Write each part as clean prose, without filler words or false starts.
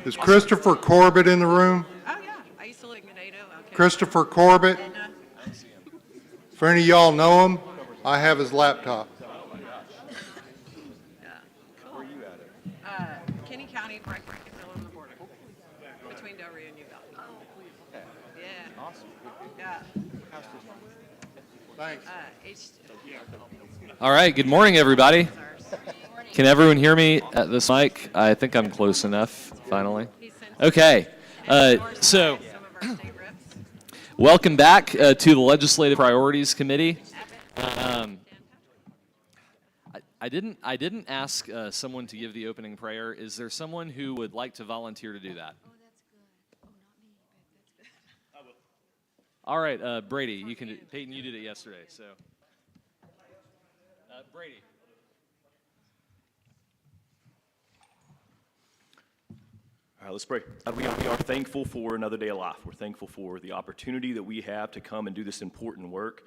Is Christopher Corbett in the room? Oh, yeah. I used to live in Grenada. Okay. Christopher Corbett? If any of y'all know him, I have his laptop. Yeah. Cool. Where are you at? Kenny County, Franklin on the border. Between Del Rio and New Valley. Oh, yeah. Awesome. Yeah. Thanks. All right, good morning, everybody. Can everyone hear me at this mic? I think I'm close enough, finally. Okay, so welcome back to the Legislative Priorities Committee. I didn't ask someone to give the opening prayer. Is there someone who would like to volunteer to do that? Oh, that's good. Oh, not me, but that's good. All right, Brady, you can. Peyton, you did it yesterday, so Brady. All right, let's pray. God, we are thankful for another day of life. We're thankful for the opportunity that we have to come and do this important work.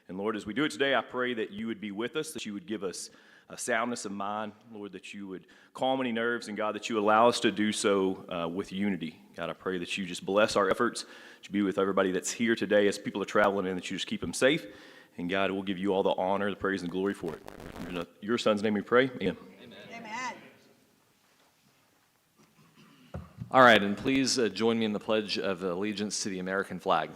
And Lord, as we do it today, I pray that you would be with us, that you would give us a soundness of mind, Lord, that you would calm any nerves, and God, that you allow us to do so with unity. God, I pray that you just bless our efforts, that you be with everybody that's here today as people are traveling in, that you just keep them safe. And God, we'll give you all the honor, the praise, and glory for it. In your son's name we pray. Amen. Amen. All right, and please join me in the pledge of allegiance to the American flag.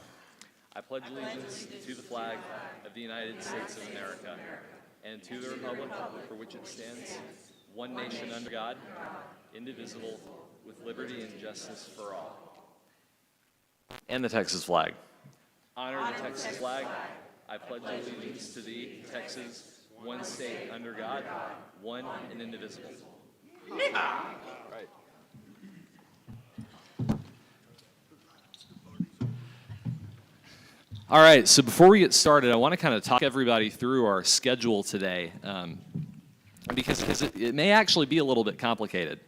I pledge allegiance to the flag of the United States of America and to the republic for which it stands, one nation under God, indivisible, with liberty and justice for all. And the Texas flag. Honor the Texas flag. I pledge allegiance to thee, Texas, one state under God, one and indivisible. Right. All right, so before we get started, I want to kind of talk everybody through our schedule today, because it may actually be a little bit complicated.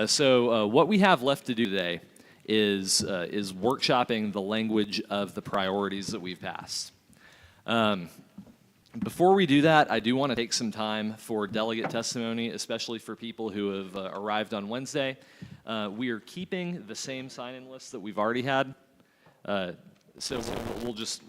So what we have left to do today is workshopping the language of the priorities that we've passed. Before we do that, I do want to take some time for delegate testimony, especially for people who have arrived on Wednesday. We are keeping the same sign-in list that we've already had. So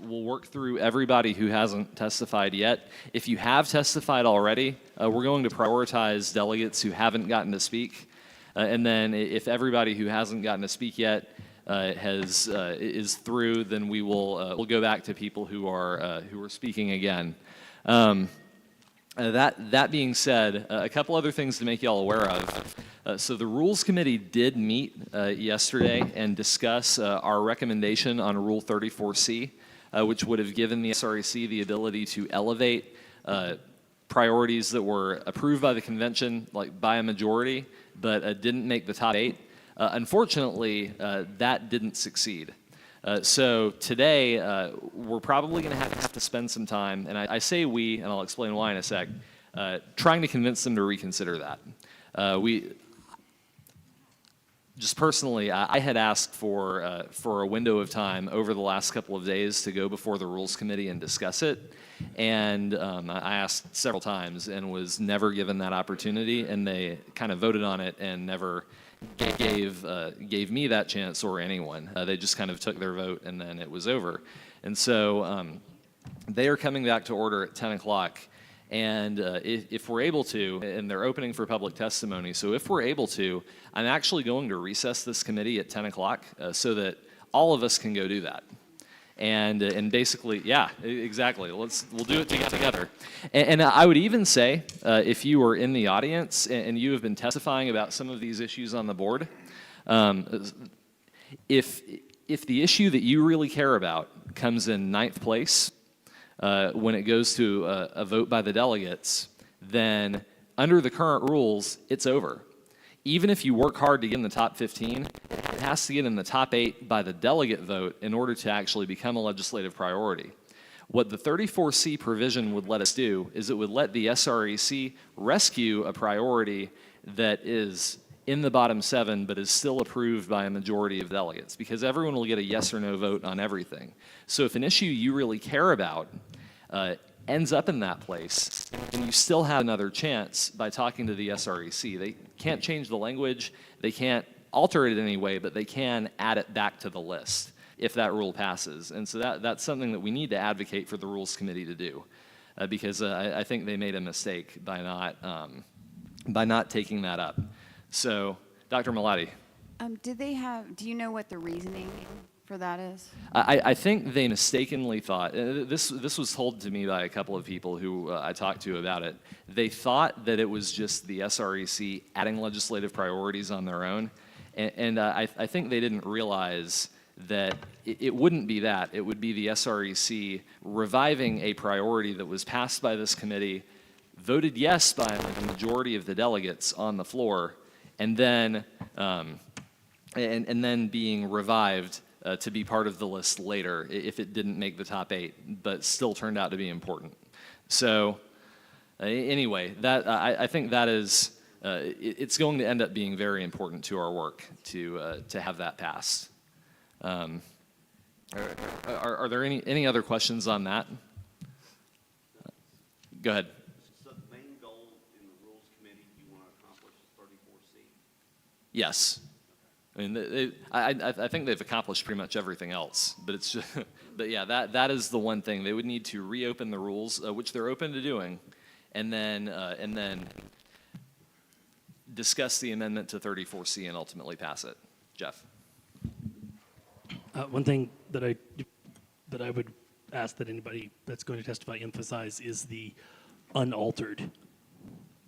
we'll work through everybody who hasn't testified yet. If you have testified already, we're going to prioritize delegates who haven't gotten to speak. And then if everybody who hasn't gotten to speak yet is through, then we'll go back to people who are speaking again. That being said, a couple other things to make y'all aware of. So the Rules Committee did meet yesterday and discuss our recommendation on Rule 34C, which would have given the SREC the ability to elevate priorities that were approved by the convention, like by a majority, but didn't make the top 8. Unfortunately, that didn't succeed. So today, we're probably going to have to spend some time, and I say we, and I'll explain why in a sec, trying to convince them to reconsider that. Just personally, I had asked for a window of time over the last couple of days to go before the Rules Committee and discuss it, and I asked several times and was never given that opportunity, and they kind of voted on it and never gave me that chance or anyone. They just kind of took their vote and then it was over. And so they are coming back to order at 10 o'clock. And if we're able to, and they're opening for public testimony, so if we're able to, I'm actually going to recess this committee at 10 o'clock so that all of us can go do that. And basically, yeah, exactly. We'll do it together. And I would even say, if you were in the audience and you have been testifying about some of these issues on the board, if the issue that you really care about comes in 9th place when it goes to a vote by the delegates, then under the current rules, it's over. Even if you work hard to get in the top 15, it has to get in the top 8 by the delegate vote in order to actually become a legislative priority. What the 34C provision would let us do is it would let the SREC rescue a priority that is in the bottom 7 but is still approved by a majority of delegates, because everyone will get a yes or no vote on everything. So if an issue you really care about ends up in that place, and you still have another chance by talking to the SREC. They can't change the language. They can't alter it in any way, but they can add it back to the list if that rule passes. And so that's something that we need to advocate for the Rules Committee to do, because I think they made a mistake by not taking that up. So, Dr. Malati. Do you know what the reasoning for that is? I think they mistakenly thought, this was told to me by a couple of people who I talked to about it. They thought that it was just the SREC adding legislative priorities on their own. And I think they didn't realize that it wouldn't be that. It would be the SREC reviving a priority that was passed by this committee, voted yes by the majority of the delegates on the floor, and then being revived to be part of the list later if it didn't make the top 8, but still turned out to be important. So anyway, I think that is, it's going to end up being very important to our work to have that passed. Are there any other questions on that? Go ahead. So the main goal in the Rules Committee you want to accomplish is 34C? Yes. I mean, I think they've accomplished pretty much everything else, but it's just, but yeah, that is the one thing. They would need to reopen the rules, which they're open to doing, and then discuss the amendment to 34C and ultimately pass it. Jeff. One thing that I would ask that anybody that's going to testify emphasize is the unaltered,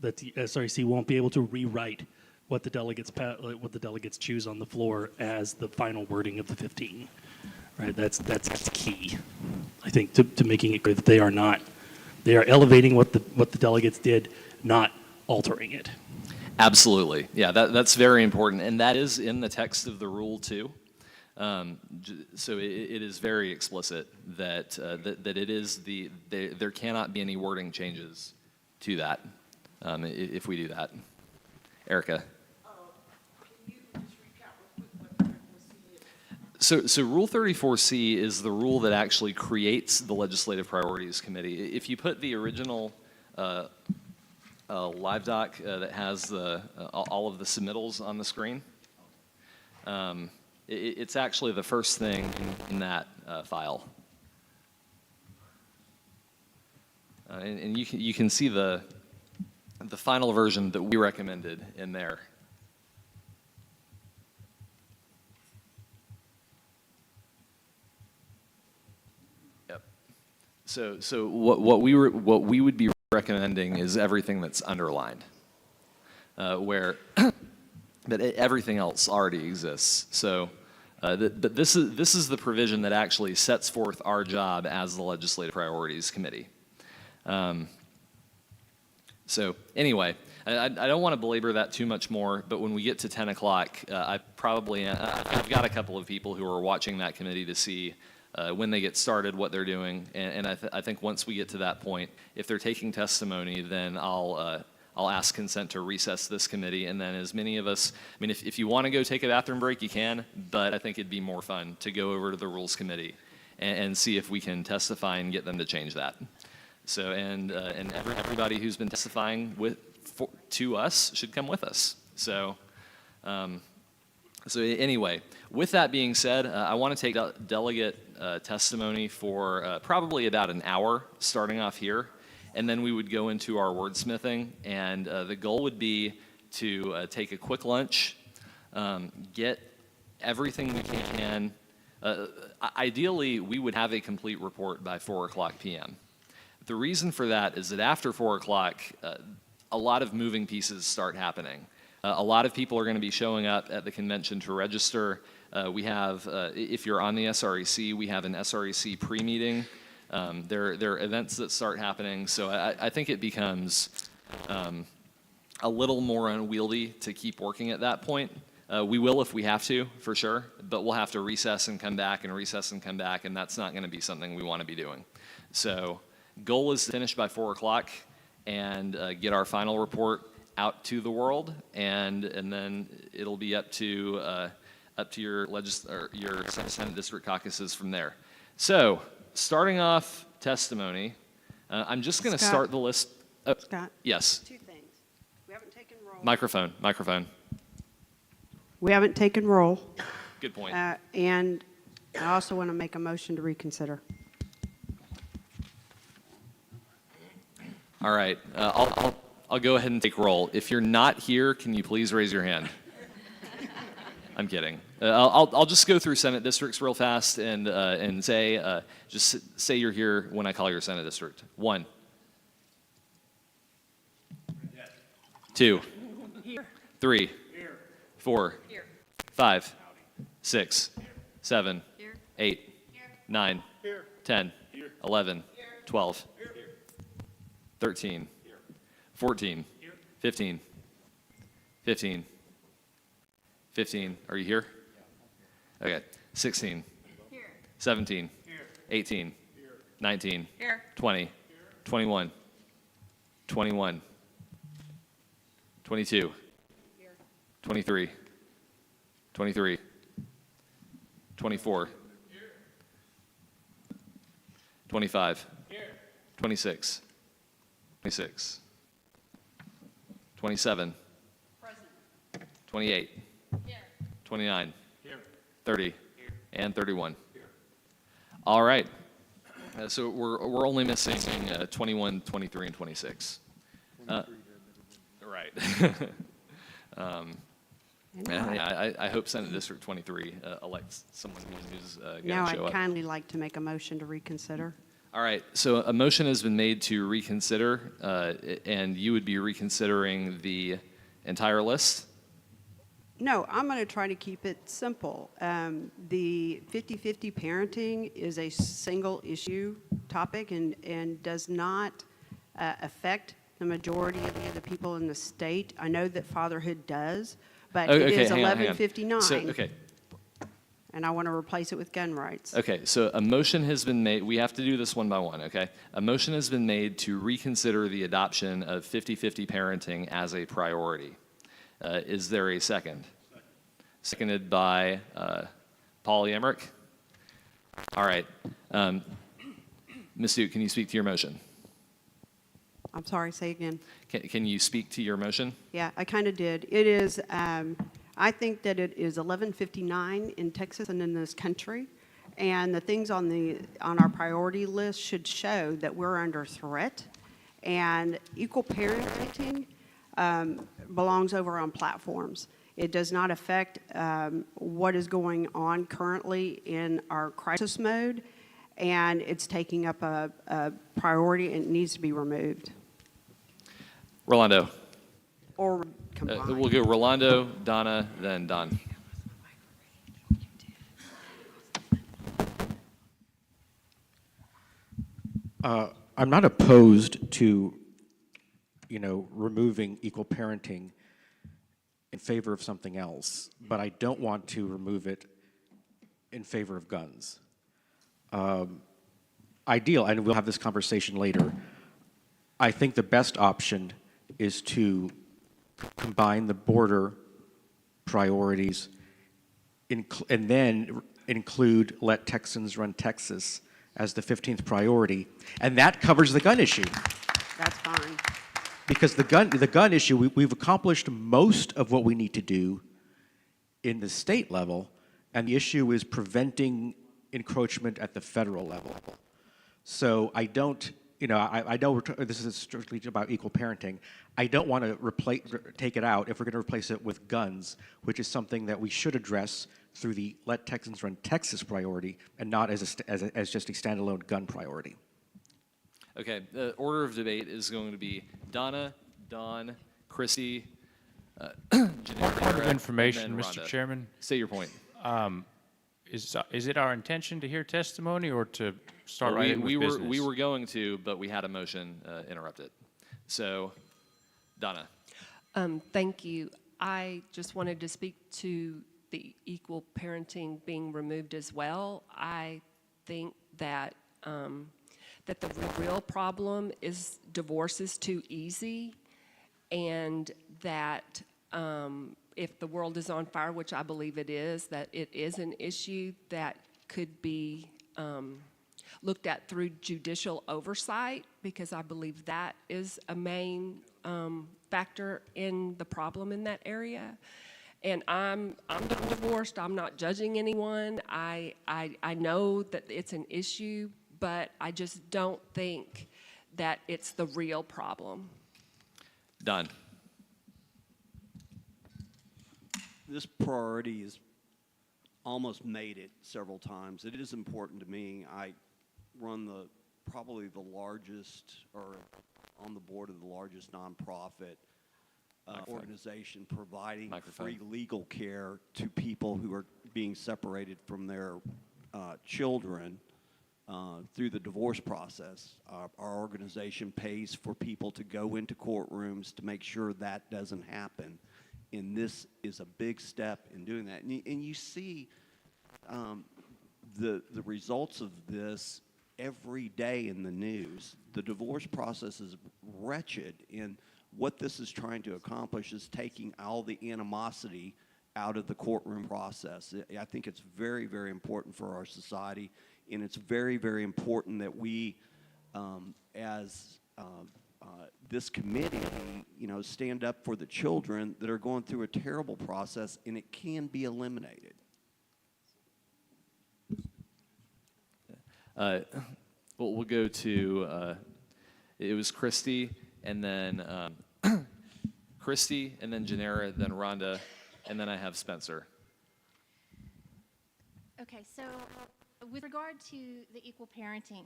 that the SRC won't be able to rewrite what the delegates choose on the floor as the final wording of the 15. Right, that's key, I think, to making it clear that they are elevating what the delegates did, not altering it. Absolutely, yeah, that's very important, and that is in the text of the rule too. So it is very explicit that that it is there cannot be any wording changes to that if we do that. Erica. So Rule 34C is the rule that actually creates the Legislative Priorities Committee. If you put the original live doc that has all of the submittals on the screen, it's actually the first thing in that file. And you can see the final version that we recommended in there. Yep. So what we would be recommending is everything that's underlined, where but everything else already exists. So but this is the provision that actually sets forth our job as the Legislative Priorities Committee. So anyway, I don't want to belabor that too much more, but when we get to 10 o'clock, I've got a couple of people who are watching that committee to see when they get started, what they're doing, and I think once we get to that point, if they're taking testimony, then I'll ask consent to recess this committee, and then as many of us, I mean, if you want to go take a bathroom break, you can, but I think it'd be more fun to go over to the Rules Committee and see if we can testify and get them to change that. So, and everybody who's been testifying to us should come with us. So, so anyway, with that being said, I want to take delegate testimony for probably about an hour, starting off here, and then we would go into our wordsmithing, and the goal would be to take a quick lunch, get everything we can. Ideally, we would have a complete report by 4:00 p.m. The reason for that is that after 4 o'clock, a lot of moving pieces start happening. A lot of people are going to be showing up at the convention to register. We have, if you're on the SREC, we have an SREC pre-meeting. There are events that start happening, so I think it becomes a little more unwieldy to keep working at that point. We will if we have to, for sure, but we'll have to recess and come back and recess and come back, and that's not going to be something we want to be doing. So goal is to finish by 4 o'clock and get our final report out to the world, and then it'll be up to your Senate district caucuses from there. So starting off testimony, I'm just going to start the list. Scott? Yes. Two things. We haven't taken roll. Microphone. We haven't taken roll. Good point. And I also want to make a motion to reconsider. All right, I'll go ahead and take roll. If you're not here, can you please raise your hand? I'm kidding. I'll just go through Senate districts real fast and say, just say you're here when I call your Senate district. 1. 2. 3. 4. 5. 6. 7. 8. 9. 10. 11. 12. 13, 14, 15, 15, 15. Are you here? Okay. 16, 17, 18, 19, Here. 20, 21, 21, 22, 23, 23, 24, 25, 26, 26, 27, 28, 29, 30, and 31. All right. So we're only missing 21, 23, and 26. Right. I hope Senate District 23 elects someone who's going Now to show I'd up. kindly like to make a motion to reconsider. All right, so a motion has been made to reconsider, and you would be reconsidering the entire list? No, I'm going to try to keep it simple. The 50-50 parenting is a single issue topic and does not affect the majority of the people in the state. I know that fatherhood does, but it is hang on. 1159. So, okay, And I want to replace it with gun rights. okay, so a motion has been made. We have to do this one by one, okay? A motion has been made to reconsider the adoption of 50-50 parenting as a priority. Is there a second? Seconded by Paul Yemrick. All right. Ms. Duke, can you speak to your motion? I'm sorry, say again. Can you speak to your motion? Yeah, I kind of did. It is, I think that it is 1159 in Texas and in this country. And the things on our priority list should show that we're under threat. And equal parenting belongs over on platforms. It does not affect what is going on currently in our crisis mode. And it's taking up a priority and it needs to be removed Rolando. or combined. We'll go Rolando, Donna, then Don. I'm not opposed to, removing equal parenting in favor of something else, but I don't want to remove it in favor of guns. Ideal, and we'll have this conversation later, I think the best option is to combine the border priorities and then include let Texans run Texas as the 15th priority, and that covers the gun issue. That's fine. Because the gun issue, we've accomplished most of what we need to do in the state level, and the issue is preventing encroachment at the federal level. So I don't, I know this is strictly about equal parenting. I don't want to take it out if we're going to replace it with guns, which is something that we should address through the Let Texans Run Texas priority and not as just a standalone gun priority. Okay, the order of debate is going to be Donna, Don, Chrissy, Janelle, Point of and information, then Mr. Rhonda. Chairman. Say your point. Is it our intention to hear testimony or to start right in with business? We were going to, but we had a motion interrupted. So, Donna. Thank you. I just wanted to speak to the equal parenting being removed as well. I think that that the real problem is divorce is too easy, and that if the world is on fire, which I believe it is, that it is an issue that could be looked at through judicial oversight, because I believe that is a main factor in the problem in that area. And I'm divorced. I'm not judging anyone. I know that it's an issue, but I just don't think that it's the real problem. Done. This priority has almost made it several times. It is important to me. I run probably the largest, or on the board of the largest nonprofit organization providing free legal care to people who are being separated from their children through the divorce process. Our organization pays for people to go into courtrooms to make sure that doesn't happen. And this is a big step in doing that. And you see the results of this every day in the news. The divorce process is wretched, and what this is trying to accomplish is taking all the animosity out of the courtroom process. I think it's very, very important for our society, and it's very, very important that we, as this committee, stand up for the children that are going through a terrible process, and it can be eliminated. Well, we'll go to, it was Christy, and then Christy, and then Janera, then Rhonda, and then I have Spencer. Okay, so with regard to the equal parenting,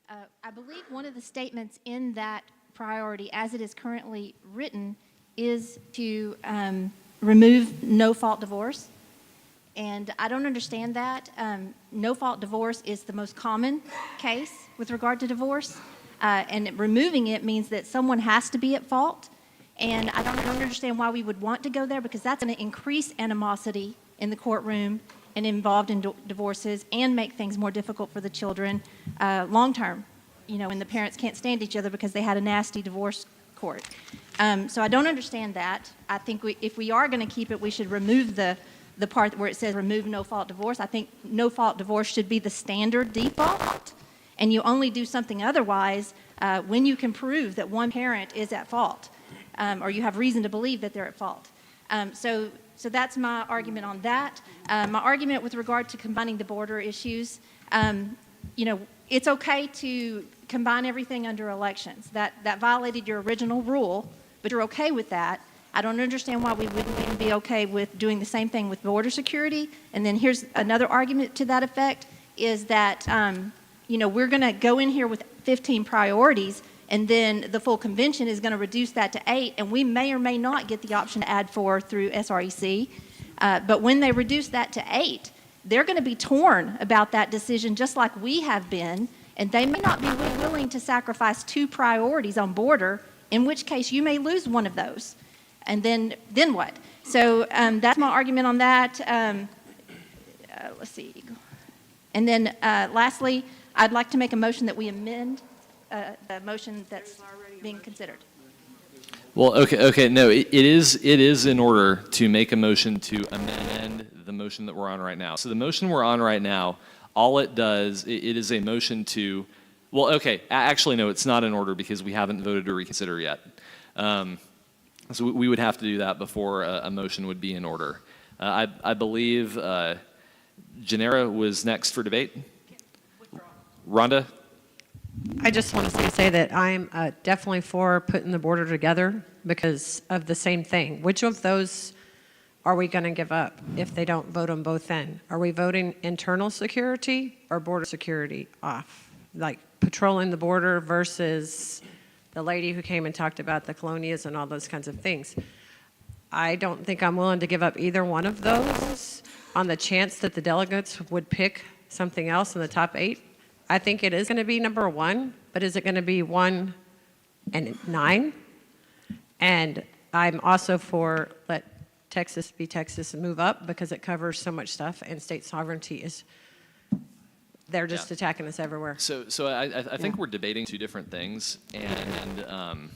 I believe one of the statements in that priority, as it is currently written, is to remove no-fault divorce. And I don't understand that. No-fault divorce is the most common case with regard to divorce. And removing it means that someone has to be at fault. And I don't understand why we would want to go there, because that's going to increase animosity in the courtroom and involved in divorces and make things more difficult for the children long term, when the parents can't stand each other because they had a nasty divorce court. So I don't understand that. I think if we are going to keep it, we should remove the part where it says remove no-fault divorce. I think no-fault divorce should be the standard default, and you only do something otherwise when you can prove that one parent is at fault, or you have reason to believe that they're at fault. So that's my argument on that. My argument with regard to combining the border issues, it's okay to combine everything under elections. That violated your original rule, but you're okay with that. I don't understand why we wouldn't even be okay with doing the same thing with border security. And then here's another argument to that effect, is that, we're going to go in here with 15 priorities, and then the full convention is going to reduce that to 8, and we may or may not get the option to add 4 through SREC. But when they reduce that to 8, they're going to be torn about that decision just like we have been, and they may not be willing to sacrifice 2 priorities on border, in which case you may lose one of those. And then what? So that's my argument on that. Let's see. And then lastly, I'd like to make a motion that we amend the motion that's being considered. Well, okay, no, it is in order to make a motion to amend the motion that we're on right now. So the motion we're on right now, all it does, it is a motion to, well, okay, actually, no, it's not in order because we haven't voted to reconsider yet. So we would have to do that before a motion would be in order. I believe Janera was next for debate. Rhonda? I just want to say that I'm definitely for putting the border together because of the same thing. Which of those are we going to give up if they don't vote them both in? Are we voting internal security or border security off? Like patrolling the border versus the lady who came and talked about the colonias and all those kinds of things. I don't think I'm willing to give up either one of those on the chance that the delegates would pick something else in the top 8. I think it is going to be number 1, but is it going to be 1 and 9? And I'm also for let Texas be Texas and move up because it covers so much stuff, and state sovereignty is, they're just attacking us everywhere. So I think we're debating 2 different things, and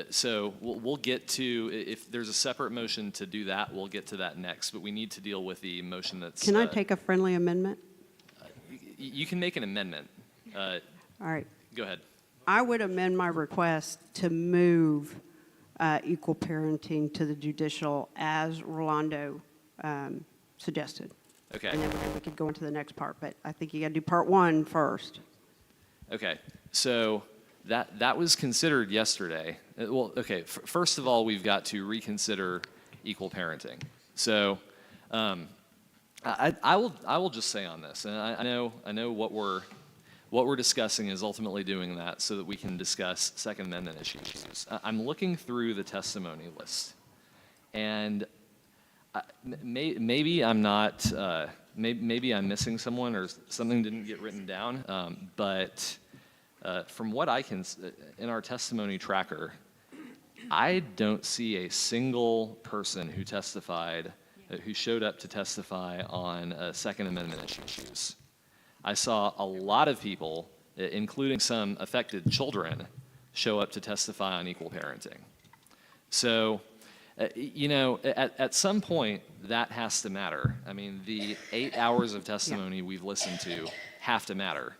so we'll get to, if there's a separate motion to do that, we'll get to that next, but we need to deal with the motion that's... Can I take a friendly amendment? You can make an amendment. All right. Go ahead. I would amend my request to move equal parenting to the judicial as Rolando suggested. Okay. And then we could go into the next part, but I think you got to do part one first. Okay, so that was considered yesterday. Well, okay, first of all, we've got to reconsider equal parenting. So I will just say on this, and I know what we're discussing is ultimately doing that so that we can discuss Second Amendment issues. I'm looking through the testimony list, and maybe I'm not. Maybe I'm missing someone or something didn't get written down. But from what I can, in our testimony tracker, I don't see a single person who testified, who showed up to testify on Second Amendment issues. I saw a lot of people, including some affected children, show up to testify on equal parenting. So, at some point, that has to matter. I mean, the 8 hours of testimony we've listened to have to matter.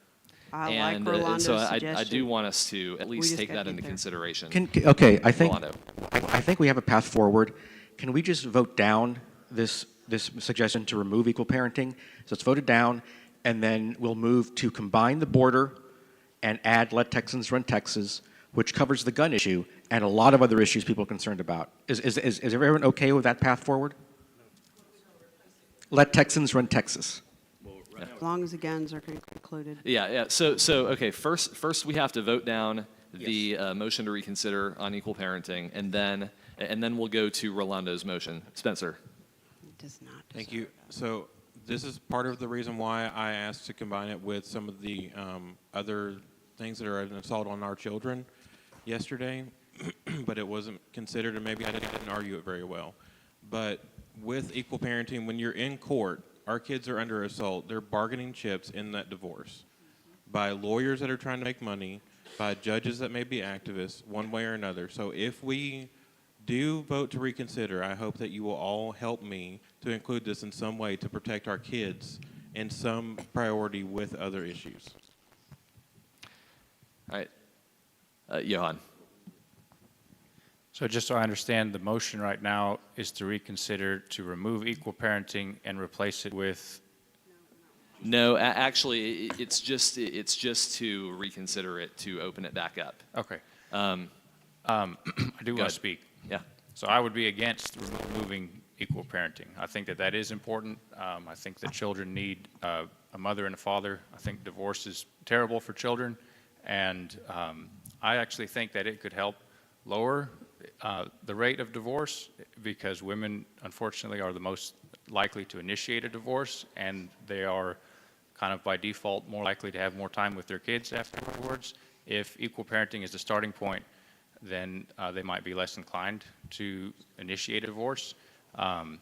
I like Rolando's so suggestion. I do want us to at least just take gotta that get into there. consideration. Okay, I think, Rolando. I think we have a path forward. Can we just vote down this suggestion to remove equal parenting? So let's vote it down, and then we'll move to combine the border and add Let Texans Run Texas, which covers the gun issue and a lot of other issues people are concerned about. Is everyone okay with that path forward? Let Texans Run Texas. As long as the guns are included. Yeah. So okay. First, we have to vote down the motion to reconsider on equal parenting, and then we'll go to Rolando's motion. Spencer. It does not. Thank you. So this is part of the reason why I asked to combine it with some of the other things that are an assault on our children yesterday, but it wasn't considered, and maybe I didn't argue it very well. But with equal parenting, when you're in court, our kids are under assault. They're bargaining chips in that divorce by lawyers that are trying to make money, by judges that may be activists, one way or another. So if we do vote to reconsider, I hope that you will all help me to include this in some way to protect our kids in some priority with other issues. All right. Johan. So just so I understand, the motion right now is to reconsider to remove equal parenting and replace it with, No, actually, it's just to reconsider it to open it back up. okay. Um, I do want ahead. to speak. yeah. So I would be against removing equal parenting. I think that is important. I think that children need a mother and a father. I think divorce is terrible for children. And I actually think that it could help lower the rate of divorce, because women, unfortunately, are the most likely to initiate a divorce, and they are kind of by default more likely to have more time with their kids afterwards. If equal parenting is the starting point, then they might be less inclined to initiate a divorce. And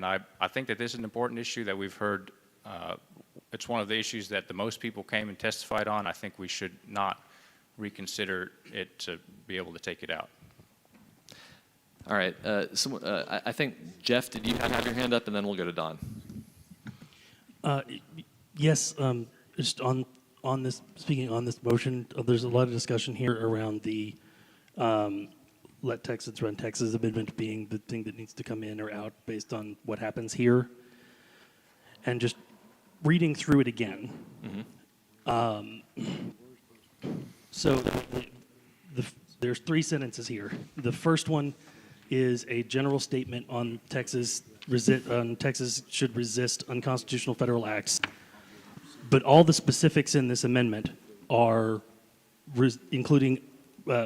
I think that this is an important issue that we've heard. It's one of the issues that the most people came and testified on. I think we should not reconsider it to be able to take it out. All right. I think, Jeff, did you have your hand up? And then we'll go to Don. Yes, just on this, speaking on this motion, there's a lot of discussion here around the Let Texans Run Texas amendment being the thing that needs to come in or out based on what happens here. And just reading through it again. So there's 3 sentences here. The first one is a general statement on Texas should resist unconstitutional federal acts. But all the specifics in this amendment are including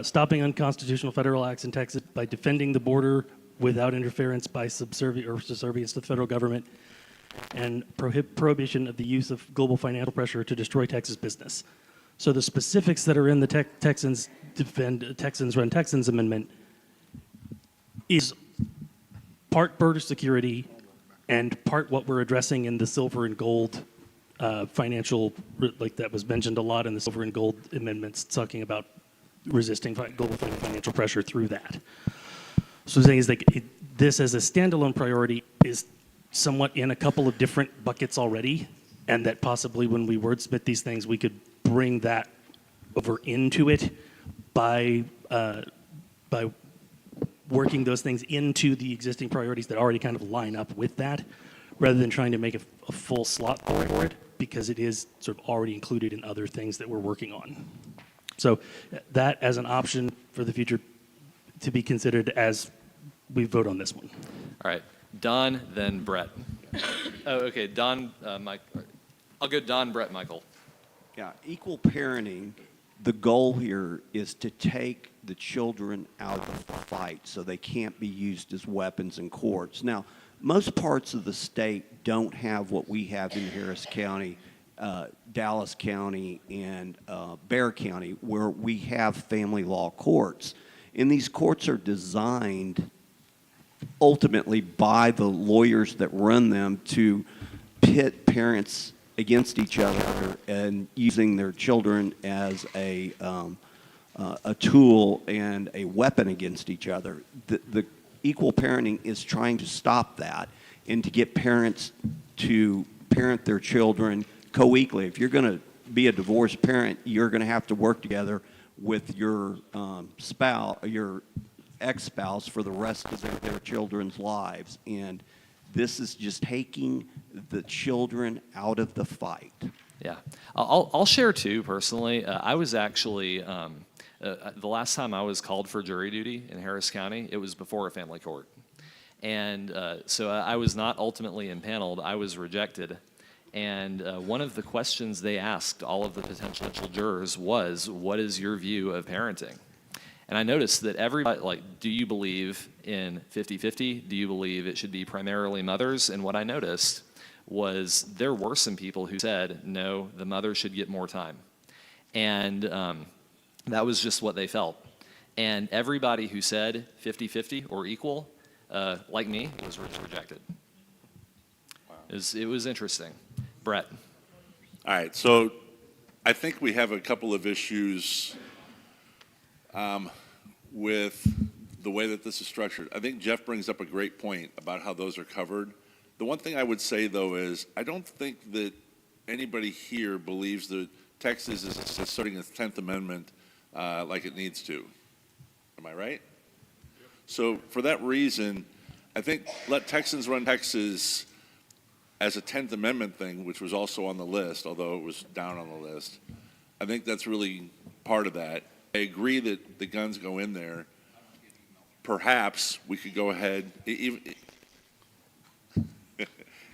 stopping unconstitutional federal acts in Texas by defending the border without interference by subservience to the federal government, and prohibition of the use of global financial pressure to destroy Texas business. So the specifics that are in the Texans Run Texans amendment is part border security and part what we're addressing in the silver and gold financial, like that was mentioned a lot in the silver and gold amendments, talking about resisting global financial pressure through that. So the thing is, like, this as a standalone priority is somewhat in a couple of different buckets already, and that possibly when we wordsmith these things, we could bring that over into it by working those things into the existing priorities that already kind of line up with that, rather than trying to make a full slot for it, because it is sort of already included in other things that we're working on. So that as an option for the future to be considered as we vote on this one. All right, Don, then Brett. Oh, okay, Don, Mike. I'll go Don, Brett, Michael. Yeah, equal parenting, the goal here is to take the children out of the fight so they can't be used as weapons in courts. Now, most parts of the state don't have what we have in Harris County, Dallas County, and Bexar County, where we have family law courts. And these courts are designed ultimately by the lawyers that run them to pit parents against each other and using their children as a tool and a weapon against each other. The equal parenting is trying to stop that and to get parents to parent their children co-equally. If you're going to be a divorced parent, you're going to have to work together with your spouse, your ex-spouse, for the rest of their children's lives. And this is just taking the children out of the fight. Yeah, I'll share too, personally. I was actually, the last time I was called for jury duty in Harris County, it was before a family court. And so I was not ultimately impaneled, I was rejected. And one of the questions they asked all of the potential jurors was, what is your view of parenting? And I noticed that everybody, like, do you believe in 50-50? Do you believe it should be primarily mothers? And what I noticed was there were some people who said, no, the mother should get more time. And that was just what they felt. And everybody who said 50-50 or equal, like me, was rejected. Wow. It was interesting. Brett. All right, so I think we have a couple of issues with the way that this is structured. I think Jeff brings up a great point about how those are covered. The one thing I would say, though, is I don't think that anybody here believes that Texas is asserting its 10th Amendment like it needs to. Am I right? So for that reason, I think let Texans run Texas as a 10th Amendment thing, which was also on the list, although it was down on the list. I think that's really part of that. I agree that the guns go in there. Perhaps we could go ahead, even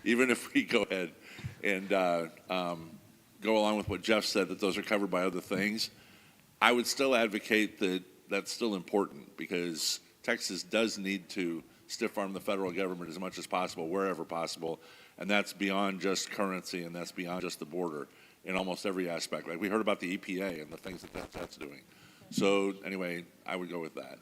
if we go ahead and go along with what Jeff said, that those are covered by other things, I would still advocate that that's still important, because Texas does need to stiff-arm the federal government as much as possible, wherever possible, and that's beyond just currency, and that's beyond just the border in almost every aspect. Like we heard about the EPA and the things that's doing. So anyway, I would go with that.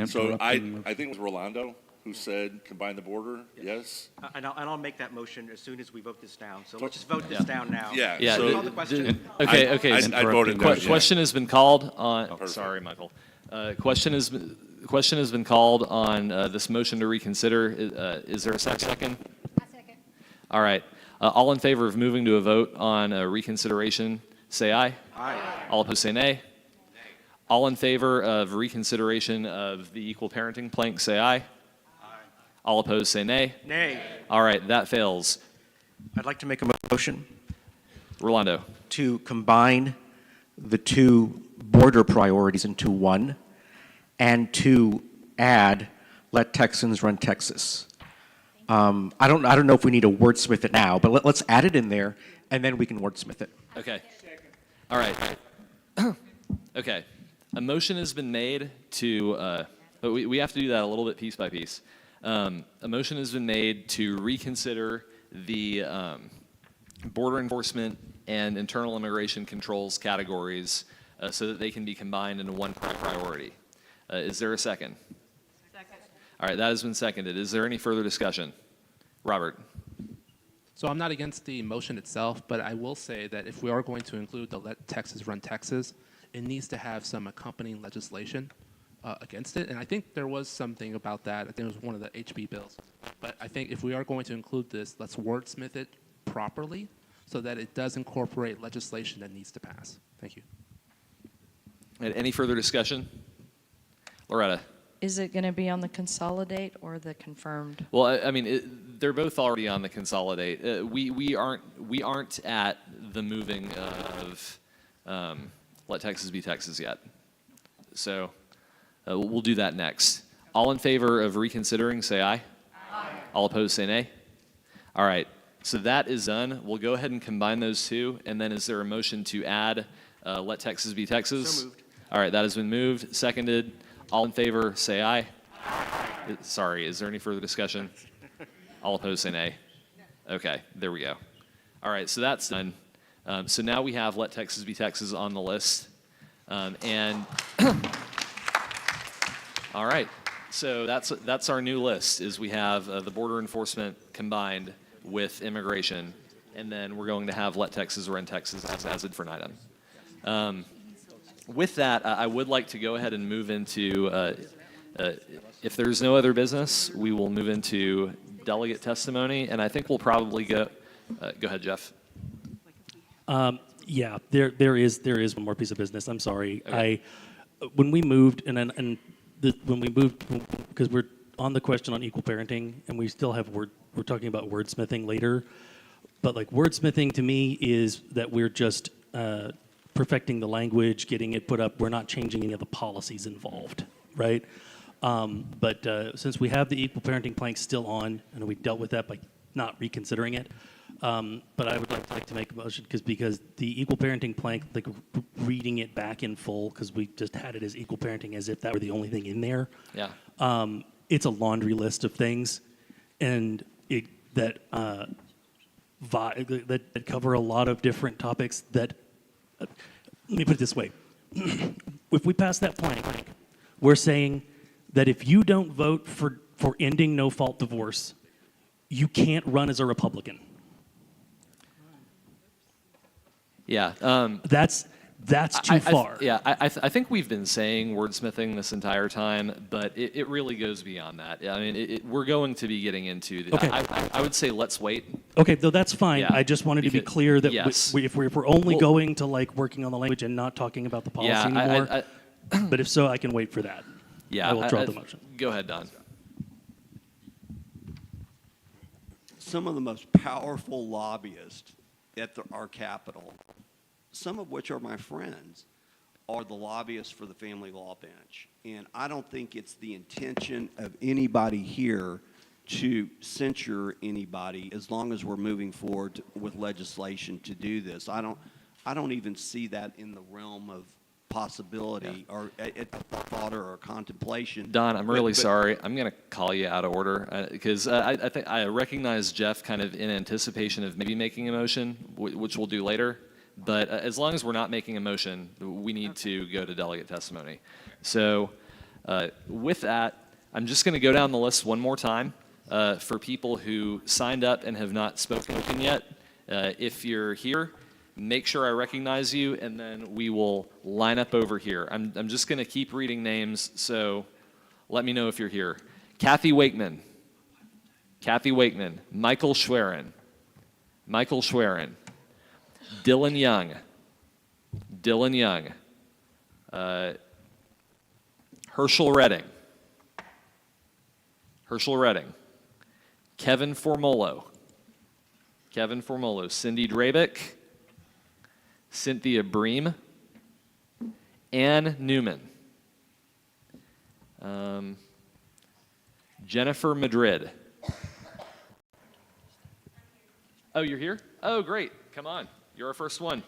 So I think it was Rolando who said combine the border, yes? And I'll make that motion as soon as we vote this down. So let's just vote this down now. Yeah. Yeah. So, Call the question. Okay. I voted no. Question has been called on. Perfect. Sorry, Michael. Question has been called on this motion to reconsider. Is there a second? I second. All right. All in favor of moving to a vote on reconsideration, say aye. Aye. All opposed, say nay. All in favor of reconsideration of the equal parenting plank, say aye. Aye. All opposed, say nay. Nay. All right, that fails. I'd like to make a motion Rolando. to combine the two border priorities into one, and to add, let Texans run Texas. I don't know if we need to wordsmith it now, but let's add it in there, and then we can wordsmith it. Okay. All right. Okay. A motion has been made to, but we have to do that a little bit piece by piece. A motion has been made to reconsider the border enforcement and internal immigration controls categories so that they can be combined into one priority. Is there a second? Second. All right, that has been seconded. Is there any further discussion? Robert. So I'm not against the motion itself, but I will say that if we are going to include the Let Texas Run Texas, it needs to have some accompanying legislation against it. And I think there was something about that. I think it was one of the HB bills. But I think if we are going to include this, let's wordsmith it properly so that it does incorporate legislation that needs to pass. Thank you. Any further discussion? Loretta. Is it going to be on the consolidate or the confirmed? Well, I mean, they're both already on the consolidate. We aren't at the moving of let Texas be Texas yet. So we'll do that next. All in favor of reconsidering, say aye. Aye. All opposed, say nay. All right. So that is done. We'll go ahead and combine those two. And then is there a motion to add let Texas be Texas? So moved. All right. That has been moved. Seconded. All in favor, say aye. Sorry, is there any further discussion? All opposed, say nay. Okay, there we go. All right, so that's done. So now we have Let Texas Be Texas on the list. And all right, so that's our new list, is we have the border enforcement combined with immigration, and then we're going to have Let Texas Run Texas as a different item. With that, I would like to go ahead and move into, if there's no other business, we will move into delegate testimony, and I think we'll probably go ahead, Jeff. Yeah, there is one more piece of business. I'm sorry. Okay. When we moved, when we moved, because we're on the question on equal parenting, and we still have we're talking about wordsmithing later, but like wordsmithing to me is that we're just perfecting the language, getting it put up. We're not changing any of the policies involved, right? But since we have the equal parenting plank still on, and we dealt with that by not reconsidering it, but I would like to make a motion because the equal parenting plank, like reading it back in full, because we just had it as equal parenting as if that were the only thing in there. Yeah. It's a laundry list of things, and that cover a lot of different topics that. Let me put it this way. If we pass that plank, we're saying that if you don't vote for ending no-fault divorce, you can't run as a Republican. Yeah. That's too far. I think we've been saying wordsmithing this entire time, but it really goes beyond that. I mean, we're going to be getting into the, Okay. I would say let's wait. Okay, though that's fine. Yeah. I just wanted to be clear that Yes. if we're only going to like working on the language and not talking about the policy anymore, but if so, I can wait for that. Yeah, I will draw the motion. Go ahead, Don. Some of the most powerful lobbyists at our Capitol, some of which are my friends, are the lobbyists for the family law bench. And I don't think it's the intention of anybody here to censure anybody as long as we're moving forward with legislation to do this. I don't even see that in the realm of possibility or a thought or a contemplation. Don, I'm really sorry. I'm going to call you out of order because I think I recognize Jeff kind of in anticipation of maybe making a motion, which we'll do later. But as long as we're not making a motion, we need to go to delegate testimony. So with that, I'm just going to go down the list one more time for people who signed up and have not spoken yet. If you're here, make sure I recognize you, and then we will line up over here. I'm just going to keep reading names, so let me know if you're here. Kathy Wakeman. Kathy Wakeman. Michael Schwerin. Michael Schwerin. Dylan Young. Dylan Young. Herschel Redding. Herschel Redding. Kevin Formolo. Kevin Formolo. Cindy Drabick. Cynthia Bream. Ann Newman. Jennifer Madrid. Oh, you're here? Oh, great. Come on. You're our first one.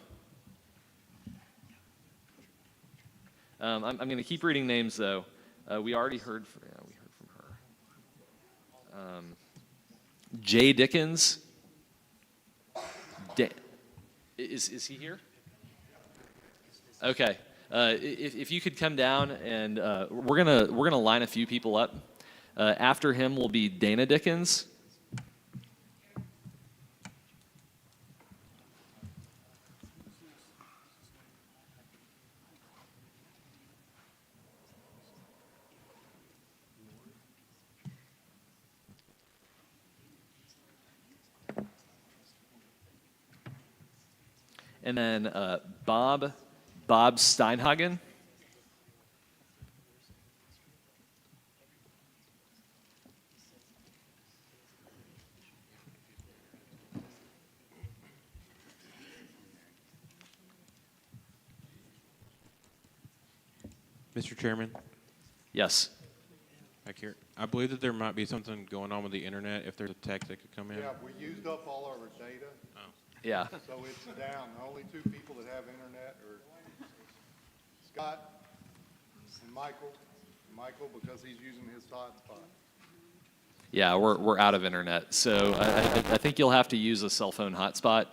I'm going to keep reading names, though. We already heard from, her. Jay Dickens. Is he here? Okay. If you could come down, and we're gonna line a few people up. After him will be Dana Dickens. And then Bob Steinhagen. Mr. Chairman, Yes. back here. I believe that there might be something going on with the internet. If there's a text that could come in. Yeah, we used up all our data, Yeah. so it's down. The only two people that have internet are Scott and Michael. Michael, because he's using his hotspot. Yeah, we're out of internet. So I think you'll have to use a cell phone hotspot.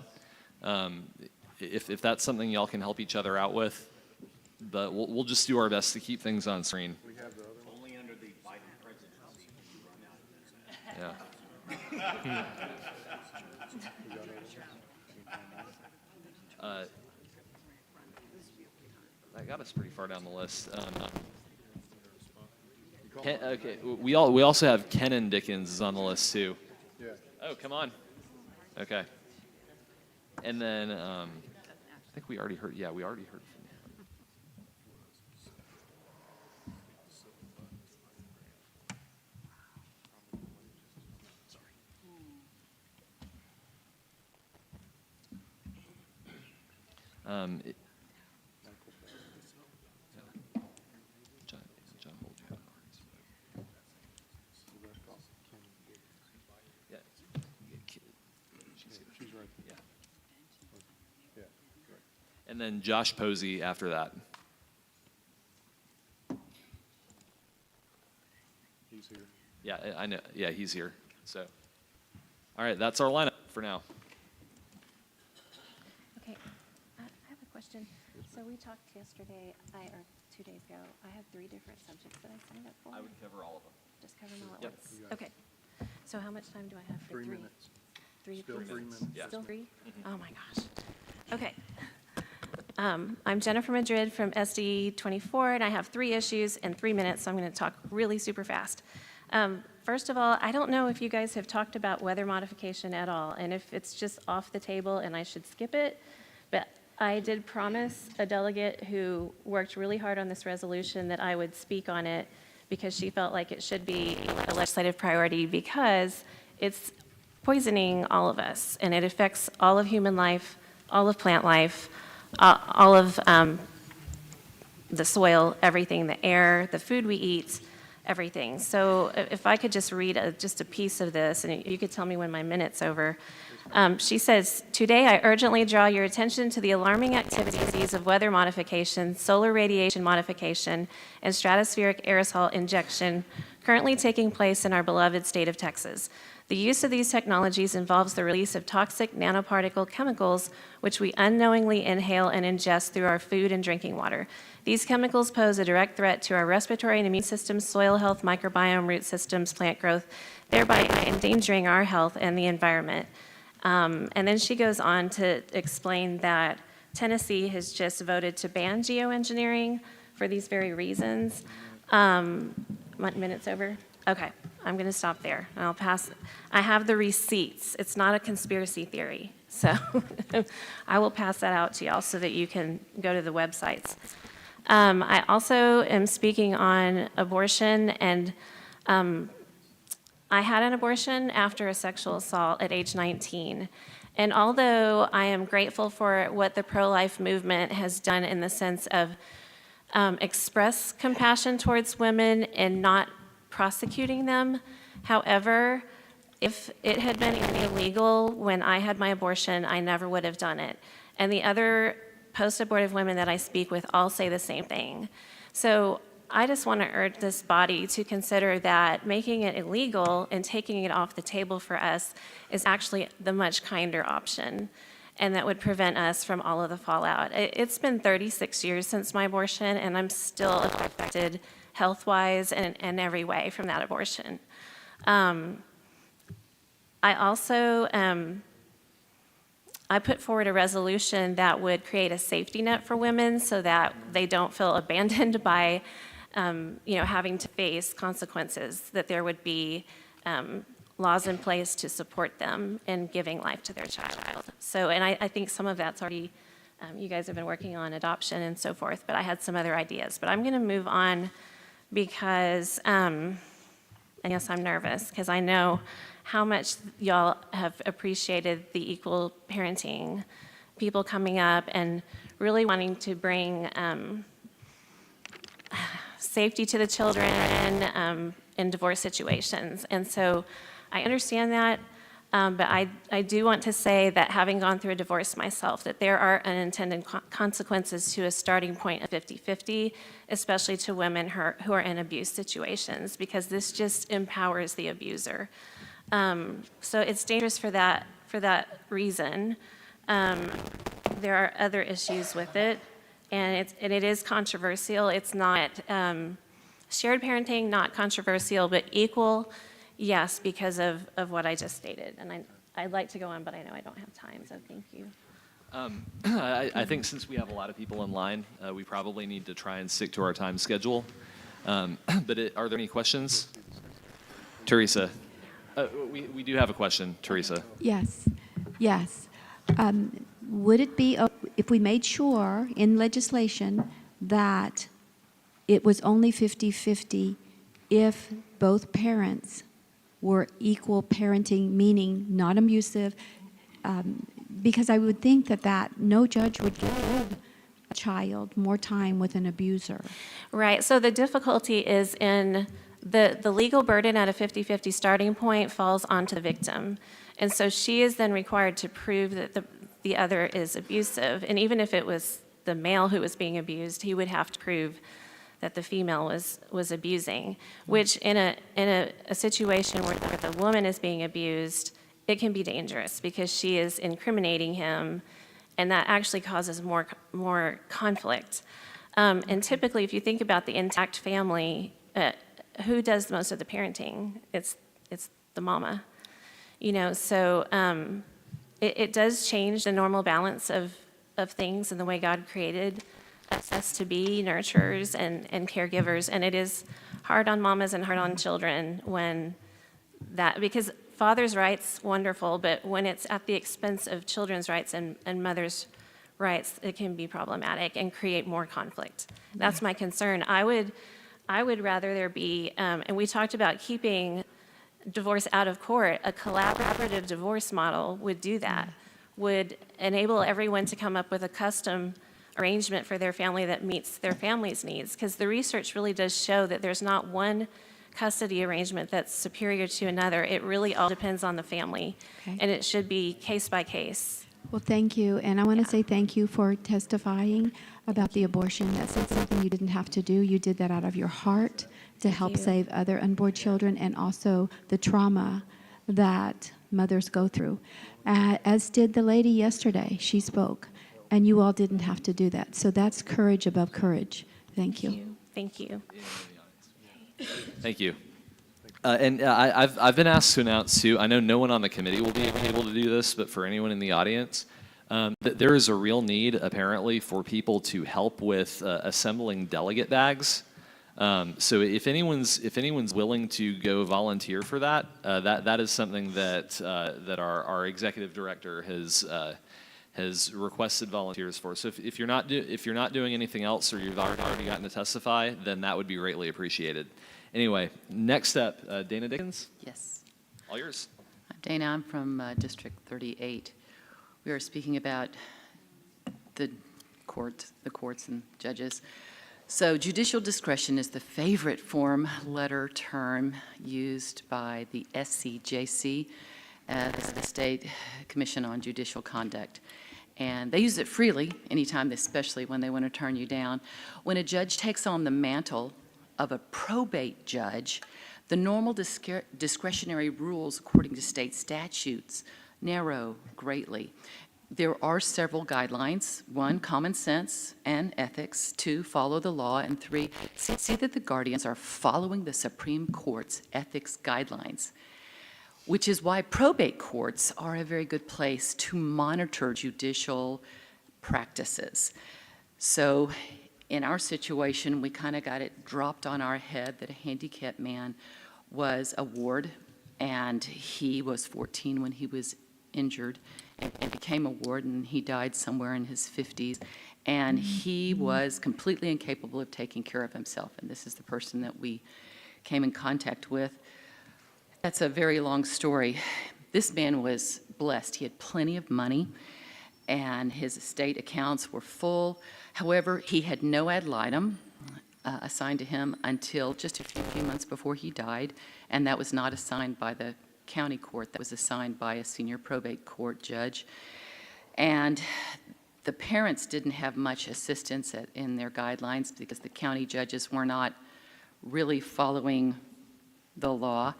If that's something y'all can help each other out with, but we'll just do our best to keep things on screen. We have the other one. Only under the Biden presidency can you run out of internet. Yeah. That got us pretty far down the list. Okay, we also have Kenan Dickens is on the list too. Yeah. Oh, come on. Okay. And then I think we already heard. Yeah, we already heard from him. It, John Holt, you haven't already spoken. Yeah. She's right. Yeah. Yeah, right. And then Josh Posey after that. He's here. Yeah, I know. Yeah, he's here. So, all right, that's our lineup for now. Okay, I have a question. So we talked yesterday, or 2 days ago. I have 3 different subjects that I signed up for. I would cover all of them. Just cover them all at Yep. once? Okay. So how much time do I have for 3 3? minutes. 3 Still 3 minutes. Yeah. Still 3? Oh, my gosh. Okay. I'm Jennifer Madrid from SD 24, and I have 3 issues in 3 minutes, so I'm going to talk really super fast. First of all, I don't know if you guys have talked about weather modification at all, and if it's just off the table and I should skip it, but I did promise a delegate who worked really hard on this resolution that I would speak on it because she felt like it should be a legislative priority because it's poisoning all of us, and it affects all of human life, all of plant life, all of the soil, everything, the air, the food we eat, everything. So if I could just read just a piece of this, and you could tell me when my minute's over. She says, today I urgently draw your attention to the alarming activities of weather modification, solar radiation modification, and stratospheric aerosol injection currently taking place in our beloved state of Texas. The use of these technologies involves the release of toxic nanoparticle chemicals, which we unknowingly inhale and ingest through our food and drinking water. These chemicals pose a direct threat to our respiratory and immune systems, soil health, microbiome, root systems, plant growth, thereby endangering our health and the environment. And then she goes on to explain that Tennessee has just voted to ban geoengineering for these very reasons. Minute's over? Okay, I'm going to stop there. I'll pass. I have the receipts. It's not a conspiracy theory. So I will pass that out to y'all so that you can go to the websites. I also am speaking on abortion, and I had an abortion after a sexual assault at age 19. And although I am grateful for what the pro-life movement has done in the sense of express compassion towards women and not prosecuting them, however, if it had been illegal when I had my abortion, I never would have done it. And the other post-abortive women that I speak with all say the same thing. So I just want to urge this body to consider that making it illegal and taking it off the table for us is actually the much kinder option, and that would prevent us from all of the fallout. It's been 36 years since my abortion, and I'm still affected health-wise and in every way from that abortion. I also I put forward a resolution that would create a safety net for women so that they don't feel abandoned by having to face consequences, that there would be laws in place to support them in giving life to their child. So, and I think some of that's already, you guys have been working on adoption and so forth, but I had some other ideas. But I'm going to move on because I guess I'm nervous because I know how much y'all have appreciated the equal parenting, people coming up and really wanting to bring safety to the children in divorce situations. And so I understand that, but I do want to say that having gone through a divorce myself, that there are unintended consequences to a starting point of 50-50, especially to women who are in abuse situations, because this just empowers the abuser. So it's dangerous for that reason. There are other issues with it, and it is controversial. It's not shared parenting, not controversial, but equal, yes, because of what I just stated. And I'd like to go on, but I know I don't have time, so thank you. I think since we have a lot of people in line, we probably need to try and stick to our time schedule. But are there any questions? Teresa. We do have a question, Teresa. Yes, yes. Would it be, if we made sure in legislation that it was only 50-50 if both parents were equal parenting, meaning not abusive, because I would think that no judge would give a child more time with an abuser. Right, so the difficulty is in the legal burden at a 50-50 starting point falls onto the victim. And so she is then required to prove that the other is abusive. And even if it was the male who was being abused, he would have to prove that the female was abusing, which in a situation where the woman is being abused, it can be dangerous because she is incriminating him, and that actually causes more conflict. And typically, if you think about the intact family, who does most of the parenting? It's the mama, So it does change the normal balance of things and the way God created us to be nurturers and caregivers, and it is hard on mamas and hard on children when because father's rights, wonderful, but when it's at the expense of children's rights and mother's rights, it can be problematic and create more conflict. That's my concern. I would rather there be, and we talked about keeping divorce out of court. A collaborative divorce model would do that, would enable everyone to come up with a custom arrangement for their family that meets their family's needs, because the research really does show that there's not one custody arrangement that's superior to another. It really all depends on the family, and it should be case by case. Well, thank you, and I want to say thank you for testifying about the abortion. That's not something you didn't have to do. You did that out of your heart to help save other unborn children and also the trauma that mothers go through. As did the lady yesterday. She spoke, and you all didn't have to do that. So that's courage above courage. Thank you. Thank you. Thank you. And I've been asked to announce too, I know no one on the committee will be able to do this, but for anyone in the audience, that there is a real need apparently for people to help with assembling delegate bags. So if anyone's willing to go volunteer for that, that is something that our executive director has requested volunteers for. So if you're not doing anything else, or you've already gotten to testify, then that would be greatly appreciated. Anyway, next up, Dana Dickens. Yes. All yours. Dana, I'm from District 38. We are speaking about the courts and judges. So judicial discretion is the favorite form letter term used by the SCJC, as the State Commission on Judicial Conduct. And they use it freely anytime, especially when they want to turn you down. When a judge takes on the mantle of a probate judge, the normal discretionary rules according to state statutes narrow greatly. There are several guidelines. 1, common sense and ethics. 2, follow the law. And 3, see that the guardians are following the Supreme Court's ethics guidelines, which is why probate courts are a very good place to monitor judicial practices. So in our situation, we kind of got it dropped on our head that a handicapped man was a ward, and he was 14 when he was injured and became a ward, and he died somewhere in his 50s, and he was completely incapable of taking care of himself, and this is the person that we came in contact with. That's a very long story. This man was blessed. He had plenty of money, and his estate accounts were full. However, he had no ad litem, assigned to him until just a few months before he died, and that was not assigned by the county court. That was assigned by a senior probate court judge. And the parents didn't have much assistance in their guidelines because the county judges were not really following the law.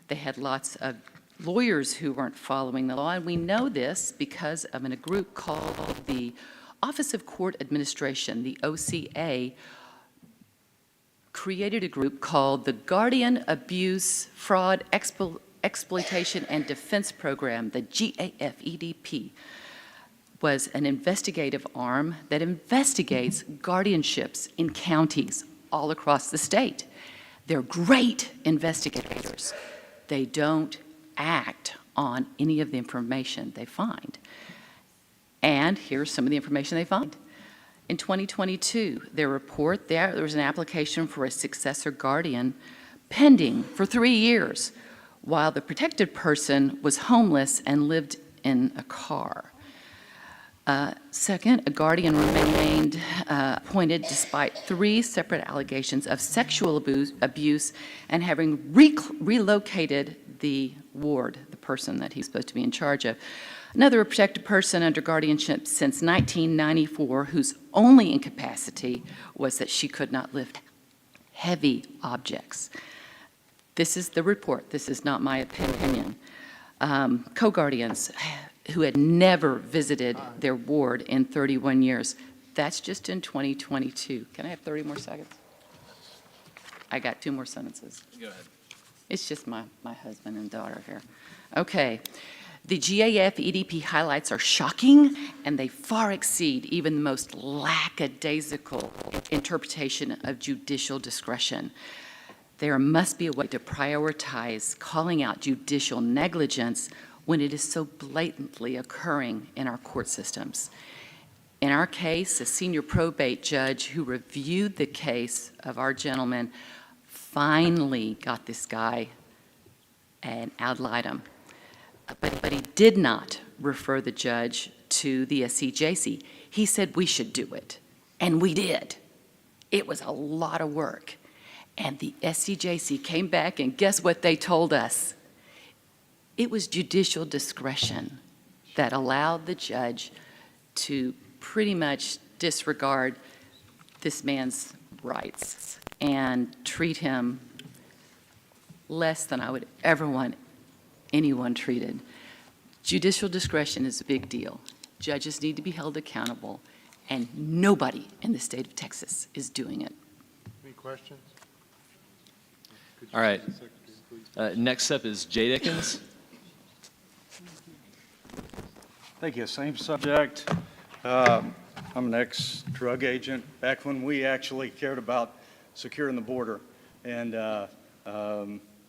They had lots of lawyers who weren't following the law, and we know this because of a group called the Office of Court Administration, the OCA, created a group called the Guardian Abuse, Fraud, Exploitation, and Defense Program, the GAFEDP, was an investigative arm that investigates guardianships in counties all across the state. They're great investigators. They don't act on any of the information they find. And here's some of the information they find. In 2022, their report, there was an application for a successor guardian pending for 3 years while the protected person was homeless and lived in a car. Second, a guardian remained appointed despite 3 separate allegations of sexual abuse and having relocated the ward, the person that he's supposed to be in charge of. Another protected person under guardianship since 1994 whose only incapacity was that she could not lift heavy objects. This is the report. This is not my opinion. Co-guardians who had never visited their ward in 31 years. That's just in 2022. Can I have 30 more seconds? I got 2 more sentences. Go ahead. It's just my husband and daughter here. Okay. The GAF-EDP highlights are shocking, and they far exceed even the most lackadaisical interpretation of judicial discretion. There must be a way to prioritize calling out judicial negligence when it is so blatantly occurring in our court systems. In our case, a senior probate judge who reviewed the case of our gentleman finally got this guy an ad litem. But he did not refer the judge to the SCJC. He said we should do it, and we did. It was a lot of work. And the SCJC came back, and guess what they told us? It was judicial discretion that allowed the judge to pretty much disregard this man's rights and treat him less than I would ever want anyone treated. Judicial discretion is a big deal. Judges need to be held accountable, and nobody in the state of Texas is doing it. Any questions? All right. Next up is Jay Dickens. Thank you. Same subject. I'm an ex-drug agent back when we actually cared about securing the border. And,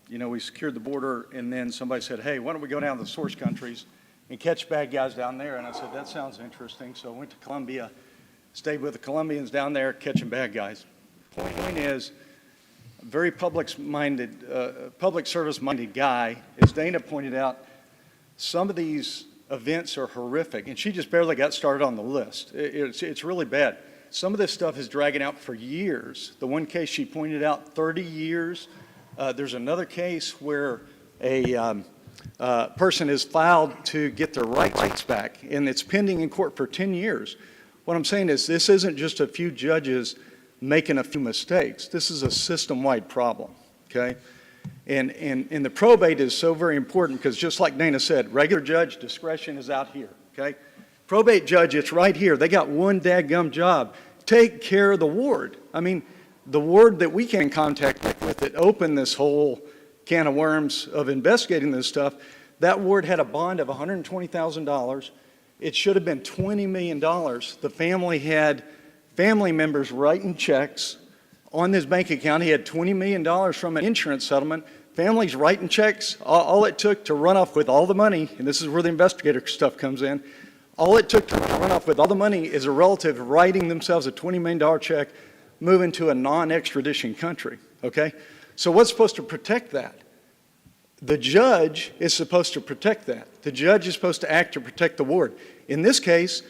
you know, we secured the border, and then somebody said, hey, why don't we go down to the source countries and catch bad guys down there? And I said, that sounds interesting. So I went to Colombia, stayed with the Colombians down there catching bad guys. Point is, a very public service-minded guy, as Dana pointed out, some of these events are horrific, and she just barely got started on the list. It's really bad. Some of this stuff is dragging out for years. The one case she pointed out, 30 years. There's another case where a person is filed to get their rights back, and it's pending in court for 10 years. What I'm saying is this isn't just a few judges making a few mistakes. This is a system-wide problem, okay? And the probate is so very important because just like Dana said, regular judge discretion is out here, okay? Probate judge, it's right here. They got one dadgum job. Take care of the ward. I mean, the ward that we came in contact with that opened this whole can of worms of investigating this stuff, that ward had a bond of $120,000. It should have been $20 million. The family had family members writing checks on this bank account. He had $20 million from an insurance settlement. Families writing checks. All it took to run off with all the money, and this is where the investigator stuff comes in, all it took to run off with all the money is a relative writing themselves a $20 million check, moving to a non-extradition country, okay? So what's supposed to protect that? The judge is supposed to protect that. The judge is supposed to act to protect the ward. In this case,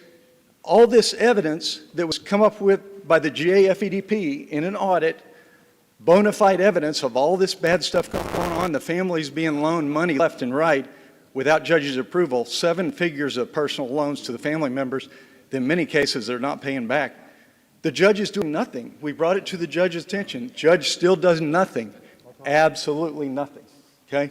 all this evidence that was come up with by the GAFEDP in an audit bona fide evidence of all this bad stuff going on, the families being loaned money left and right without judge's approval, 7 figures of personal loans to the family members, that in many cases they're not paying back. The judge is doing nothing. We brought it to the judge's attention. Judge still does nothing, absolutely nothing, okay?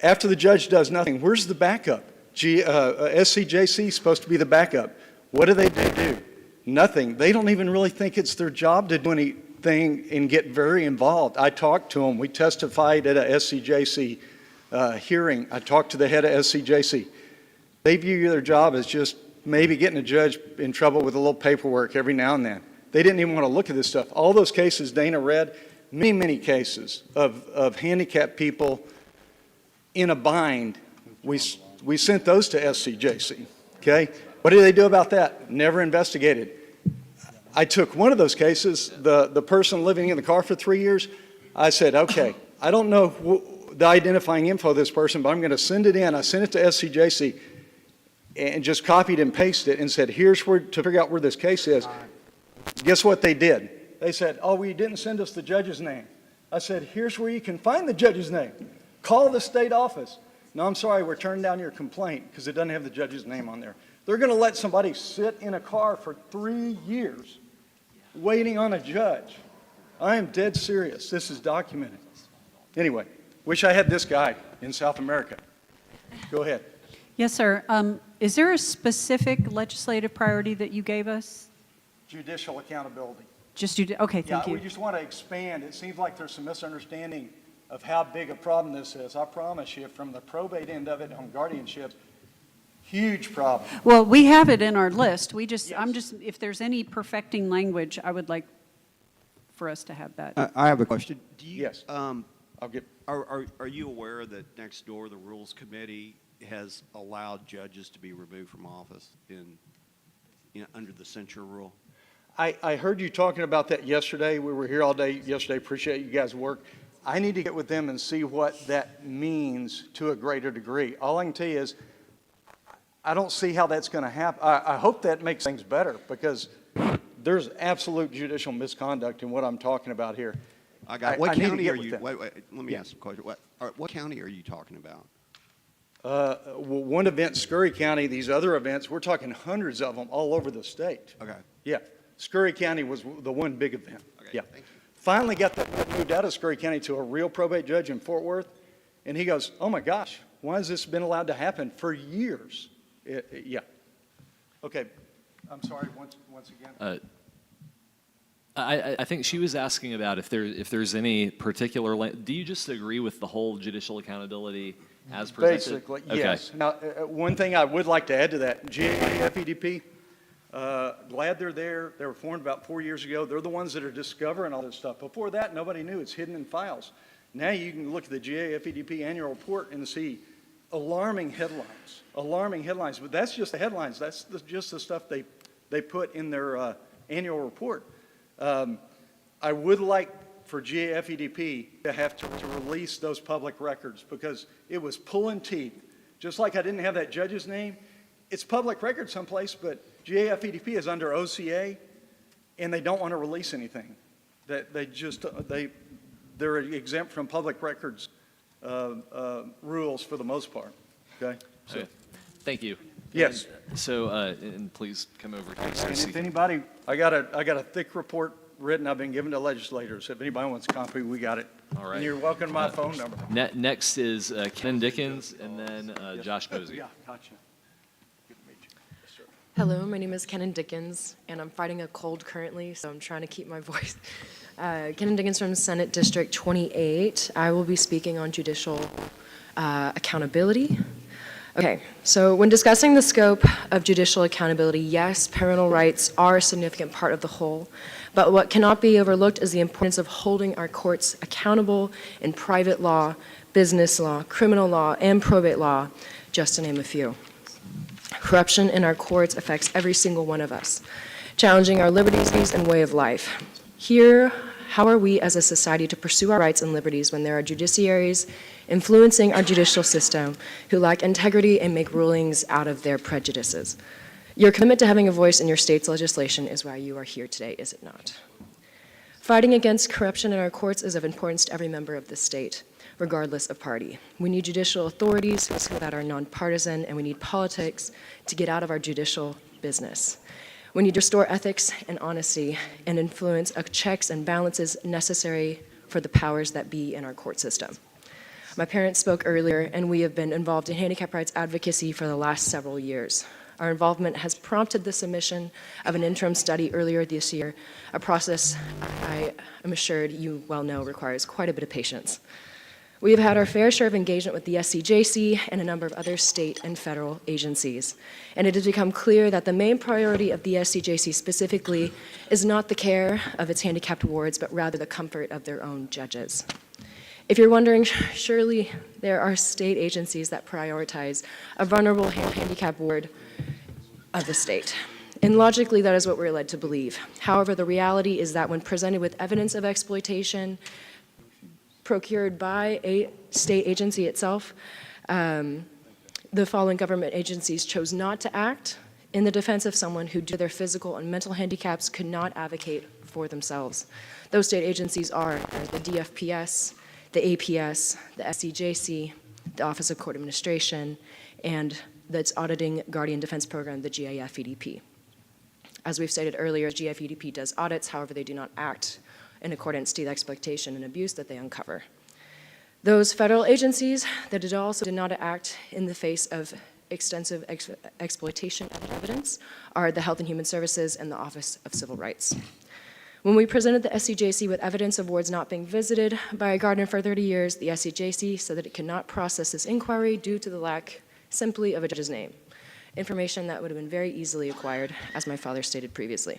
After the judge does nothing, where's the backup? SCJC is supposed to be the backup. What do they do? Nothing. They don't even really think it's their job to do anything and get very involved. I talked to them. We testified at a SCJC hearing. I talked to the head of SCJC. They view their job as just maybe getting a judge in trouble with a little paperwork every now and then. They didn't even want to look at this stuff. All those cases Dana read, many cases of handicapped people in a bind. We sent those to SCJC, okay? What did they do about that? Never investigated. I took one of those cases, the person living in the car for 3 years. I said, okay, I don't know the identifying info of this person, but I'm going to send it in. I sent it to SCJC and just copied and pasted it and said, here's where to figure out where this case is. Guess what they did? They said, oh, well, you didn't send us the judge's name. I said, here's where you can find the judge's name. Call the state office. No, I'm sorry, we're turning down your complaint because it doesn't have the judge's name on there. They're going to let somebody sit in a car for 3 years waiting on a judge. I am dead serious. This is documented. Anyway, wish I had this guy in South America. Go ahead. Yes, sir. Is there a specific legislative priority that you gave us? Judicial accountability. Just okay, thank you. We just want to expand. It seems like there's some misunderstanding of how big a problem this is. I promise you, from the probate end of it on guardianship, huge problem. Well, we have it in our list. If there's any perfecting language, I would like for us to have that. I have a question. Yes. I'll get. Are you aware that next door the Rules Committee has allowed judges to be removed from office under the censure rule? I heard you talking about that yesterday. We were here all day yesterday. Appreciate you guys' work. I need to get with them and see what that means to a greater degree. All I can tell you is I don't see how that's going to happen. I hope that makes things better because there's absolute judicial misconduct in what I'm talking about here. I got it. What county are you? Wait, let me ask a question. What county are you talking about? Well, one event, Scurry County. These other events, we're talking hundreds of them all over the state. Okay. Yeah. Scurry County was the one big event. Okay, yeah. thank you. Finally got that moved out of Scurry County to a real probate judge in Fort Worth. And he goes, oh my gosh, why has this been allowed to happen for years? Yeah. Okay. I'm sorry, once again. I think she was asking about if there's any particular, do you just agree with the whole judicial accountability as presented? Basically, okay. yes. Now, one thing I would like to add to that, GAFEDP, glad they're there. They were formed about 4 years ago. They're the ones that are discovering all this stuff. Before that, nobody knew. It's hidden in files. Now you can look at the GAFEDP annual report and see alarming headlines. Alarming headlines. But that's just the headlines. That's just the stuff they put in their annual report. I would like for GAFEDP to have to release those public records because it was pulling teeth. Just like I didn't have that judge's name, it's public record someplace, but GAFEDP is under OCA, and they don't want to release anything. They're exempt from public records rules for the most part. Okay. So, okay. Thank you. Yes. And so, and please come over here. And if anybody, I got a thick report written. I've been given to legislators. If anybody wants a copy, we got it. All right. And you're welcome to my phone number. Next is Ken Dickens, and then Josh Posey. Yeah, gotcha. Good to meet you. Yes, sir. Hello, my name is Kenan Dickens, and I'm fighting a cold currently, so I'm trying to keep my voice. Kenan Dickens from Senate District 28. I will be speaking on judicial accountability. Okay, so when discussing the scope of judicial accountability, yes, parental rights are a significant part of the whole, but what cannot be overlooked is the importance of holding our courts accountable in private law, business law, criminal law, and probate law, just to name a few. Corruption in our courts affects every single one of us, challenging our liberties and way of life. Here, how are we as a society to pursue our rights and liberties when there are judiciaries influencing our judicial system who lack integrity and make rulings out of their prejudices? Your commitment to having a voice in your state's legislation is why you are here today, is it not? Fighting against corruption in our courts is of importance to every member of the state, regardless of party. We need judicial authorities that are nonpartisan, and we need politics to get out of our judicial business. We need to restore ethics and honesty and influence of checks and balances necessary for the powers that be in our court system. My parents spoke earlier, and we have been involved in handicap rights advocacy for the last several years. Our involvement has prompted the submission of an interim study earlier this year, a process I am assured you well know requires quite a bit of patience. We have had our fair share of engagement with the SCJC and a number of other state and federal agencies, and it has become clear that the main priority of the SCJC specifically is not the care of its handicapped wards, but rather the comfort of their own judges. If you're wondering, surely there are state agencies that prioritize a vulnerable handicapped ward of the state. And logically, that is what we're led to believe. However, the reality is that when presented with evidence of exploitation procured by a state agency itself, the following government agencies chose not to act in the defense of someone who, due to their physical and mental handicaps, could not advocate for themselves. Those state agencies are the DFPS, the APS, the SCJC, the Office of Court Administration, and that's auditing Guardian Defense Program, the GIF-EDP. As we've stated earlier, GIF-EDP does audits, however, they do not act in accordance to the exploitation and abuse that they uncover. Those federal agencies that did not act in the face of extensive exploitation of evidence are the Health and Human Services and the Office of Civil Rights. When we presented the SCJC with evidence of wards not being visited by a guardian for 30 years, the SCJC said that it could not process this inquiry due to the lack simply of a judge's name, information that would have been very easily acquired, as my father stated previously.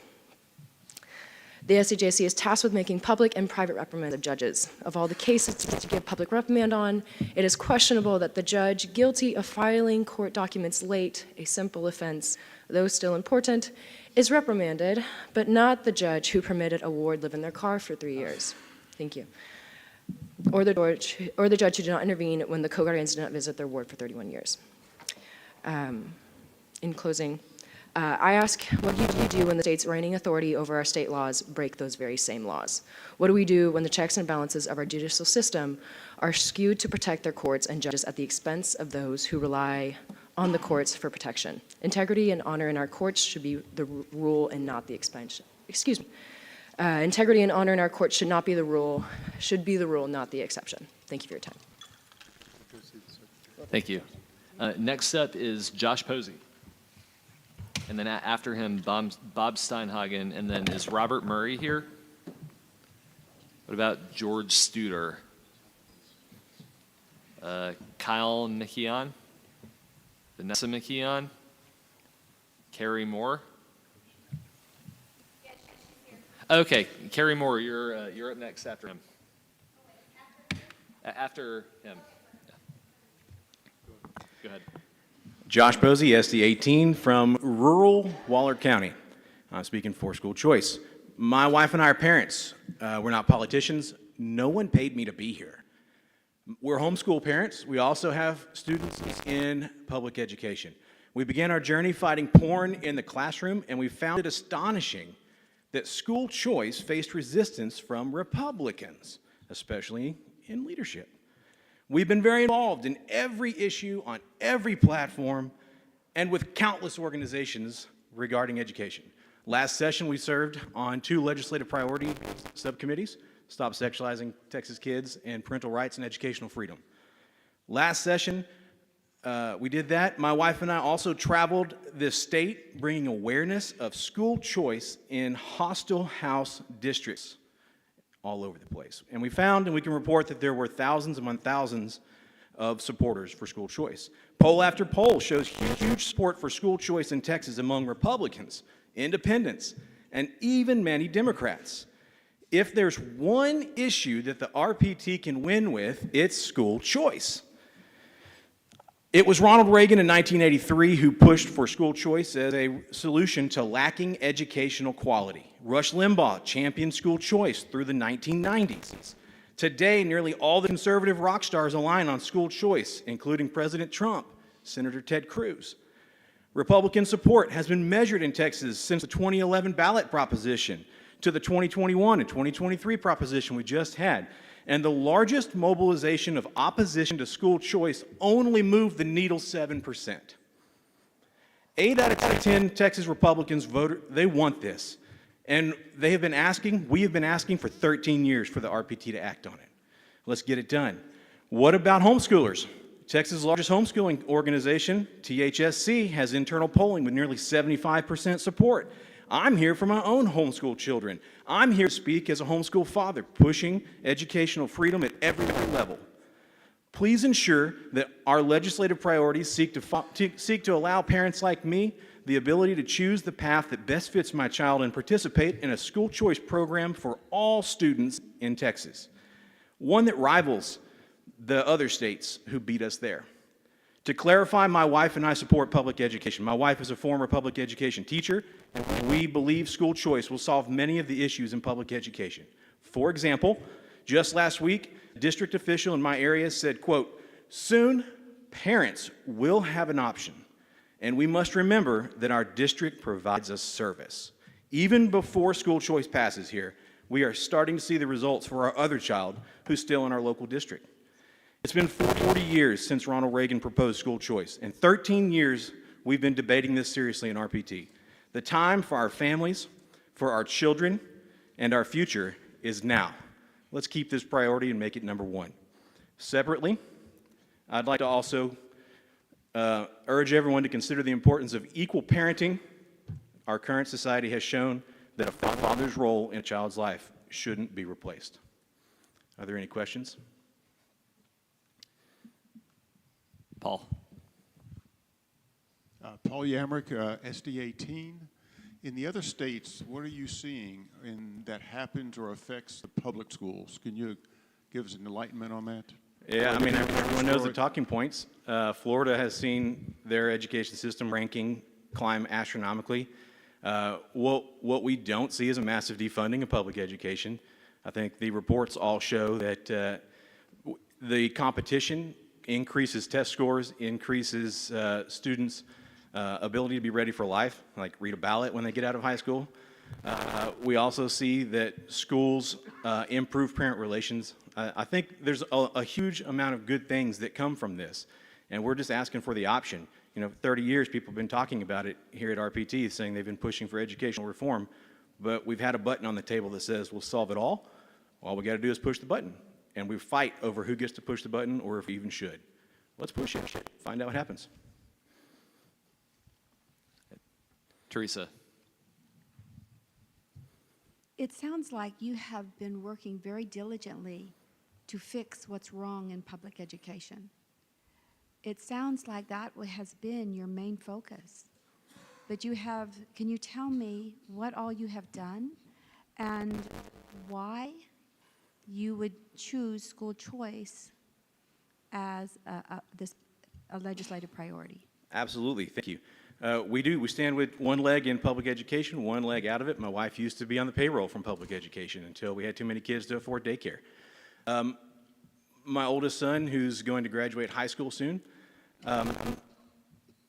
The SCJC is tasked with making public and private reprimands of judges. Of all the cases to give public reprimand on, it is questionable that the judge guilty of filing court documents late, a simple offense, though still important, is reprimanded, but not the judge who permitted a ward live in their car for 3 years. Thank you. Or the judge who did not intervene when the co-guardians did not visit their ward for 31 years. In closing, I ask, what do you do when the state's reigning authority over our state laws break those very same laws? What do we do when the checks and balances of our judicial system are skewed to protect their courts and judges at the expense of those who rely on the courts for protection? Integrity and honor in our courts should be the rule and not the exception. Excuse me. Integrity and honor in our courts should not be the rule, should be the rule, not the exception. Thank you for your time. Thank you. Next up is Josh Posey. And then after him, Bob Steinhagen. And then is Robert Murray here? What about George Studer? Kyle McKeon? Vanessa McKeon? Carrie Moore? Okay, Carrie Moore, you're up next after him. After him. Go ahead. Josh Posey, SD 18 from rural Waller County. I'm speaking for school choice. My wife and I are parents. We're not politicians. No one paid me to be here. We're homeschool parents. We also have students in public education. We began our journey fighting porn in the classroom, and we found it astonishing that school choice faced resistance from Republicans, especially in leadership. We've been very involved in every issue on every platform and with countless organizations regarding education. Last session, we served on 2 legislative priority subcommittees, Stop Sexualizing Texas Kids and Parental Rights and Educational Freedom. Last session, we did that. My wife and I also traveled this state bringing awareness of school choice in hostile House districts all over the place. And we found, and we can report, that there were thousands among thousands of supporters for school choice. Poll after poll shows huge support for school choice in Texas among Republicans, independents, and even many Democrats. If there's one issue that the RPT can win with, it's school choice. It was Ronald Reagan in 1983 who pushed for school choice as a solution to lacking educational quality. Rush Limbaugh championed school choice through the 1990s. Today, nearly all the conservative rock stars align on school choice, including President Trump, Senator Ted Cruz. Republican support has been measured in Texas since the 2011 ballot proposition to the 2021 and 2023 proposition we just had. And the largest mobilization of opposition to school choice only moved the needle 7%. 8 out of 10 Texas Republicans voted, they want this. And we have been asking for 13 years for the RPT to act on it. Let's get it done. What about homeschoolers? Texas' largest homeschooling organization, THSC, has internal polling with nearly 75% support. I'm here for my own homeschool children. I'm here to speak as a homeschool father, pushing educational freedom at every level. Please ensure that our legislative priorities seek to allow parents like me the ability to choose the path that best fits my child and participate in a school choice program for all students in Texas, one that rivals the other states who beat us there. To clarify, my wife and I support public education. My wife is a former public education teacher, and we believe school choice will solve many of the issues in public education. For example, just last week, a district official in my area said, quote, "Soon, parents will have an option, and we must remember that our district provides a service." Even before school choice passes here, we are starting to see the results for our other child who's still in our local district. It's been 40 years since Ronald Reagan proposed school choice, and 13 years we've been debating this seriously in RPT. The time for our families, for our children, and our future is now. Let's keep this priority and make it number one. Separately, I'd like to also urge everyone to consider the importance of equal parenting. Our current society has shown that a father's role in a child's life shouldn't be replaced. Are there any questions? Paul. Paul Yamrick, SD 18. In the other states, what are you seeing that happens or affects the public schools? Can you give us an enlightenment on that? Yeah, I mean, everyone knows the talking points. Florida has seen their education system ranking climb astronomically. What we don't see is a massive defunding of public education. I think the reports all show that the competition increases test scores, increases students' ability to be ready for life, like read a ballot when they get out of high school. We also see that schools improve parent relations. I think there's a huge amount of good things that come from this, and we're just asking for the option. You know, 30 years people have been talking about it here at RPT, saying they've been pushing for educational reform, but we've had a button on the table that says we'll solve it all. All we got to do is push the button. And we fight over who gets to push the button or if we even should. Let's push it. Find out what happens. Teresa. It sounds like you have been working very diligently to fix what's wrong in public education. It sounds like that has been your main focus. But can you tell me what all you have done and why you would choose school choice as a legislative priority? Absolutely, thank you. We stand with one leg in public education, one leg out of it. My wife used to be on the payroll from public education until we had too many kids to afford daycare. My oldest son, who's going to graduate high school soon,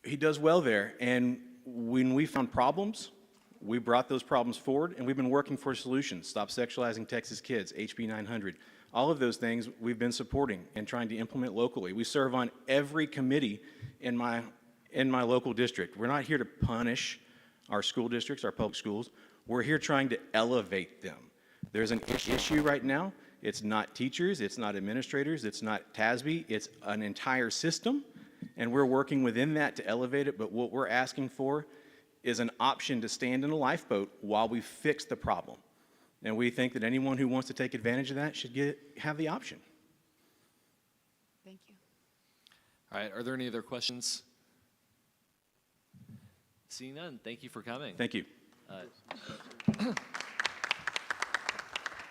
he does well there. And when we found problems, we brought those problems forward, and we've been working for solutions. Stop Sexualizing Texas Kids, HB 900. All of those things we've been supporting and trying to implement locally. We serve on every committee in my local district. We're not here to punish our school districts, our public schools. We're here trying to elevate them. There's an issue right now. It's not teachers, it's not administrators, it's not TASB, it's an entire system, and we're working within that to elevate it, but what we're asking for is an option to stand in a lifeboat while we fix the problem. And we think that anyone who wants to take advantage of that should have the option. Thank you. All right, are there any other questions? Seeing none, thank you for coming. Thank you.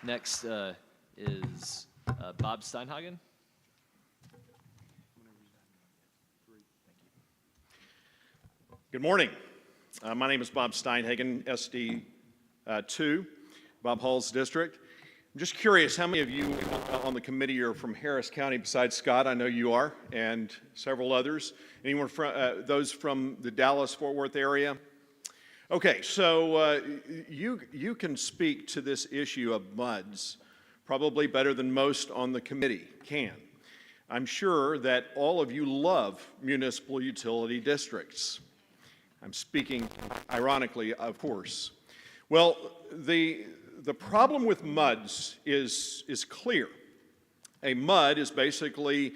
Next is Bob Steinhagen. Good morning. My name is Bob Steinhagen, SD 2, Bob Hall's district. I'm just curious, how many of you on the committee are from Harris County besides Scott? I know you are, and several others. Anyone from those from the Dallas-Fort Worth area? Okay, so you can speak to this issue of MUDs probably better than most on the committee can. I'm sure that all of you love municipal utility districts. I'm speaking ironically, of course. Well, the problem with MUDs is clear. A MUD is basically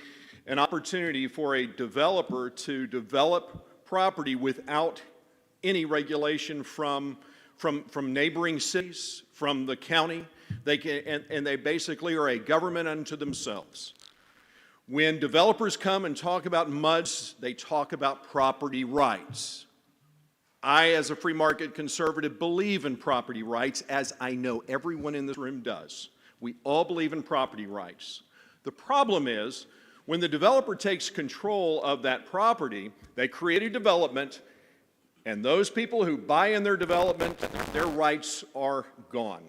an opportunity for a developer to develop property without any regulation from neighboring cities, from the county. They can, and they basically are a government unto themselves. When developers come and talk about MUDs, they talk about property rights. I, as a free market conservative, believe in property rights, as I know everyone in this room does. We all believe in property rights. The problem is, when the developer takes control of that property, they create a development, and those people who buy in their development, their rights are gone.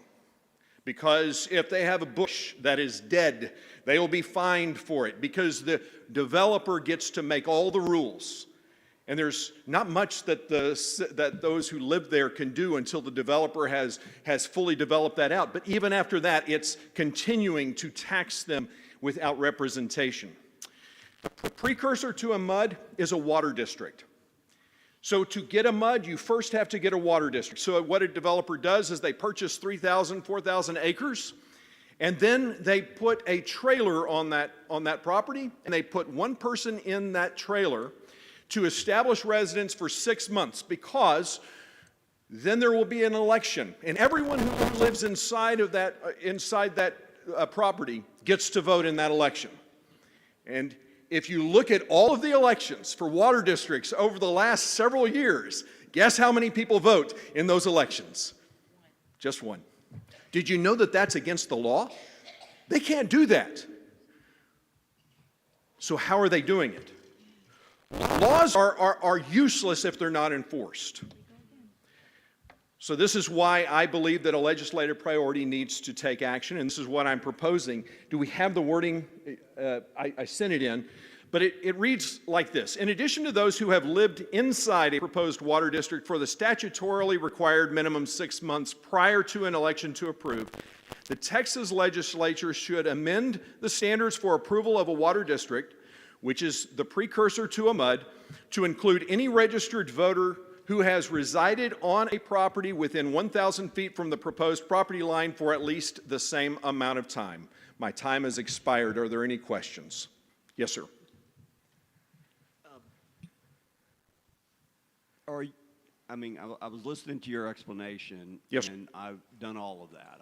Because if they have a bush that is dead, they will be fined for it because the developer gets to make all the rules. And there's not much that those who live there can do until the developer has fully developed that out. But even after that, it's continuing to tax them without representation. The precursor to a MUD is a water district. So to get a MUD, you first have to get a water district. So what a developer does is they purchase 3,000, 4,000 acres, and then they put a trailer on that property, and they put one person in that trailer to establish residence for 6 months, because then there will be an election, and everyone who lives inside that property gets to vote in that election. And if you look at all of the elections for water districts over the last several years, guess how many people vote in those elections? Just one. Did you know that that's against the law? They can't do that. So how are they doing it? Laws are useless if they're not enforced. So this is why I believe that a legislative priority needs to take action, and this is what I'm proposing. Do we have the wording? I sent it in, but it reads like this. In addition to those who have lived inside a proposed water district for the statutorily required minimum 6 months prior to an election to approve, the Texas legislature should amend the standards for approval of a water district, which is the precursor to a MUD, to include any registered voter who has resided on a property within 1,000 feet from the proposed property line for at least the same amount of time. My time has expired. Are there any questions? Yes, sir. I was listening to your explanation, Yes. and I've done all of that.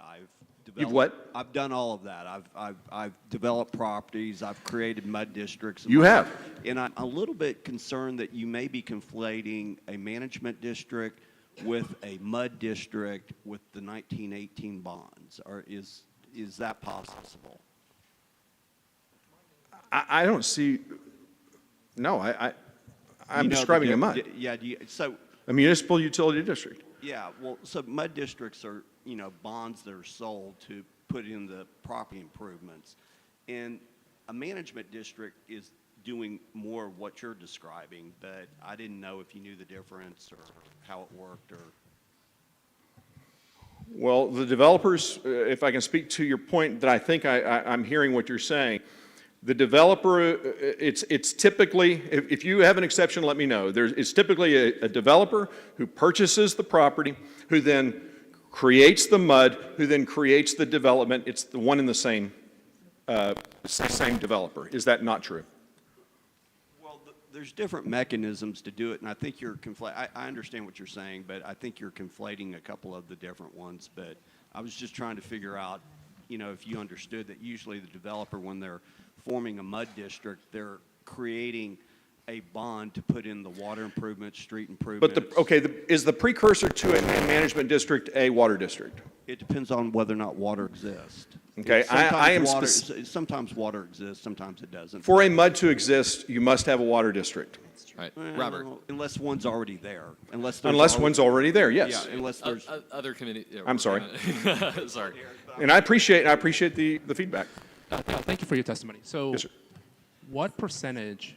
You've what? I've done all of that. I've developed properties. I've created MUD districts. You have. And I'm a little bit concerned that you may be conflating a management district with a MUD district with the 1918 bonds. Or is that possible? I don't see. No, I'm describing a MUD. Yeah. A municipal utility district. Yeah. Well, so MUD districts are bonds that are sold to put in the property improvements, and a management district is doing more of what you're describing. But I didn't know if you knew the difference or how it worked or. Well, the developers, if I can speak to your point that I think I'm hearing what you're saying, the developer, it's typically, if you have an exception, let me know. It's typically a developer who purchases the property, who then creates the MUD, who then creates the development. It's the one and the same developer. Is that not true? Well, there's different mechanisms to do it, and I think you're I understand what you're saying, but I think you're conflating a couple of the different ones. But I was just trying to figure out, if you understood that usually the developer, when they're forming a MUD district, they're creating a bond to put in the water improvements, street improvements. But is the precursor to a management district a water district? It depends on whether or not water exists. Okay, sometimes water exists, sometimes it doesn't. For a MUD to exist, you must have a water district. Right, Robert. Unless one's already there. Unless one's already there, yes. Yeah, unless there's other committee. I'm sorry. Sorry. And I appreciate the feedback. Thank you for your testimony. So, Yes, sir. what percentage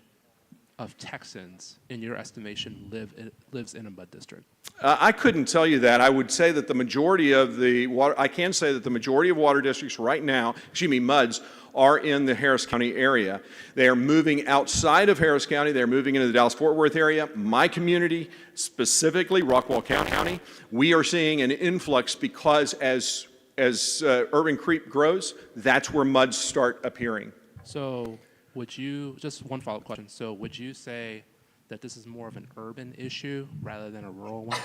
of Texans, in your estimation, lives in a mud district? I couldn't tell you that. I would say that the majority of the water, I can say that the majority of water districts right now, MUDs, are in the Harris County area. They are moving outside of Harris County. They're moving into the Dallas-Fort Worth area. My community, specifically Rockwall County, we are seeing an influx because as urban creep grows, that's where MUDs start appearing. So, would you, just one follow-up question, so would you say that this is more of an urban issue rather than a rural one?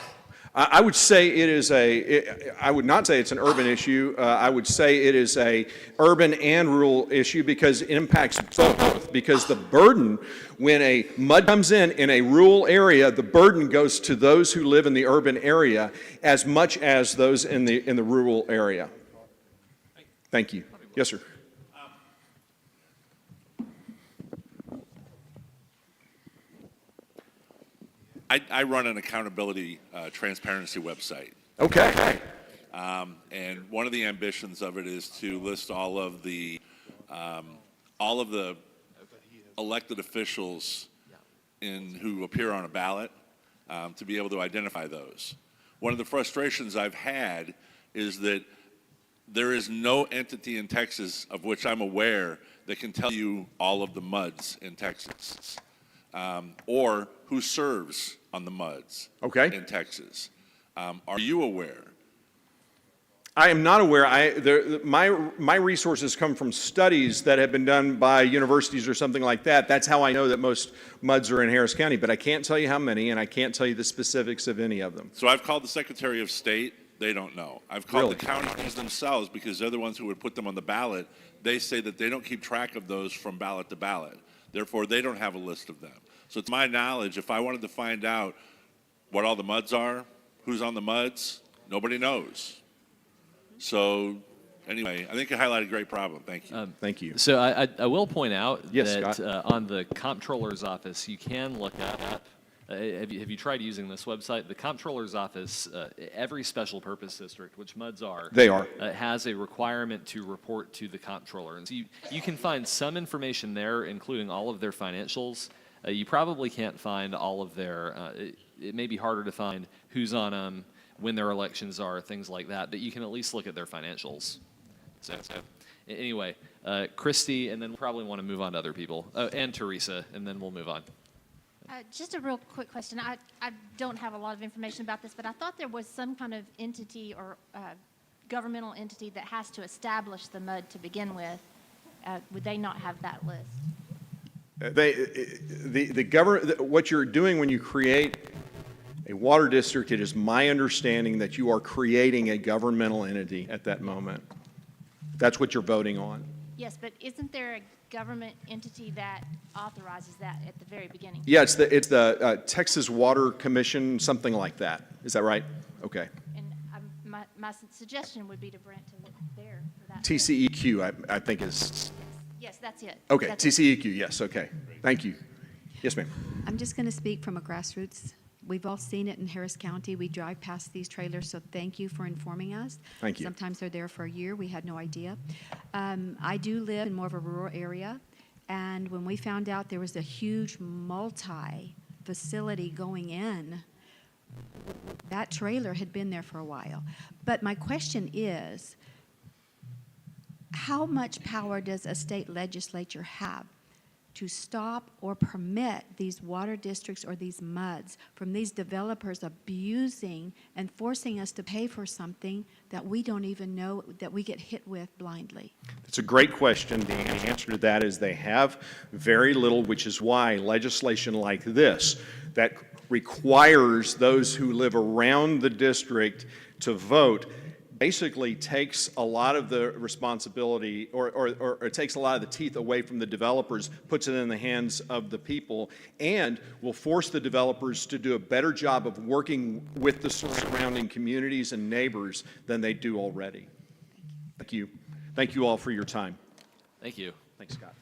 I would say it is I would not say it's an urban issue. I would say it is a urban and rural issue because it impacts both. Because the burden, when a mud comes in a rural area, the burden goes to those who live in the urban area as much as those in the rural area. Thank you. Yes, sir. I run an accountability transparency website. Okay. And one of the ambitions of it is to list all of the elected officials who appear on a ballot to be able to identify those. One of the frustrations I've had is that there is no entity in Texas of which I'm aware that can tell you all of the MUDs in Texas. Or who serves on the MUDs in Texas. Are you aware? I am not aware. My resources come from studies that have been done by universities or something like that. That's how I know that most MUDs are in Harris County, but I can't tell you how many, and I can't tell you the specifics of any of them. So I've called the Secretary of State. They don't know. I've called the counties themselves because they're the ones who would put them on the ballot. They say that they don't keep track of those from ballot to ballot. Therefore, they don't have a list of them. So to my knowledge, if I wanted to find out what all the MUDs are, who's on the MUDs, nobody knows. So anyway, I think you highlighted a great problem. Thank you. Thank you. So I will point out that Scott. on the Comptroller's Office, you can look up. Have you tried using this website? The Comptroller's Office, every special purpose district, which MUDs are, They are. Has a requirement to report to the Comptroller. And so you can find some information there, including all of their financials. You probably can't find all of their, it may be harder to find who's on them, when their elections are, things like that, but you can at least look at their financials. So anyway, Christy, and then we'll probably want to move on to other people, and Teresa, and then we'll move on. Just a real quick question. I don't have a lot of information about this, but I thought there was some kind of entity or governmental entity that has to establish the MUD to begin with. Would they not have that list? What you're doing when you create a water district, it is my understanding that you are creating a governmental entity at that moment. That's what you're voting on. Yes, but isn't there a government entity that authorizes that at the very beginning? Yeah, it's the Texas Water Commission, something like that. Is that right? Okay. And my suggestion would be to Brent to look there for that. TCEQ, I think is. Yes, that's it. Okay, That's it. TCEQ, yes, okay. Thank you. Yes, ma'am. I'm just going to speak from a grassroots. We've all seen it in Harris County. We drive past these trailers, so thank you for informing us. Thank you. Sometimes they're there for a year. We had no idea. I do live in more of a rural area, and when we found out there was a huge multi-facility going in, that trailer had been there for a while. But my question is, how much power does a state legislature have to stop or permit these water districts or these MUDs from these developers abusing and forcing us to pay for something that we don't even know, that we get hit with blindly? It's a great question. The answer to that is they have very little, which is why legislation like this that requires those who live around the district to vote basically takes a lot of the responsibility or it takes a lot of the teeth away from the developers, puts it in the hands of the people, and will force the developers to do a better job of working with the surrounding communities and neighbors than they do already. Thank you. Thank you all for your time. Thank you. Thanks, Scott.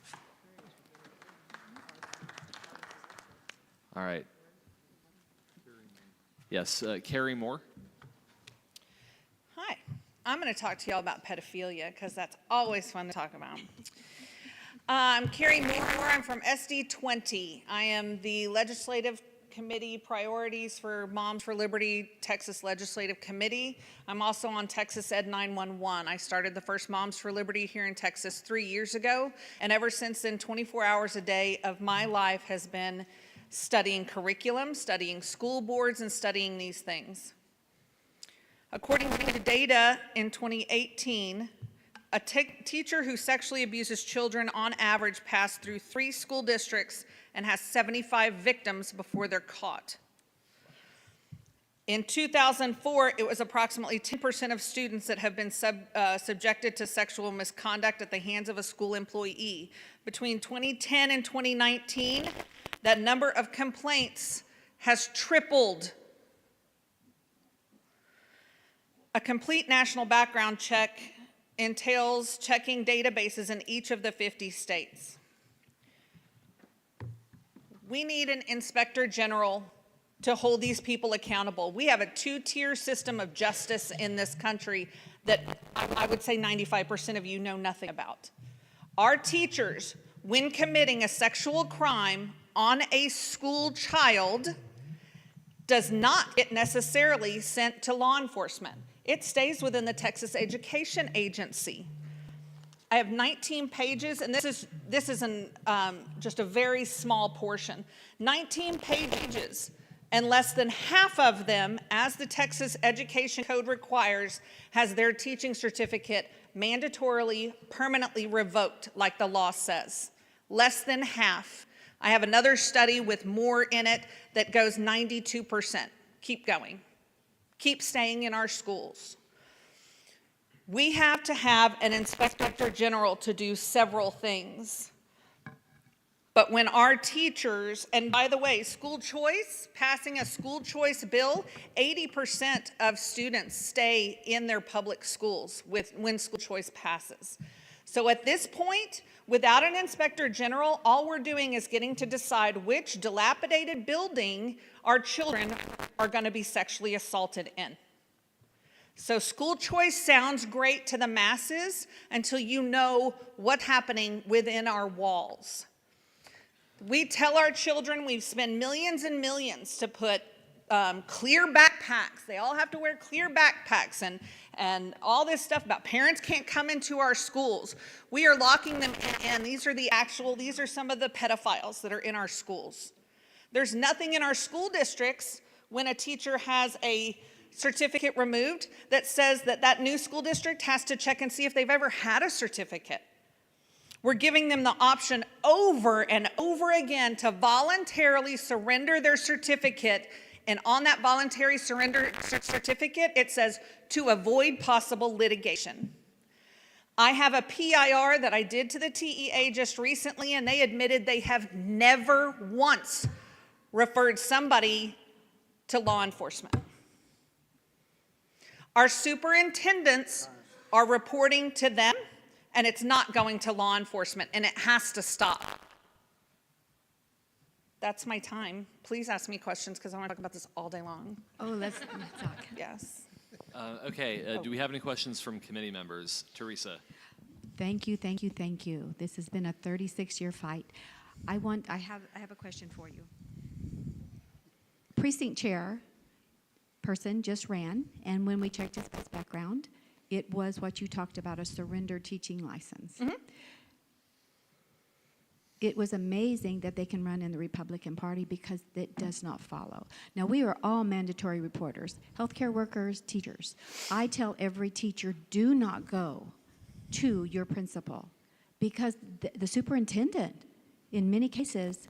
All right. Yes, Carrie Moore. Hi. I'm going to talk to y'all about pedophilia because that's always fun to talk about. I'm Carrie Moore. I'm from SD 20. I am the Legislative Committee Priorities for Moms for Liberty Texas Legislative Committee. I'm also on Texas Ed 911. I started the first Moms for Liberty here in Texas 3 years ago, and ever since then, 24 hours a day of my life has been studying curriculum, studying school boards, and studying these things. According to data in 2018, a teacher who sexually abuses children on average passed through 3 school districts and has 75 victims before they're caught. In 2004, it was approximately 10% of students that have been subjected to sexual misconduct at the hands of a school employee. Between 2010 and 2019, that number of complaints has tripled. A complete national background check entails checking databases in each of the 50 states. We need an inspector general to hold these people accountable. We have a 2-tier system of justice in this country that I would say 95% of you know nothing about. Our teachers, when committing a sexual crime on a school child, does not get necessarily sent to law enforcement. It stays within the Texas Education Agency. I have 19 pages, and this is just a very small portion. 19 pages, and less than half of them, as the Texas Education Code requires, has their teaching certificate mandatorily, permanently revoked, like the law says. Less than half. I have another study with more in it that goes 92%. Keep going. Keep staying in our schools. We have to have an inspector general to do several things. But when our teachers, and by the way, school choice, passing a school choice bill, 80% of students stay in their public schools when school choice passes. So at this point, without an inspector general, all we're doing is getting to decide which dilapidated building our children are going to be sexually assaulted in. So school choice sounds great to the masses until you know what's happening within our walls. We tell our children we've spent millions and millions to put clear backpacks. They all have to wear clear backpacks and all this stuff about parents can't come into our schools. We are locking them in. These are some of the pedophiles that are in our schools. There's nothing in our school districts when a teacher has a certificate removed that says that new school district has to check and see if they've ever had a certificate. We're giving them the option over and over again to voluntarily surrender their certificate, and on that voluntary surrender certificate, it says to avoid possible litigation. I have a PIR that I did to the TEA just recently, and they admitted they have never once referred somebody to law enforcement. Our superintendents are reporting to them, and it's not going to law enforcement, and it has to stop. That's my time. Please ask me questions because I want to talk about this all day long. Oh, let's talk. Yes. Do we have any questions from committee members? Teresa. Thank you, thank you, thank you. This has been a 36-year fight. I have a question for you. Precinct chair person just ran, and when we checked his background, it was what you talked about, a surrender teaching license. Mm-hmm. It was amazing that they can run in the Republican Party because it does not follow. Now, we are all mandatory reporters, healthcare workers, teachers. I tell every teacher, do not go to your principal because the superintendent, in many cases,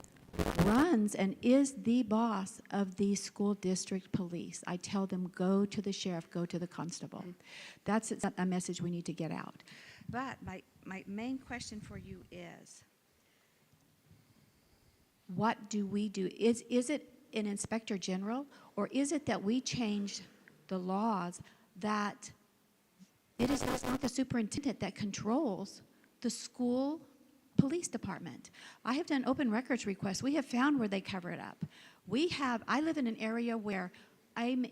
runs and is the boss of the school district police. I tell them, go to the sheriff, go to the constable. That's a message we need to get out. But my main question for you is, what do we do? Is it an inspector general, or is it that we changed the laws that it is not the superintendent that controls the school police department? I have done open records requests. We have found where they cover it up. I live in an area where I'm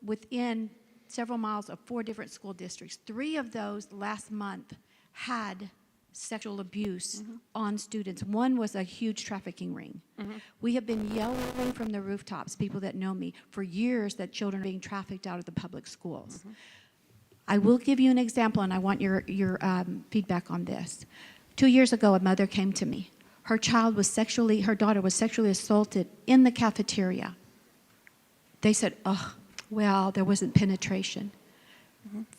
within several miles of 4 different school districts. 3 of those last month had sexual abuse on students. One was a huge trafficking ring. We have been yelling from the rooftops, people that know me, for years that children are being trafficked out of the public schools. I will give you an example, and I want your feedback on this. 2 years ago, a mother came to me. Her daughter was sexually assaulted in the cafeteria. They said, oh, well, there wasn't penetration.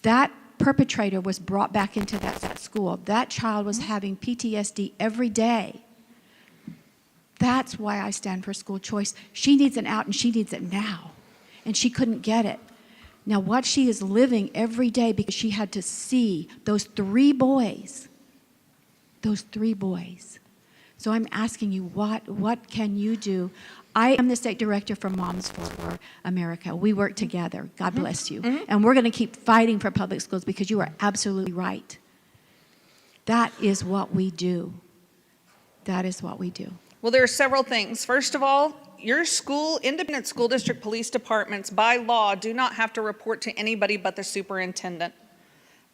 That perpetrator was brought back into that school. That child was having PTSD every day. That's why I stand for school choice. She needs an out, and she needs it now. And she couldn't get it. Now, what she is living every day, because she had to see those 3 boys. So I'm asking you, what can you do? I am the state director for Moms for America. We work together. God bless you. And we're going to keep fighting for public schools because you are absolutely right. That is what we do. That is what we do. Well, there are several things. First of all, your school, independent school district police departments, by law, do not have to report to anybody but the superintendent.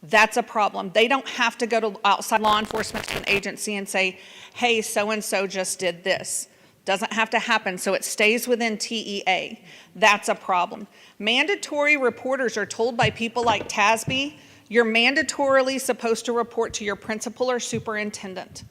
That's a problem. They don't have to go to outside law enforcement agency and say, hey, so-and-so just did this. Doesn't have to happen, so it stays within TEA. That's a problem. Mandatory reporters are told by people like TASB, you're mandatorily supposed to report to your principal or superintendent.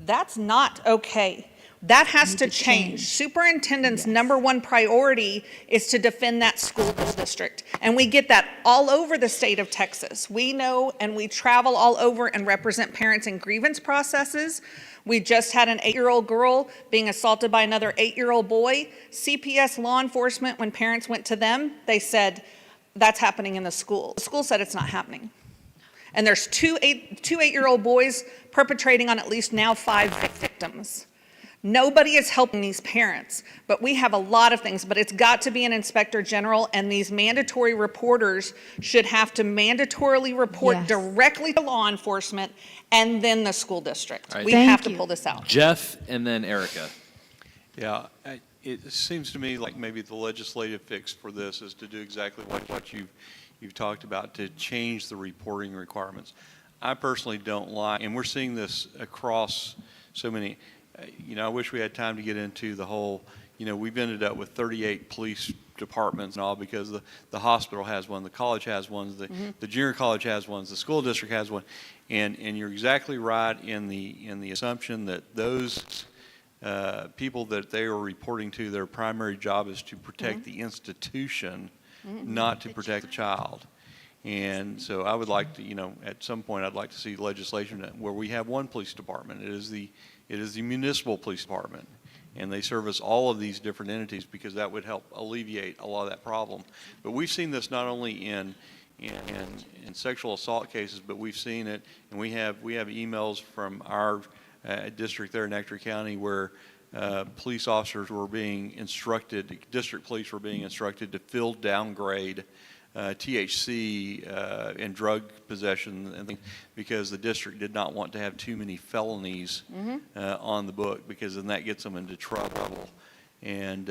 That's not okay. That has to change. Superintendent's #1 priority is to defend that school district. And we get that all over the state of Texas. We know and we travel all over and represent parents in grievance processes. We just had an 8-year-old girl being assaulted by another 8-year-old boy. CPS law enforcement, when parents went to them, they said, that's happening in the school. The school said it's not happening. And there's two 8-year-old boys perpetrating on at least now 5 victims. Nobody is helping these parents, but we have a lot of things, but it's got to be an inspector general, and these mandatory reporters should have to mandatorily report directly to law enforcement and then the school district. Right. We have to pull this out. Jeff and then Erica. Yeah, it seems to me like maybe the legislative fix for this is to do exactly what you've talked about, to change the reporting requirements. I personally don't like, and we're seeing this across so many. I wish we had time to get into the whole, we've ended up with 38 police departments and all because the hospital has one, the college has one, the junior college has one, the school district has one. And you're exactly right in the assumption that those people that they are reporting to, their primary job is to protect the institution, not to protect the child. And so I would like to, at some point I'd like to see legislation where we have one police department. It is the municipal police department, and they service all of these different entities because that would help alleviate a lot of that problem. But we've seen this not only in sexual assault cases, but we've seen it, and we have emails from our district there in Ector County where police officers were being instructed, district police were being instructed to field downgrade THC and drug possession and things because the district did not want to have too many felonies on the book because then that gets them into trouble. And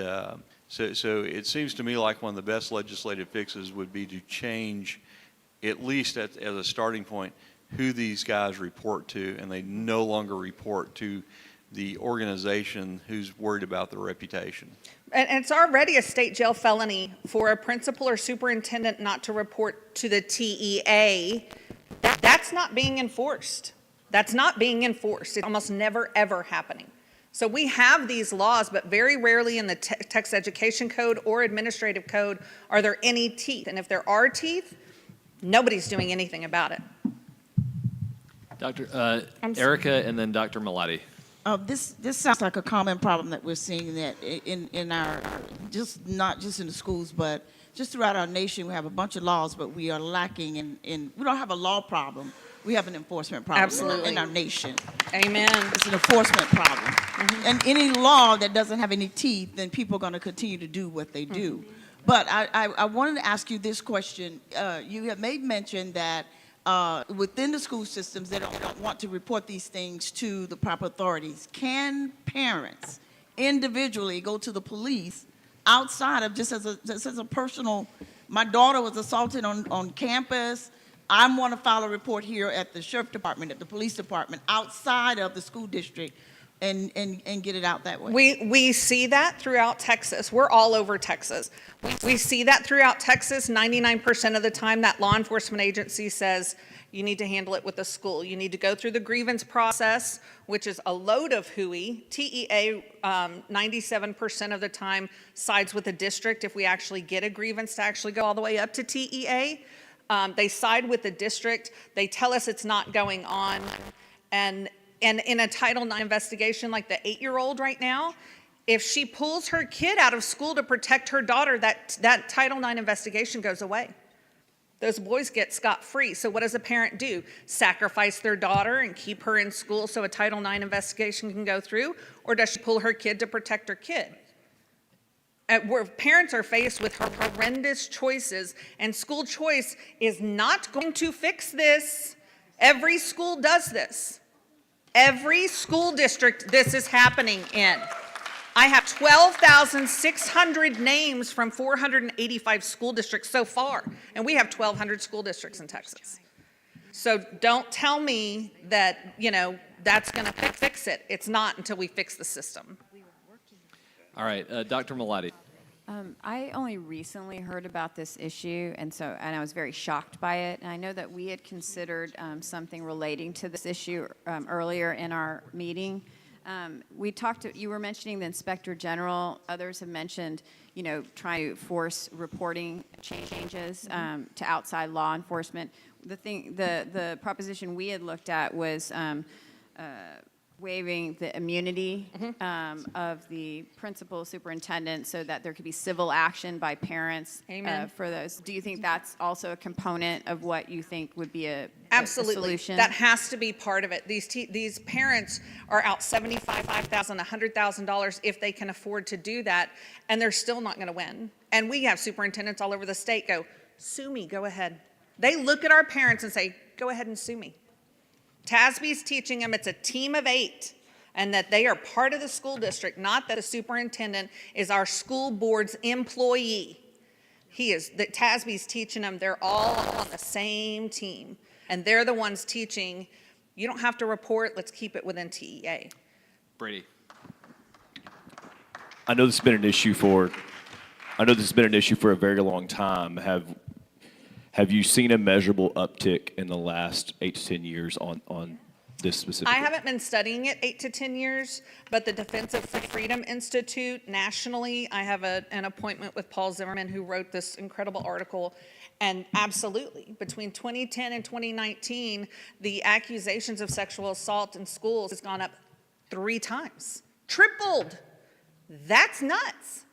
so it seems to me like one of the best legislative fixes would be to change, at least as a starting point, who these guys report to, and they no longer report to the organization who's worried about their reputation. And it's already a state jail felony for a principal or superintendent not to report to the TEA. That's not being enforced. That's not being enforced. It's almost never, ever happening. So we have these laws, but very rarely in the Texas Education Code or Administrative Code are there any teeth. And if there are teeth, nobody's doing anything about it. Dr. Erica and then Dr. Malati. This sounds like a common problem that we're seeing that in our, not just in the schools, but just throughout our nation. We have a bunch of laws, but we are lacking in we don't have a law problem. We have an enforcement problem Absolutely. in our nation. Amen. It's an enforcement problem. And any law that doesn't have any teeth, then people are going to continue to do what they do. But I wanted to ask you this question. You have made mention that within the school systems, they don't want to report these things to the proper authorities. Can parents individually go to the police outside of just as a personal My daughter was assaulted on campus. I want to file a report here at the sheriff department, at the police department, outside of the school district, and get it out that way. We see that throughout Texas. We're all over Texas. We see that throughout Texas. 99% of the time, that law enforcement agency says, you need to handle it with the school. You need to go through the grievance process, which is a load of hooey. TEA, 97% of the time, sides with the district if we actually get a grievance to actually go all the way up to TEA. They side with the district. They tell us it's not going on. And in a Title IX investigation, like the 8-year-old right now, if she pulls her kid out of school to protect her daughter, that Title IX investigation goes away. Those boys get scot-free. So what does a parent do? Sacrifice their daughter and keep her in school so a Title IX investigation can go through? Or does she pull her kid to protect her kid? Where parents are faced with horrendous choices, and school choice is not going to fix this. Every school does this. Every school district this is happening in. I have 12,600 names from 485 school districts so far, and we have 1,200 school districts in Texas. So don't tell me that, that's going to fix it. It's not until we fix the system. All right, Dr. Malati. I only recently heard about this issue, and I was very shocked by it. And I know that we had considered something relating to this issue earlier in our meeting. You were mentioning the Inspector General. Others have mentioned, trying to force reporting changes to outside law enforcement. The proposition we had looked at was waiving the immunity of the principal superintendent so that there could be civil action by parents for those. Do you think that's also a component of what you think would be a solution? That has to be part of it. These parents are out $75,000, $100,000 if they can afford to do that, and they're still not going to win. And we have superintendents all over the state go, sue me, go ahead. They look at our parents and say, go ahead and sue me. TASB's teaching them it's a team of 8 and that they are part of the school district, not that a superintendent is our school board's employee. TASB's teaching them they're all on the same team, and they're the ones teaching, you don't have to report, let's keep it within TEA. Brady. I know this has been an issue for a very long time. Have you seen a measurable uptick in the last 8 to 10 years on this specific? I haven't been studying it 8 to 10 years, but the Defense of Freedom Institute nationally, I have an appointment with Paul Zimmerman, who wrote this incredible article. And absolutely, between 2010 and 2019, the accusations of sexual assault in schools has gone up 3 times, tripled. That's nuts.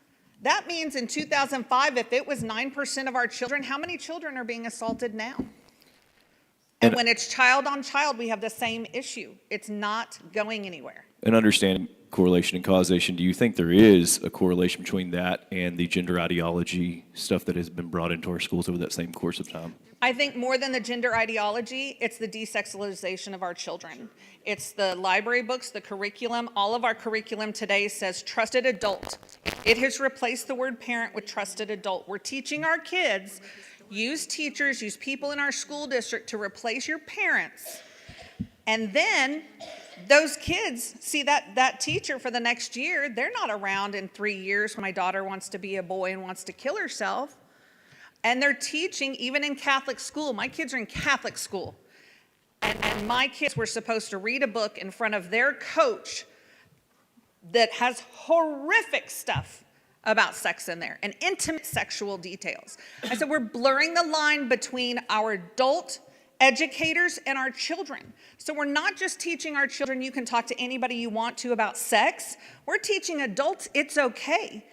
That means in 2005, if it was 9% of our children, how many children are being assaulted now? And when it's child on child, we have the same issue. It's not going anywhere. And understanding correlation and causation, do you think there is a correlation between that and the gender ideology stuff that has been brought into our schools over that same course of time? I think more than the gender ideology, it's the desexualization of our children. It's the library books, the curriculum. All of our curriculum today says trusted adult. It has replaced the word parent with trusted adult. We're teaching our kids, use teachers, use people in our school district to replace your parents. And then those kids see that teacher for the next year. They're not around in 3 years when my daughter wants to be a boy and wants to kill herself. And they're teaching, even in Catholic school. My kids are in Catholic school. And my kids were supposed to read a book in front of their coach that has horrific stuff about sex in there and intimate sexual details. I said, we're blurring the line between our adult educators and our children. So we're not just teaching our children, you can talk to anybody you want to about sex. We're teaching adults it's okay.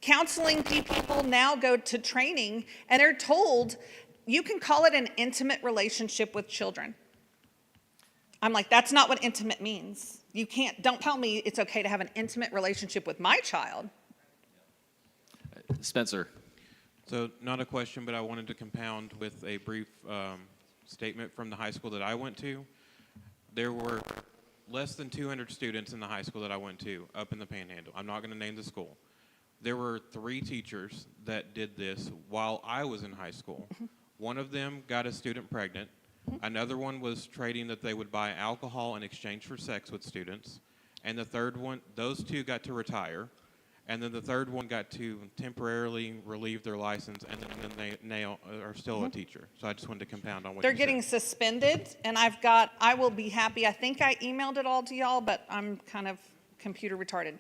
Counseling people now go to training and they're told you can call it an intimate relationship with children. I'm like, that's not what intimate means. Don't tell me it's okay to have an intimate relationship with my child. Spencer. So not a question, but I wanted to compound with a brief statement from the high school that I went to. There were less than 200 students in the high school that I went to up in the Panhandle. I'm not going to name the school. there were 3 teachers that did this while I was in high school. One of them got a student pregnant. Another one was trading that they would buy alcohol in exchange for sex with students. And the third one, those 2 got to retire. And then the third one got to temporarily relieve their license, and then they now are still a teacher. So I just wanted to compound on what They're you getting said. suspended, and I will be happy. I think I emailed it all to y'all, but I'm kind of computer retarded.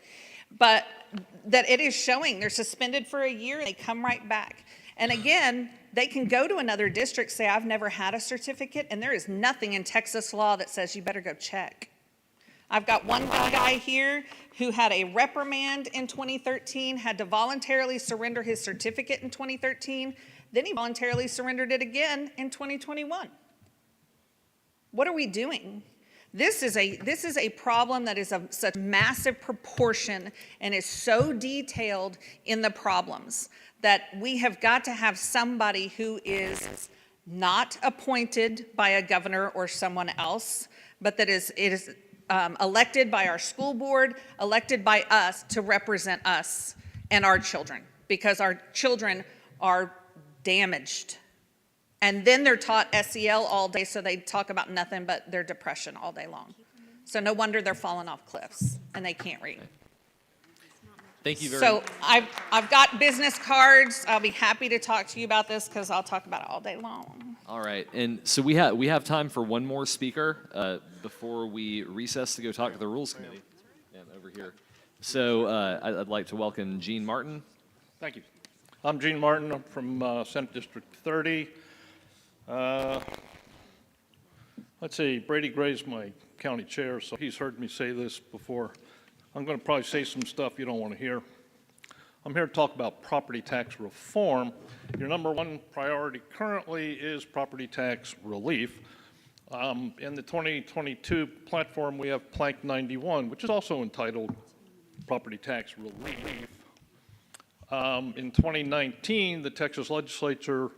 But that it is showing they're suspended for a year, and they come right back. And again, they can go to another district, say, I've never had a certificate, and there is nothing in Texas law that says you better go check. I've got one guy here who had a reprimand in 2013, had to voluntarily surrender his certificate in 2013, then he voluntarily surrendered it again in 2021. What are we doing? This is a problem that is of such massive proportion and is so detailed in the problems that we have got to have somebody who is not appointed by a governor or someone else, but that it is elected by our school board, elected by us to represent us and our children, because our children are damaged. And then they're taught SEL all day, so they talk about nothing but their depression all day long. So no wonder they're falling off cliffs and they can't read. Thank you very So much. I've got business cards. I'll be happy to talk to you about this because I'll talk about it all day long. All right, and so we have time for one more speaker before we recess to go talk to the Rules Committee. And over here. So I'd like to welcome Gene Martin. Thank you. I'm Gene Martin. I'm from Senate District 30. Let's see, Brady Gray's my county chair, so he's heard me say this before. I'm going to probably say some stuff you don't want to hear. I'm here to talk about property tax reform. Your number one priority currently is property tax relief. In the 2022 platform, we have Plank 91, which is also entitled Property Tax Relief. In 2019, the Texas legislature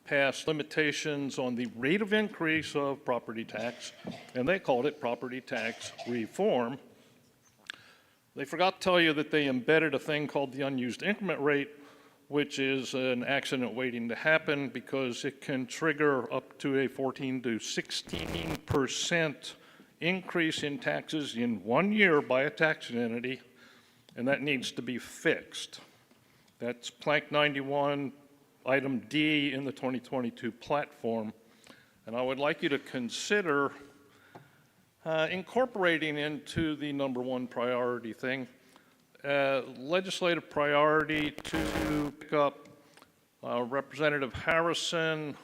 passed limitations on the rate of increase of property tax, and they called it property tax reform. They forgot to tell you that they embedded a thing called the unused increment rate, which is an accident waiting to happen because it can trigger up to a 14 to 16% increase in taxes in 1 year by a taxing entity, and that needs to be fixed. That's Plank 91, item D in the 2022 platform. And I would like you to consider incorporating into the number one priority thing, legislative priority to pick up Representative Harrison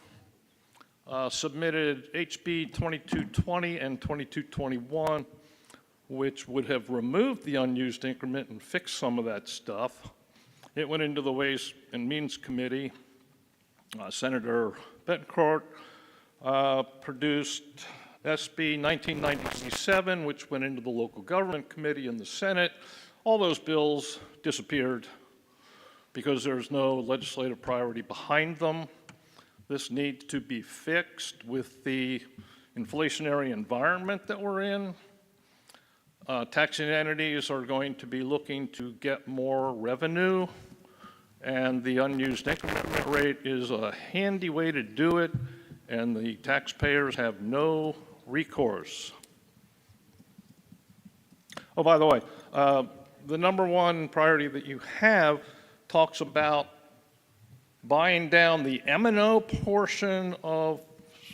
submitted HB 2220 and 2221, which would have removed the unused increment and fixed some of that stuff. It went into the Ways and Means Committee. Senator Betancourt produced SB 1997, which went into the Local Government Committee in the Senate. All those bills disappeared because there's no legislative priority behind them. This needs to be fixed with the inflationary environment that we're in. Taxing entities are going to be looking to get more revenue, and the unused increment rate is a handy way to do it, and the taxpayers have no recourse. Oh, by the way, the number one priority that you have talks about buying down the M&O portion of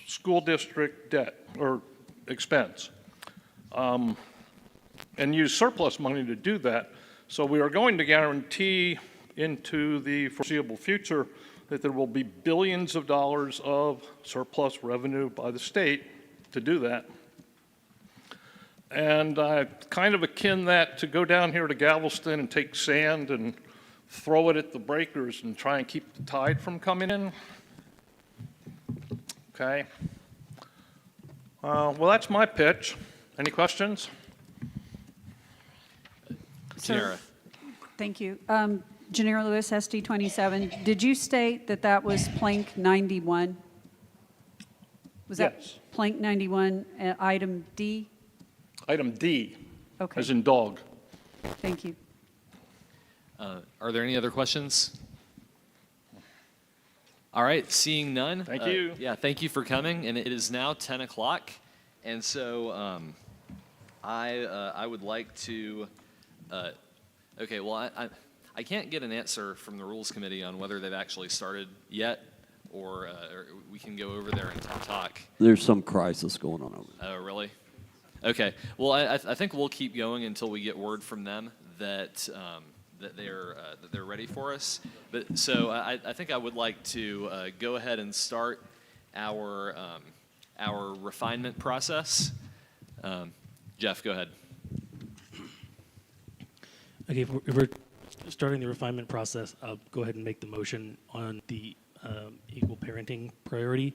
school district debt or expense, and use surplus money to do that. So we are going to guarantee into the foreseeable future that there will be billions of dollars of surplus revenue by the state to do that. And I kind of akin that to go down here to Galveston and take sand and throw it at the breakers and try and keep the tide from coming in. Okay. Well, that's my pitch. Any questions? Janera. Thank you. Janera Lewis, SD 27. Did you state that that was Plank 91? Was that Yes. Plank 91, item D? Item D, Okay. as in dog. Thank you. Are there any other questions? All right, seeing none. Thank you. Yeah, thank you for coming, and it is now 10 o'clock, and so I would like to, okay, well, I can't get an answer from the Rules Committee on whether they've actually started yet, or we can go over there and talk. There's some crisis going on over there. Oh, really? Okay. Well, I think we'll keep going until we get word from them that that they're ready for us. But so I think I would like to go ahead and start our refinement process. Jeff, go ahead. Okay, if we're starting the refinement process, I'll go ahead and make the motion on the equal parenting priority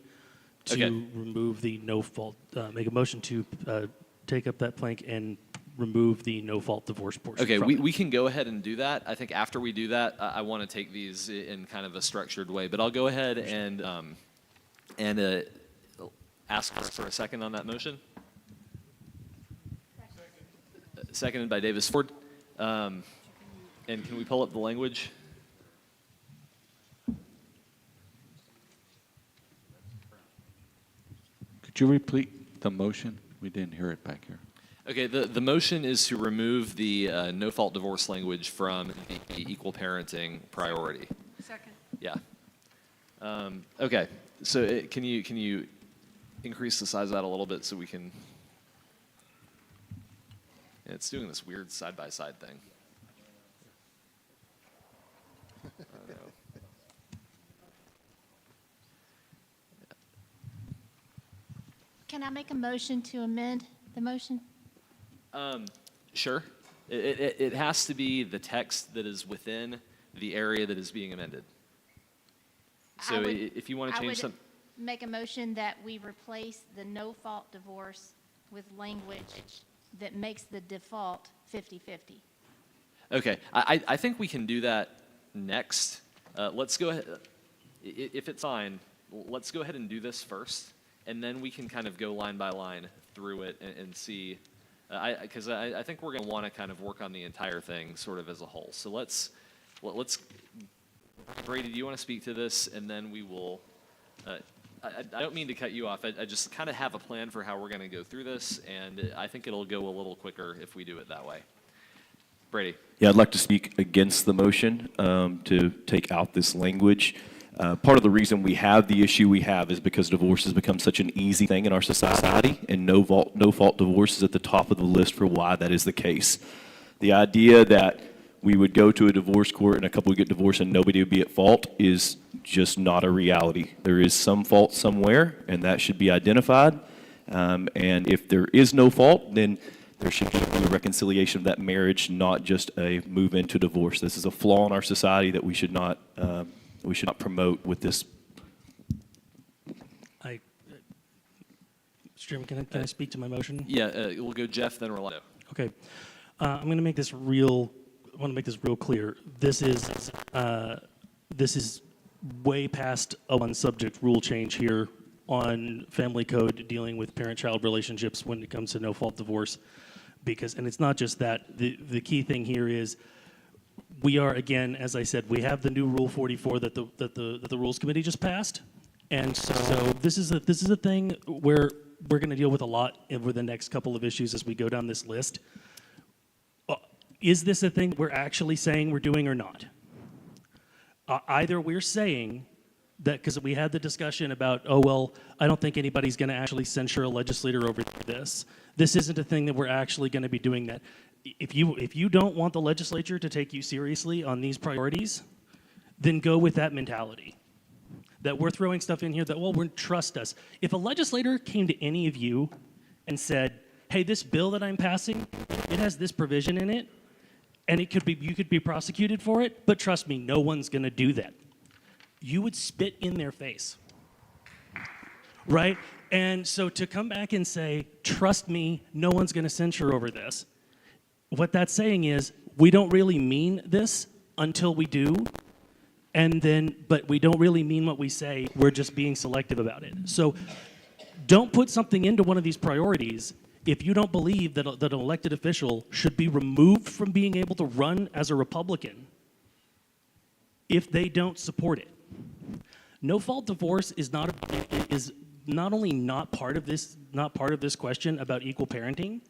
to remove the no fault. Make a motion to take up that plank and remove the no fault divorce portion. Okay, from we can go ahead and do that. I think after we do that, I want to take these in kind of a structured way. But I'll go ahead and ask for a second on that motion. Seconded by Davis Ford. And can we pull up the language? Could you repeat the motion? We didn't hear it back here. Okay, the motion is to remove the no-fault divorce language from the equal parenting priority. Second. Yeah. Okay, so can you increase the size of that a little bit so we can? Yeah, it's doing this weird side-by-side thing. I don't know. Can I make a motion to amend the motion? Sure. It has to be the text that is within the area that is being amended. So if you want to change something. Make a motion that we replace the no-fault divorce with language that makes the default 50-50. Okay, I think we can do that next. Let's go ahead, if it's fine, let's go ahead and do this first, and then we can kind of go line by line through it and see, because I think we're going to want to kind of work on the entire thing sort of as a whole. So let's Brady, do you want to speak to this, and then we will, I don't mean to cut you off, I just kind of have a plan for how we're going to go through this, and I think it'll go a little quicker if we do it that way. Brady. Yeah, I'd like to speak against the motion to take out this language. Part of the reason we have the issue we have is because divorce has become such an easy thing in our society, and no-fault divorce is at the top of the list for why that is the case. The idea that we would go to a divorce court and a couple would get divorced and nobody would be at fault is just not a reality. There is some fault somewhere, and that should be identified. And if there is no fault, then there should be a reconciliation of that marriage, not just a move into divorce. This is a flaw in our society that we should not promote with this. Mr. Chairman, can I speak to my motion? Yeah, we'll go Jeff, then Rolando. Okay, I'm going to make this real. I want to make this real clear. This is way past a one-subject rule change here on family code dealing with parent-child relationships when it comes to no-fault divorce. And it's not just that. The key thing here is we are, again, as I said, we have the new Rule 44 that the Rules Committee just passed, and so this is a thing where we're going to deal with a lot over the next couple of issues as we go down this list. Is this a thing we're actually saying we're doing or not? Either we're saying that because we had the discussion about, oh, well, I don't think anybody's going to actually censure a legislator over this. This isn't a thing that we're actually going to be doing that. If you don't want the legislature to take you seriously on these priorities, then go with that mentality. That we're throwing stuff in here that, well, trust us. If a legislator came to any of you and said, hey, this bill that I'm passing, it has this provision in it, and you could be prosecuted for it, but trust me, no one's going to do that. You would spit in their face, right? And so to come back and say, trust me, no one's going to censure over this, what that's saying is we don't really mean this until we do, but we don't really mean what we say, we're just being selective about it. So don't put something into one of these priorities if you don't believe that an elected official should be removed from being able to run as a Republican if they don't support it. No-fault divorce is not only not part of this question about equal parenting.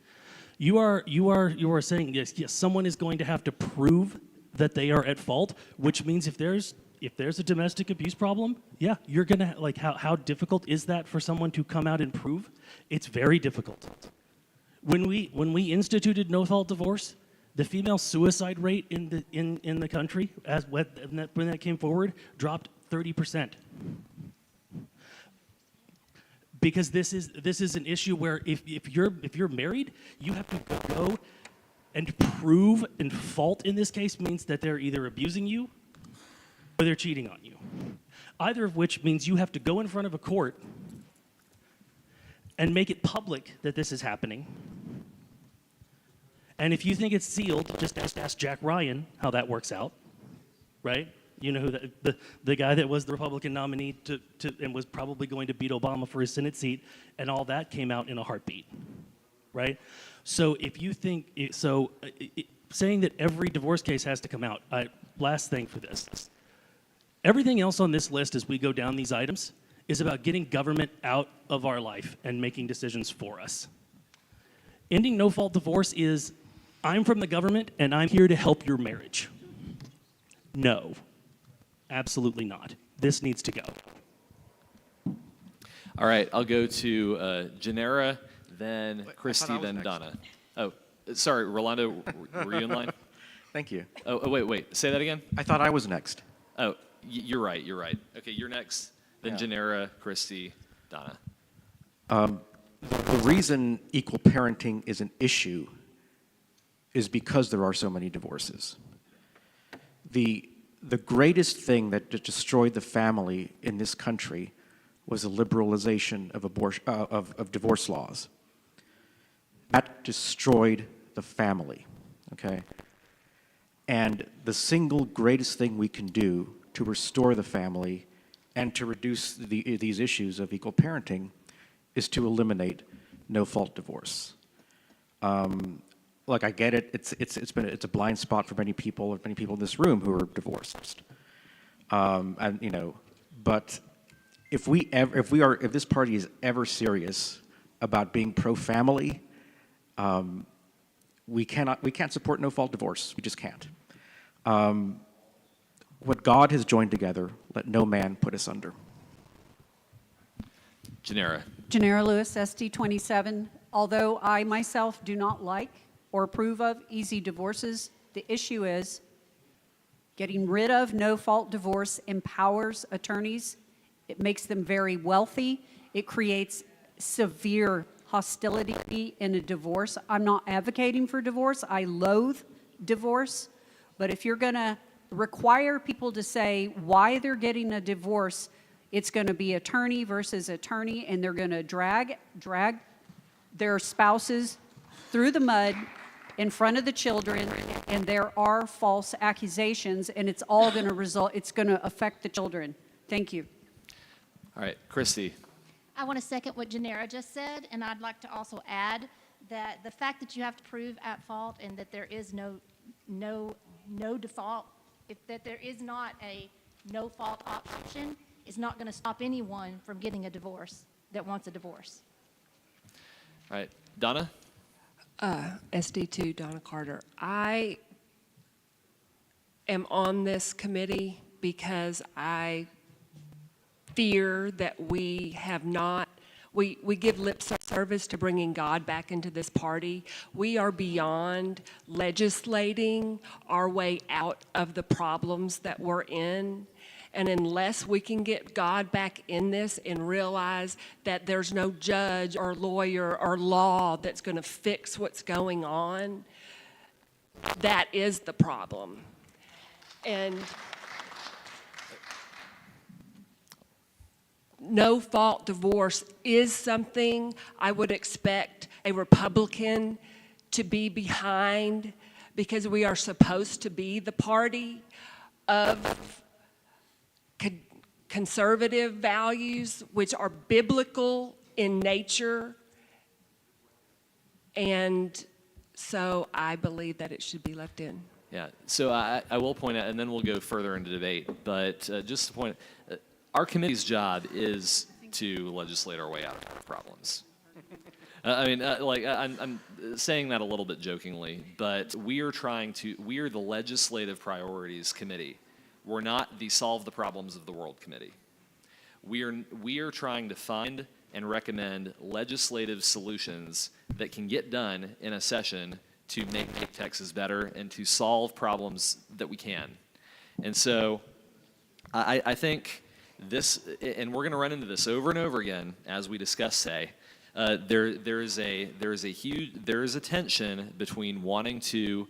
You are saying yes, someone is going to have to prove that they are at fault, which means if there's a domestic abuse problem, yeah, you're gonna, like, how difficult is that for someone to come out and prove? It's very difficult. When we instituted no-fault divorce, the female suicide rate in the country, when that came forward, dropped 30%. Because this is an issue where if you're married, you have to go and prove, and fault in this case means that they're either abusing you or they're cheating on you. Either of which means you have to go in front of a court and make it public that this is happening. And if you think it's sealed, just ask Jack Ryan how that works out, right? You know who the guy that was the Republican nominee and was probably going to beat Obama for his Senate seat, and all that came out in a heartbeat, right? So if you think saying that every divorce case has to come out, last thing for this. Everything else on this list as we go down these items is about getting government out of our life and making decisions for us. Ending no-fault divorce is, I'm from the government and I'm here to help your marriage. No, absolutely not. This needs to go. All right, I'll go to Janera, then Christy, then next. Donna. Oh, sorry, Rolando, were you in line? Thank you. Oh, wait, say that again? I thought I was next. Oh, you're right. Okay, you're next, then Yeah. Janera, Christy, Donna. The reason equal parenting is an issue is because there are so many divorces. The greatest thing that destroyed the family in this country was the liberalization of divorce laws. That destroyed the family, okay? And the single greatest thing we can do to restore the family and to reduce these issues of equal parenting is to eliminate no-fault divorce. Look, I get it. It's a blind spot for many people in this room who are divorced. But if this party is ever serious about being pro-family, we can't support no-fault divorce. We just can't. What God has joined together, let no man put asunder. Janera. Janera Lewis, SD 27. Although I myself do not like or approve of easy divorces, the issue is getting rid of no-fault divorce empowers attorneys. It makes them very wealthy. It creates severe hostility in a divorce. I'm not advocating for divorce. I loathe divorce. But if you're going to require people to say why they're getting a divorce, it's going to be attorney versus attorney, and they're going to drag their spouses through the mud in front of the children, and there are false accusations, and it's all going to it's going to affect the children. Thank you. All right, Christy. I want to second what Janera just said, and I'd like to also add that the fact that you have to prove at fault and that there is no default, that there is not a no fault option, is not going to stop anyone from getting a divorce that wants a divorce. All right, Donna? SD2, Donna Carter. I am on this committee because I fear that we have not, we give lip service to bringing God back into this party. We are beyond legislating our way out of the problems that we're in. And unless we can get God back in this and realize that there's no judge or lawyer or law that's going to fix what's going on, that is the problem. And no-fault divorce is something I would expect a Republican to be behind, because we are supposed to be the party of conservative values, which are biblical in nature. And so I believe that it should be left in. Yeah, so I will point out, and then we'll go further into debate, but just to point, our committee's job is to legislate our way out of problems. I'm saying that a little bit jokingly, but we are the Legislative Priorities Committee. We're not the Solve the Problems of the World Committee. We are trying to find and recommend legislative solutions that can get done in a session to make Texas better and to solve problems that we can. And so I think this, and we're going to run into this over and over again as we discuss today. There is a tension between wanting to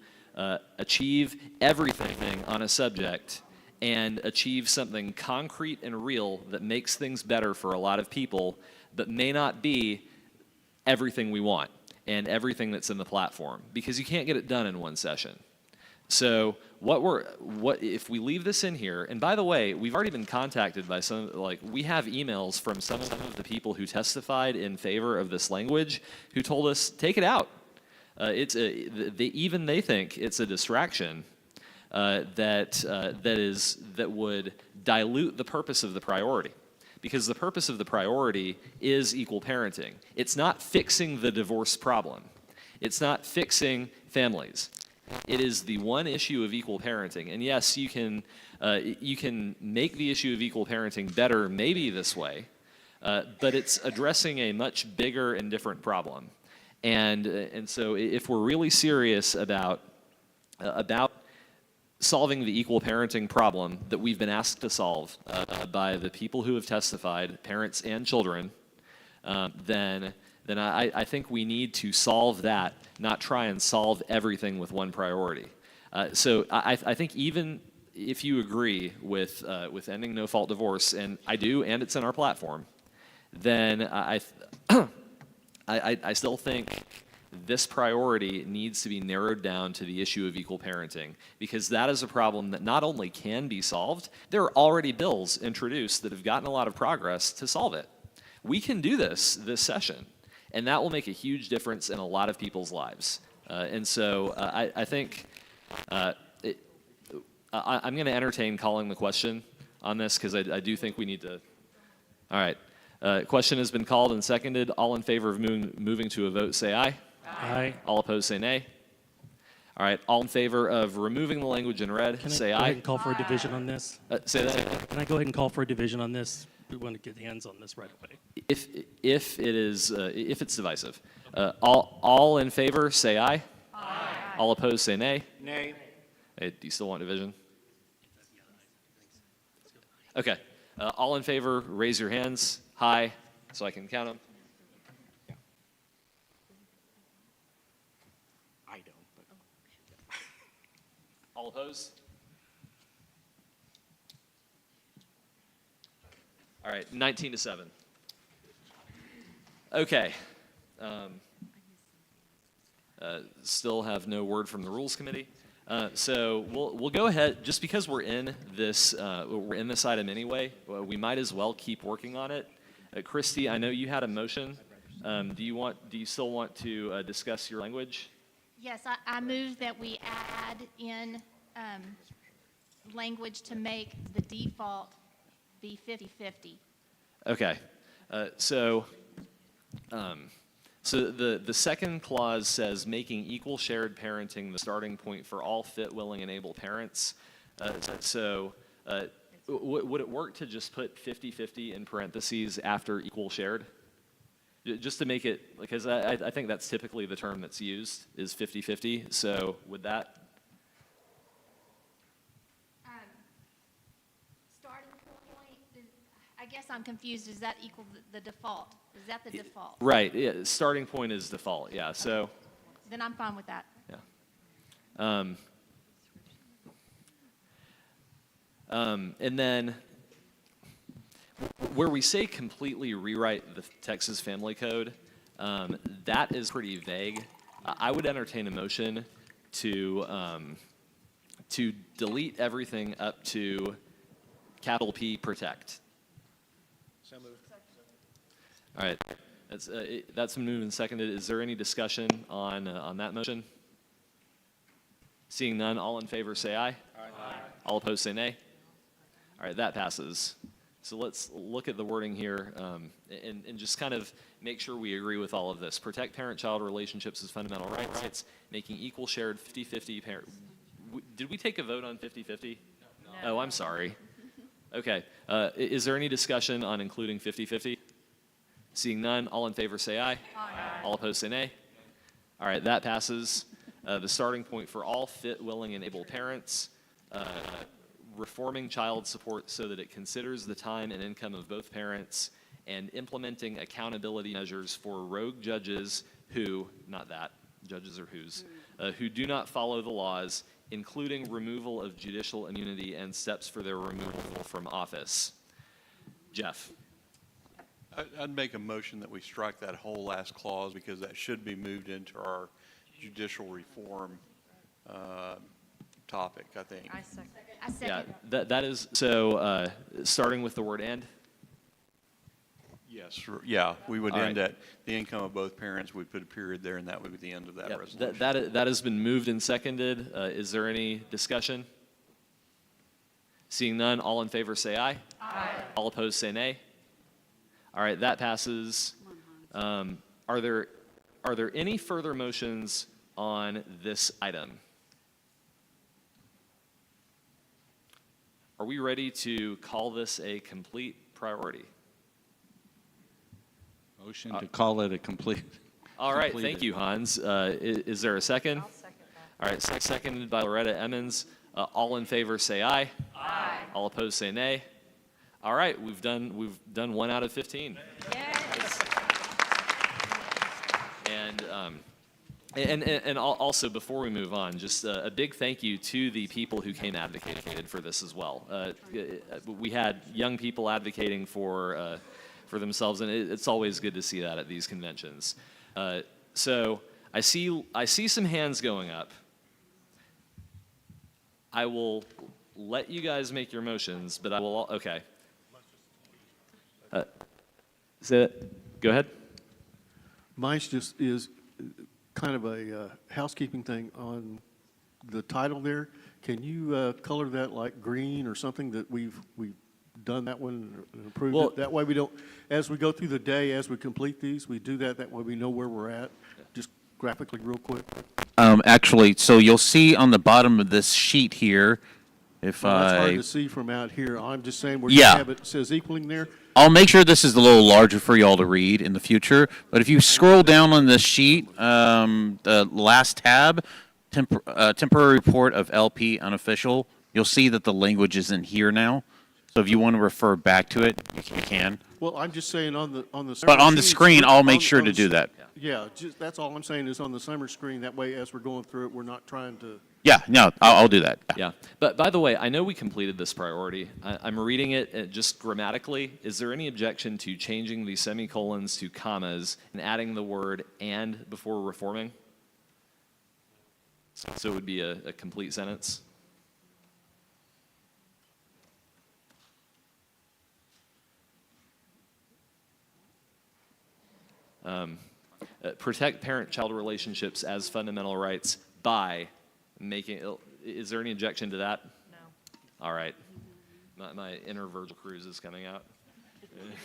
achieve everything on a subject and achieve something concrete and real that makes things better for a lot of people, but may not be everything we want and everything that's in the platform, because you can't get it done in one session. So if we leave this in here, and by the way, we've already been contacted by we have emails from some of the people who testified in favor of this language who told us, take it out. Even they think it's a distraction that would dilute the purpose of the priority. Because the purpose of the priority is equal parenting. It's not fixing the divorce problem. It's not fixing families. It is the one issue of equal parenting. And yes, you can make the issue of equal parenting better maybe this way, but it's addressing a much bigger and different problem. And so if we're really serious about solving the equal parenting problem that we've been asked to solve by the people who have testified, parents and children, then I think we need to solve that, not try and solve everything with one priority. So I think even if you agree with ending no-fault divorce, and I do, and it's in our platform, then I still think this priority needs to be narrowed down to the issue of equal parenting, because that is a problem that not only can be solved, there are already bills introduced that have gotten a lot of progress to solve it. We can do this session, and that will make a huge difference in a lot of people's lives. And so I think I'm going to entertain calling the question on this, because I do think we need to. All right. Question has been called and seconded. All in favor of moving to a vote, say aye. Aye. All opposed, say nay. All right. All in favor of removing the language in red, say Can I go aye. ahead and call for a division on this? Say that. Can I go ahead and call for a division on this? We want to get hands on this right away. If it's divisive, all in favor, say aye. Aye. All opposed, say nay. Nay. Hey, do you still want division? Okay. All in favor, raise your hands high so I can count them. I don't. But. All opposed? All right, 19-7. Okay. Still have no word from the Rules Committee. So we'll go ahead, just because we're in this item anyway, we might as well keep working on it. Christy, I know you had a motion. Do you still want to discuss your language? Yes, I move that we add in language to make the default be 50-50. Okay. So the second clause says making equal shared parenting the starting point for all fit, willing, and able parents. Would it work to just put 50-50 in parentheses after equal shared? Just to make it, because I think that's typically the term that's used, is 50-50. So would that? Starting point, I guess I'm confused. Is that equal the default? Is that the default? Right. Yeah, starting point is default. Yeah. So. Then I'm fine with that. Yeah. And then where we say completely rewrite the Texas Family Code, that is pretty vague. I would entertain a motion to delete everything up to capital P protect. So moved. All right. That's been moved and seconded. Is there any discussion on that motion? Seeing none, all in favor say aye. Aye. All opposed say nay. All right, that passes. So let's look at the wording here and just kind of make sure we agree with all of this. Protect parent-child relationships as fundamental rights, making equal shared 50-50 parent. Did we take a vote on 50-50? No. Oh, I'm sorry. Okay. Is there any discussion on including 50-50? Seeing none, all in favor say aye. Aye. All opposed say nay. All right, that passes. The starting point for all fit, willing, and able parents, reforming child support so that it considers the time and income of both parents, and implementing accountability measures for rogue judges who, not that, judges or whose, who do not follow the laws, including removal of judicial immunity and steps for their removal from office. Jeff. I'd make a motion that we strike that whole last clause because that should be moved into our judicial reform topic, I think. I second. Yeah, that is, so starting with the word and? Yes, yeah, we would All end right. at the income of both parents. We'd put a period there, and that would be the end of that Yep, resolution. that has been moved and seconded. Is there any discussion? Seeing none, all in favor say aye. Aye. All opposed say nay. All right, that passes. Are there any further motions on this item? Are we ready to call this a complete priority? Motion to call it a complete. All right, completed. thank you, Hans. Is there a second? I'll second that. All right, seconded by Loretta Emmons. All in favor say aye. Aye. All opposed say nay. All right, we've done 1 out of 15. Yes. And also, before we move on, just a big thank you to the people who came advocated for this as well. We had young people advocating for themselves, and it's always good to see that at these conventions. So I see some hands going up. I will let you guys make your motions, but I will, okay. Go ahead. Mine's just is kind of a housekeeping thing on the title there. Can you color that like green or something that we've done that one and approved Well, it? That way we don't, as we go through the day, as we complete these, we do that. That way we know where we're at. Just graphically real quick. Actually, so you'll see on the bottom of this sheet here, if Well, that's hard I, to see from out here. I'm just saying where Yeah. you have it says equaling there. I'll make sure this is a little larger for y'all to read in the future. But if you scroll down on this sheet, the last tab, temporary report of LP unofficial, you'll see that the language is in here now. So if you want to refer back to it, you can. Well, I'm just saying on the But on the sheets, screen, I'll make on- sure on to the do s- that. Yeah, just, that's all I'm saying is on the summer screen. That way, as we're going through it, we're not trying to. Yeah, no, I'll do that. Yeah, but by the way, I know we completed this priority. I'm reading it just grammatically. Is there any objection to changing the semicolons to commas and adding the word "and" before reforming? So it would be a complete sentence. Protect parent-child relationships as fundamental rights by making. Is there any objection to that? No. All right. My inner Virgil Cruz is coming out.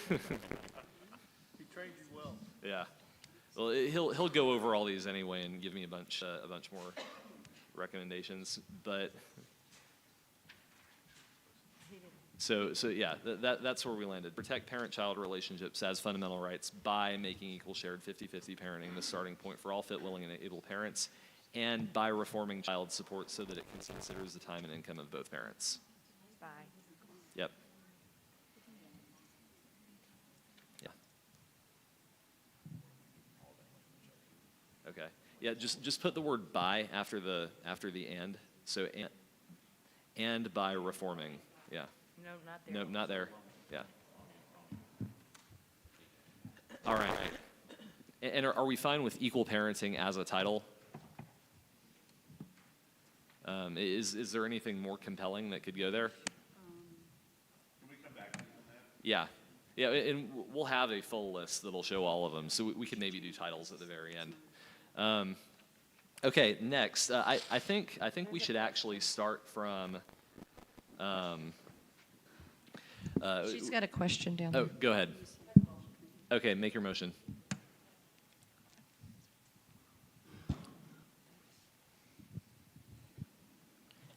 He trained you well. Yeah. Well, he'll go over all these anyway and give me a bunch more recommendations. But so yeah, that's where we landed. Protect parent-child relationships as fundamental rights by making equal shared 50-50 parenting the starting point for all fit, willing, and able parents, and by reforming child support so that it considers the time and income of both parents. Bye. Yep. Yeah. Okay. Yeah, just put the word by after the and. So and by reforming. Yeah. No, not there. No, not there. Yeah. All right. And are we fine with equal parenting as a title? Is there anything more compelling that could go there? Can we come back to that? Yeah. Yeah, and we'll have a full list that'll show all of them, so we could maybe do titles at the very end. Okay, next, I think we should actually start from. She's got a question down there. Oh, go ahead. Okay, make your motion.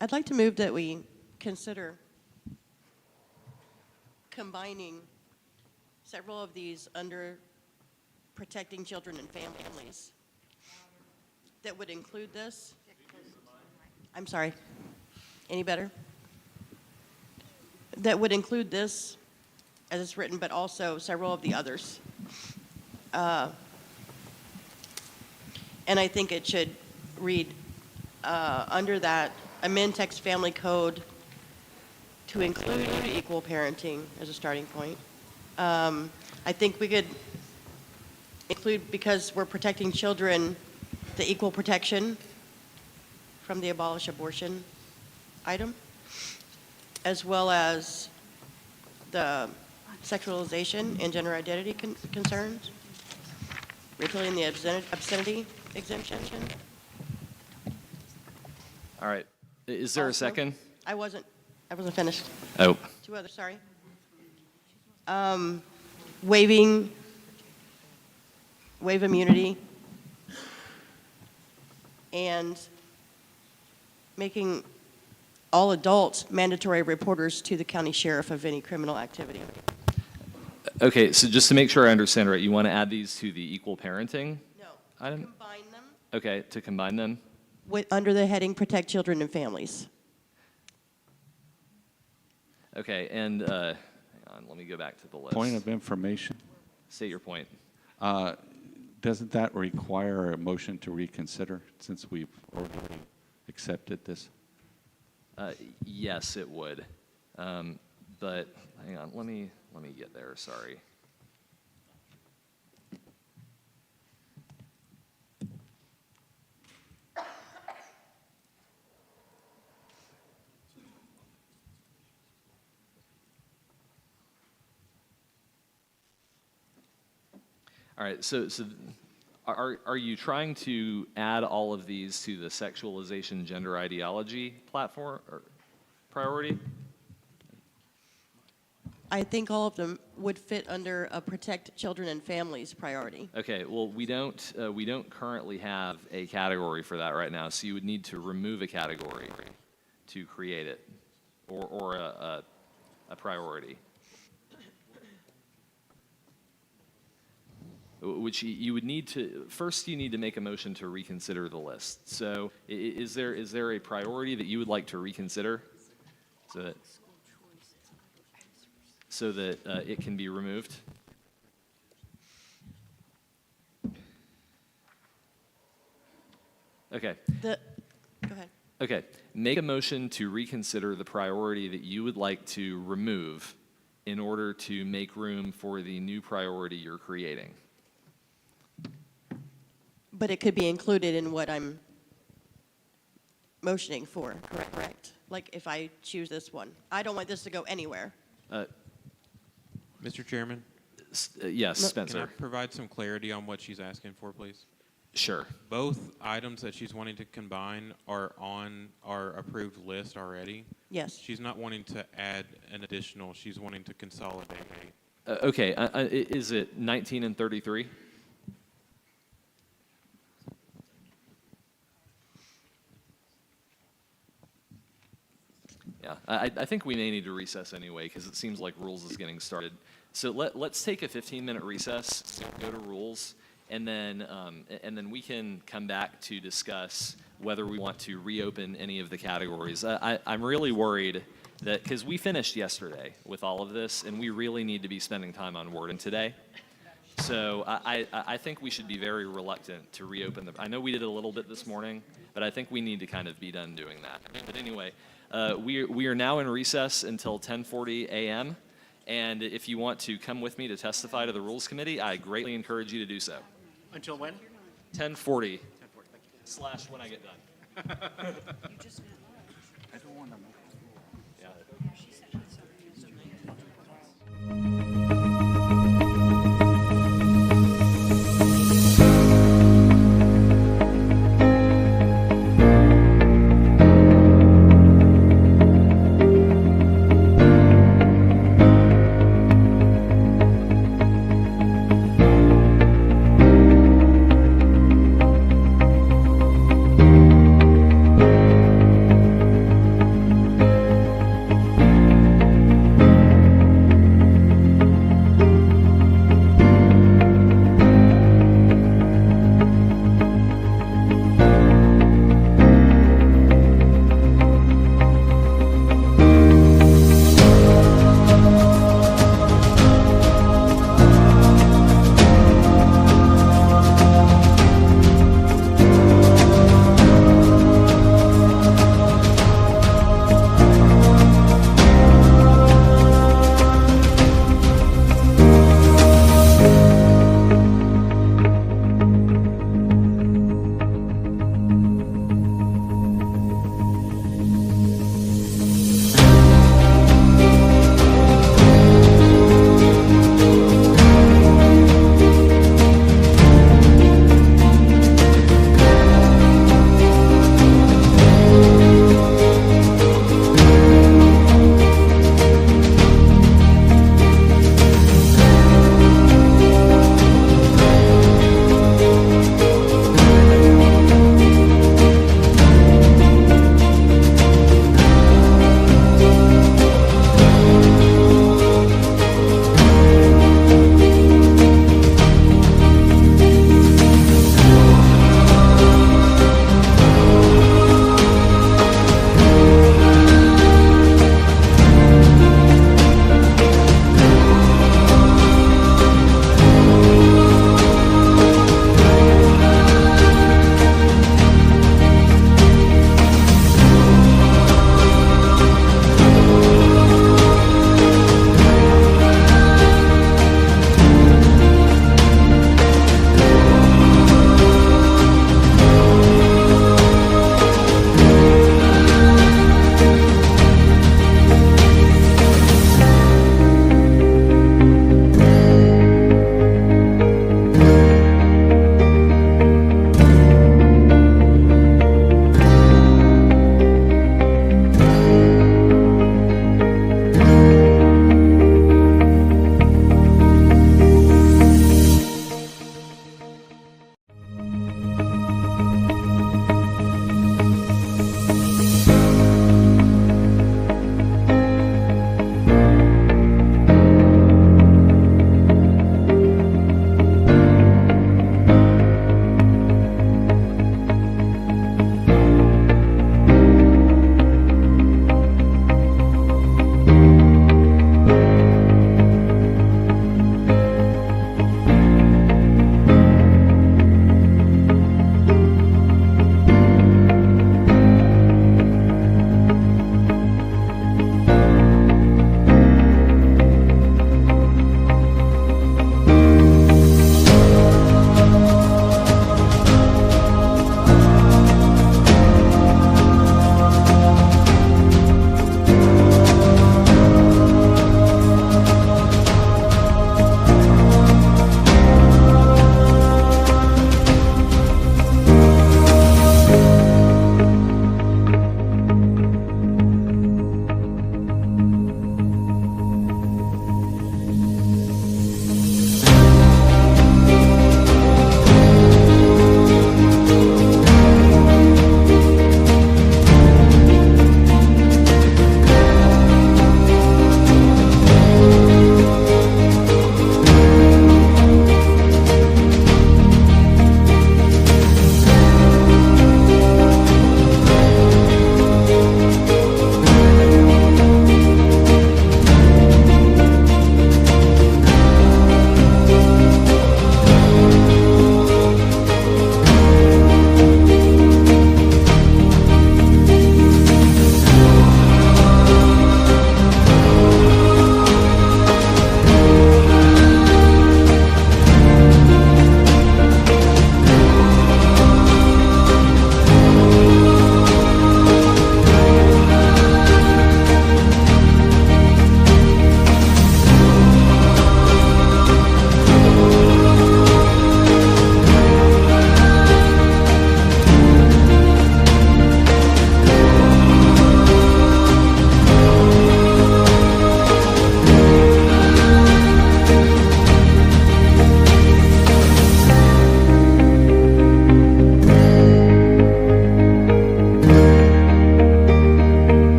I'd like to move that we consider combining several of these under protecting children and families that would include this. I'm sorry. Any better? That would include this as it's written, but also several of the others. And I think it should read under that, amend text family code to include equal parenting as a starting point. I think we could include, because we're protecting children, the equal protection from the abolish abortion item, as well as the sexualization and gender identity concerns, repealing the obscenity exemption. All right. Is there a second? I wasn't finished. Oh. Two others, sorry. Waive immunity and making all adults mandatory reporters to the county sheriff of any criminal activity. Okay, so just to make sure I understand right, you want to add these to the equal parenting? No. Item? Combine them Okay, to combine them? under the heading protect children and families. Okay, and hang on, let me go back to the list. Point of information. State your point. Doesn't that require a motion to reconsider since we've already accepted this? Yes, it would. But hang on, let me get there. Sorry. All right, so are you trying to add all of these to the sexualization gender ideology platform or priority? I think all of them would fit under a protect children and families priority. Okay, well, we don't currently have a category for that right now, so you would need to remove a category to create it, or a priority. Which you would need to, first you need to make a motion to reconsider the list. So is there a priority that you would like to reconsider so that it can be removed? Okay. Go ahead. Okay, make a motion to reconsider the priority that you would like to remove in order to make room for the new priority you're creating. But it could be included in what I'm motioning for, correct? Like if I choose this one. I don't want this to go anywhere. Mr. Chairman? Yes, Spencer. Can I provide some clarity on what she's asking for, please? Sure. Both items that she's wanting to combine are on our approved list already. Yes. She's not wanting to add an additional, she's wanting to consolidate. Okay, is it 19 and 33? Yeah, I think we may need to recess anyway because it seems like rules is getting started. So let's take a 15-minute recess, go to rules, and then we can come back to discuss whether we want to reopen any of the categories. I'm really worried that, because we finished yesterday with all of this, and we really need to be spending time on wording today. So I think we should be very reluctant to reopen them. I know we did a little bit this morning, but I think we need to kind of be done doing that. But anyway, we are now in recess until 10:40 a.m., and if you want to come with me to testify to the Rules Committee, I greatly encourage you to do so. Until when? 10:40 / when I get done. I don't want to make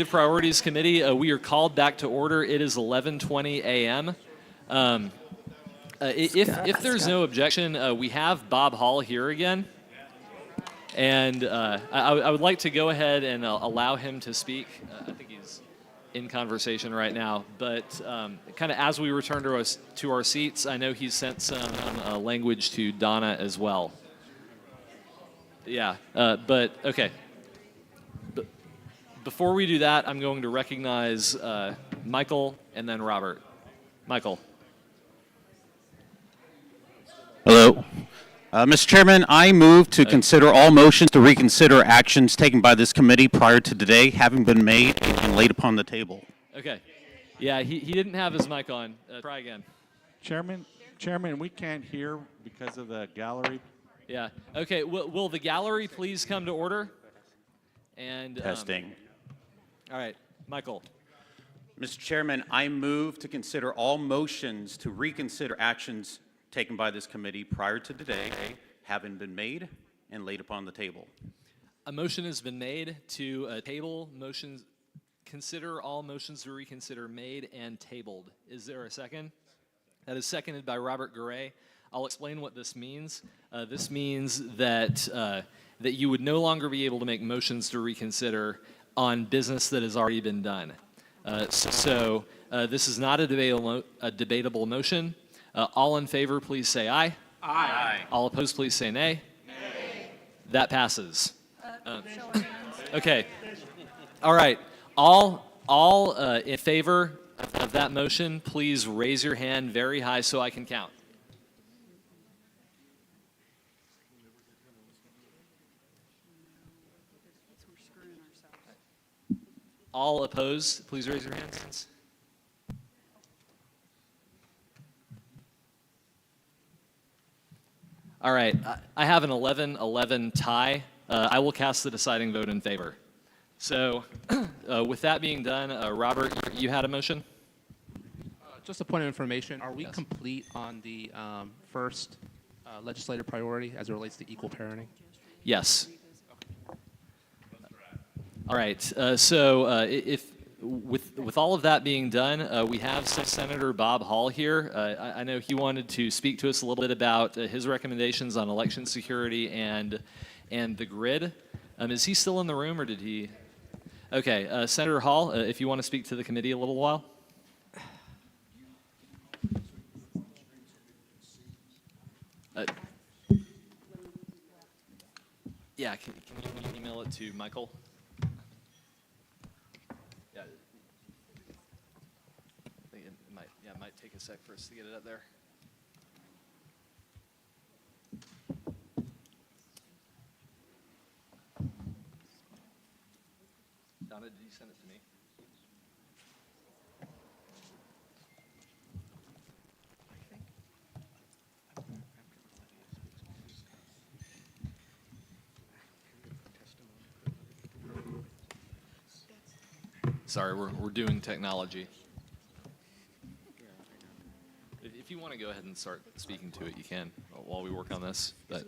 Legislative Priorities Committee, we are called back to order. It is 11:20 a.m. If there's no objection, we have Bob Hall here again. And I would like to go ahead and allow him to speak. I think he's in conversation right now. But kind of as we return to our seats, I know he's sent some language to Donna as well. Yeah, but okay. Before we do that, I'm going to recognize Michael and then Robert. Michael. Hello. Mr. Chairman, I move to consider all motions to reconsider actions taken by this committee prior to today having been made and laid upon the table. Okay. Yeah, he didn't have his mic on. Try again. Chairman, we can't hear because of the gallery. Yeah. Okay. Will the gallery please come to order? And Testing. All right, Michael. Mr. Chairman, I move to consider all motions to reconsider actions taken by this committee prior to today having been made and laid upon the table. A motion has been made to table motions, consider all motions to reconsider made and tabled. Is there a second? That is seconded by Robert Garay. I'll explain what this means. This means that that you would no longer be able to make motions to reconsider on business that has already been done. So this is not a debatable motion. All in favor, please say aye. Aye. All opposed, please say nay. Nay. That passes. Okay. All right. All in favor of that motion, please raise your hand very high so I can count. All opposed, please raise your hands. All right, I have an 11-11 tie. I will cast the deciding vote in favor. So with that being done, Robert, you had a motion? Just a point of information, are we complete on the first legislative priority as it relates to equal parenting? Yes. All right, so if with all of that being done, we have Senator Bob Hall here. I know he wanted to speak to us a little bit about his recommendations on election security and the grid. Is he still in the room or did he? Okay, Senator Hall, if you want to speak to the committee a little while. Yeah, can you email it to Michael? Yeah. I think it might take a sec for us to get it up there. Donna, did you send it to me? Sorry, we're doing technology. If you want to go ahead and start speaking to it, you can while we work on this. But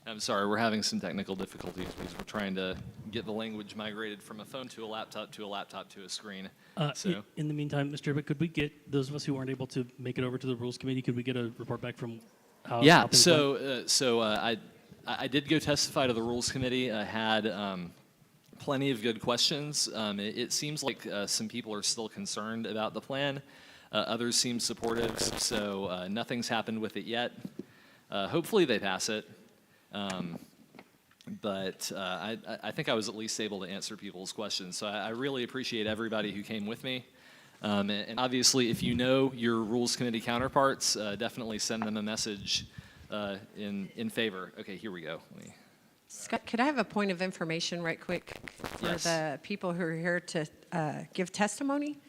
I'm sorry, we're having some technical difficulties because we're trying to get the language migrated from a phone to a laptop to a screen. So In the meantime, Mr. Chairman, could we get those of us who weren't able to make it over to the Rules Committee, could we get a report back from how yeah, things went? so I did go testify to the Rules Committee. I had plenty of good questions. It seems like some people are still concerned about the plan. Others seem supportive, so nothing's happened with it yet. Hopefully they pass it. but I think I was at least able to answer people's questions. So I really appreciate everybody who came with me. And obviously, if you know your Rules Committee counterparts, definitely send them a message in favor. Okay, here we go. Scott, could I have a point of information right quick for Yes. the people who are here to give testimony?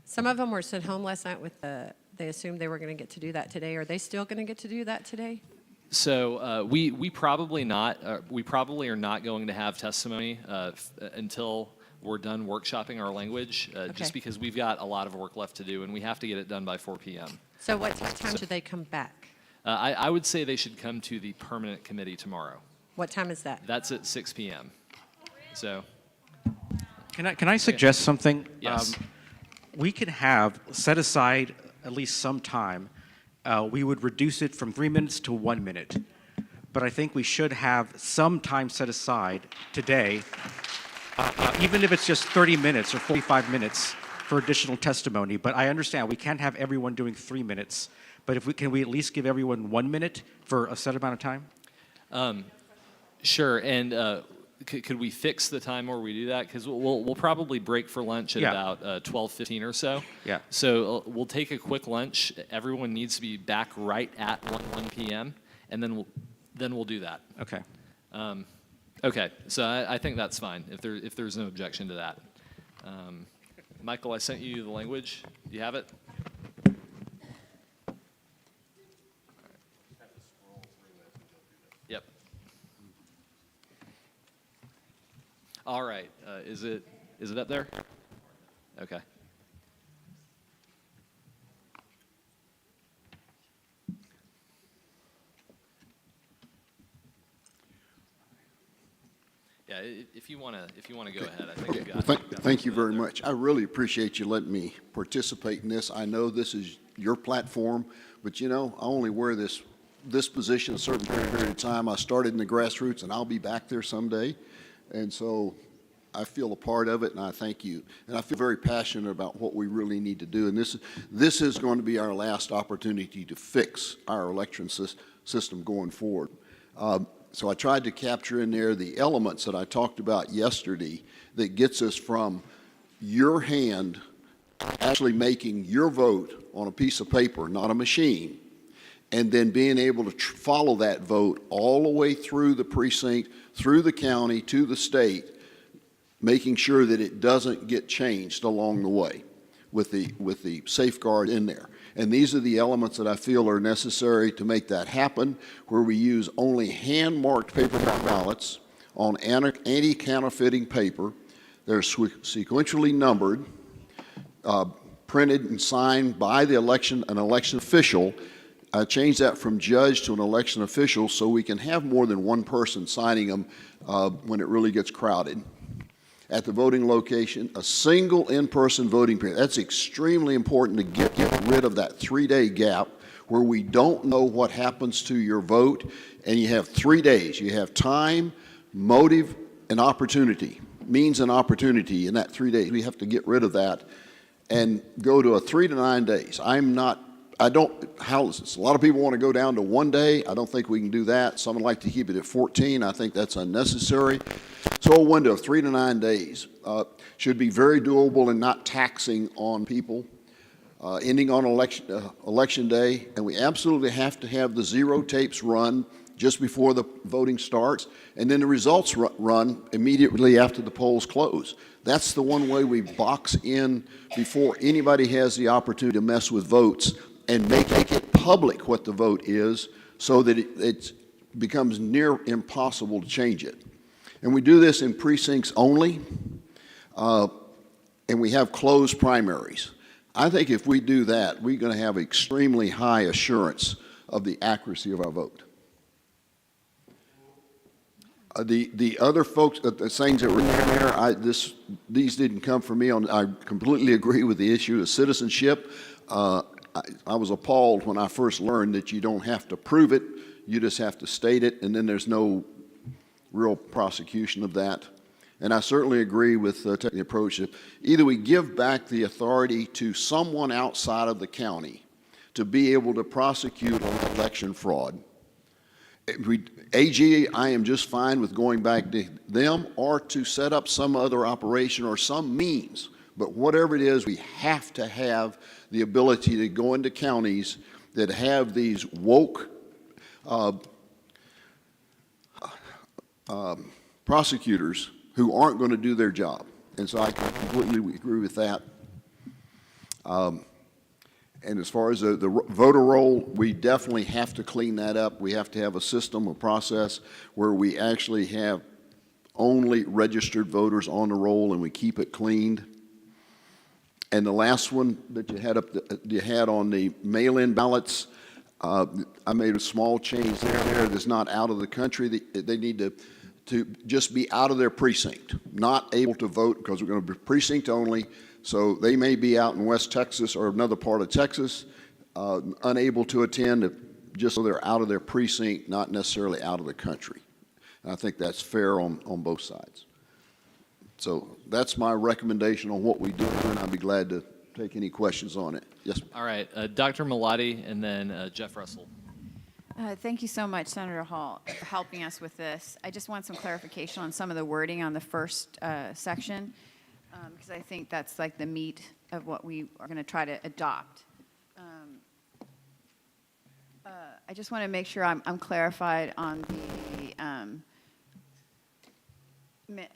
Some of them were sent home last night with they assumed they were going to get to do that today. Are they still going to get to do that today? So we probably not. We probably are not going to have testimony until we're done workshopping our language, just because we've got a lot of work left to do, and we have to get it done by 4 p.m. So what time should they come back? I would say they should come to the permanent committee tomorrow. What time is that? That's at 6 p.m. So, Can I suggest something? Yes. We can have set aside at least some time. We would reduce it from 3 minutes to 1 minute. But I think we should have some time set aside today, even if it's just 30 minutes or 45 minutes for additional testimony. But I understand we can't have everyone doing 3 minutes. But can we at least give everyone 1 minute for a set amount of time? Sure. And could we fix the time where we do that? Because we'll probably break for lunch at about 12:15 or so. Yeah. So we'll take a quick lunch. Everyone needs to be back right at 1 p.m. and then we'll do that. Okay. Okay. So I think that's fine if there's no objection to that. Michael, I sent you the language. Do you have it? Yep. All right. Is it up there? Okay. Yeah, if you want to go ahead, I think you got it. Thank you very much. I really appreciate you letting me participate in this. I know this is your platform, but you know, I only wear this position a certain period of time. I started in the grassroots, and I'll be back there someday. And so I feel a part of it, and I thank you. And I feel very passionate about what we really need to do. And this is going to be our last opportunity to fix our election system going forward. So I tried to capture in there the elements that I talked about yesterday that gets us from your hand actually making your vote on a piece of paper, not a machine, and then being able to follow that vote all the way through the precinct, through the county, to the state, making sure that it doesn't get changed along the way with the safeguard in there. And these are the elements that I feel are necessary to make that happen, where we use only hand-marked paper ballots on anti-counterfeiting paper. They're sequentially numbered, printed and signed by an election official. I changed that from judge to an election official so we can have more than one person signing them when it really gets crowded. At the voting location, a single in-person voting period. That's extremely important to get rid of that 3-day gap where we don't know what happens to your vote, and you have 3 days. You have time, motive, and opportunity, means and opportunity in that 3 days. We have to get rid of that and go to a 3 to 9 days. A lot of people want to go down to 1 day. I don't think we can do that. Some would like to keep it at 14. I think that's unnecessary. So a window of 3 to 9 days should be very doable and not taxing on people, ending on election day. And we absolutely have to have the zero tapes run just before the voting starts, and then the results run immediately after the polls close. That's the one way we box in before anybody has the opportunity to mess with votes and make it public what the vote is so that it becomes near impossible to change it. And we do this in precincts only, and we have closed primaries. I think if we do that, we're going to have extremely high assurance of the accuracy of our vote. The other folks, the things that were in there, these didn't come from me. I completely agree with the issue of citizenship. I was appalled when I first learned that you don't have to prove it, you just have to state it, and then there's no real prosecution of that. And I certainly agree with taking the approach that either we give back the authority to someone outside of the county to be able to prosecute on election fraud, AG, I am just fine with going back to them or to set up some other operation or some means. But whatever it is, we have to have the ability to go into counties that have these woke prosecutors who aren't going to do their job. And so I completely agree with that. And as far as the voter roll, we definitely have to clean that up. We have to have a system, a process where we actually have only registered voters on the roll and we keep it cleaned. And the last one that you had on the mail-in ballots, I made a small change there that's not out of the country. They need to just be out of their precinct, not able to vote because we're going to be precinct only. So they may be out in West Texas or another part of Texas, unable to attend, just so they're out of their precinct, not necessarily out of the country. And I think that's fair on both sides. So that's my recommendation on what we do, and I'd be glad to take any questions on it. Yes, ma'am. All right, Dr. Malati, and then Jeff Russell. Thank you so much, Senator Hall, for helping us with this. I just want some clarification on some of the wording on the first section, because I think that's like the meat of what we are going to try to adopt. I just want to make sure I'm clarified on the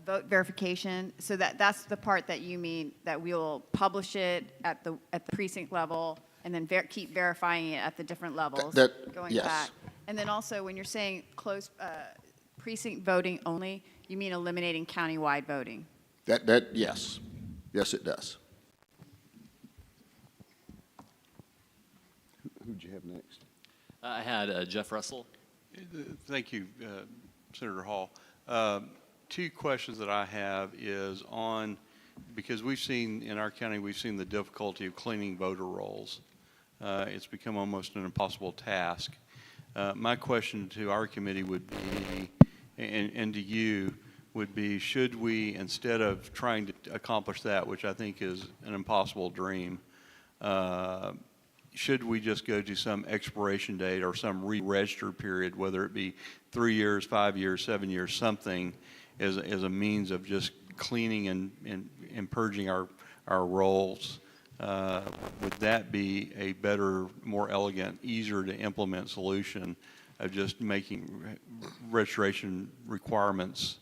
vote verification. So that's the part that you mean that we will publish it at the precinct level and then keep verifying it at the different levels going yes. back. And then also when you're saying close precinct voting only, you mean eliminating countywide voting? Yes. Yes, it does. Who'd you have next? I had Jeff Russell. Thank you, Senator Hall. Two questions that I have is on, because we've seen in our county, we've seen the difficulty of cleaning voter rolls. It's become almost an impossible task. My question to our committee would be, and to you, would be, should we, instead of trying to accomplish that, which I think is an impossible dream, should we just go to some expiration date or some re-register period, whether it be 3 years, 5 years, 7 years, something as a means of just cleaning and purging our rolls? Would that be a better, more elegant, easier to implement solution of just making registration requirements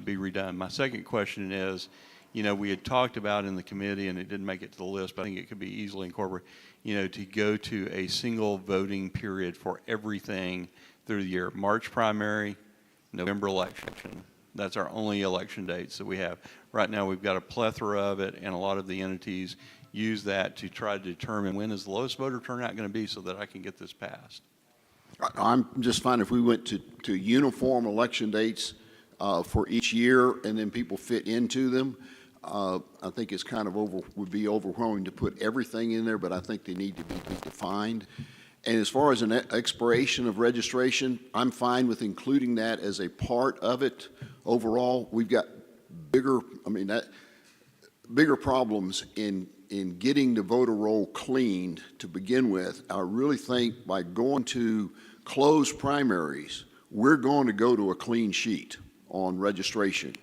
be redone? My second question is, we had talked about in the committee, and it didn't make it to the list, but I think it could be easily incorporated, to go to a single voting period for everything through the year. March primary, November election. That's our only election dates that we have. Right now, we've got a plethora of it, and a lot of the entities use that to try to determine when is the lowest voter turnout going to be so that I can get this passed. I'm just fine if we went to uniform election dates for each year and then people fit into them. I think it's kind of would be overwhelming to put everything in there, but I think they need to be defined. And as far as an expiration of registration, I'm fine with including that as a part of it. Overall, we've got bigger problems in getting the voter roll cleaned to begin with. I really think by going to closed primaries, we're going to go to a clean sheet on registration,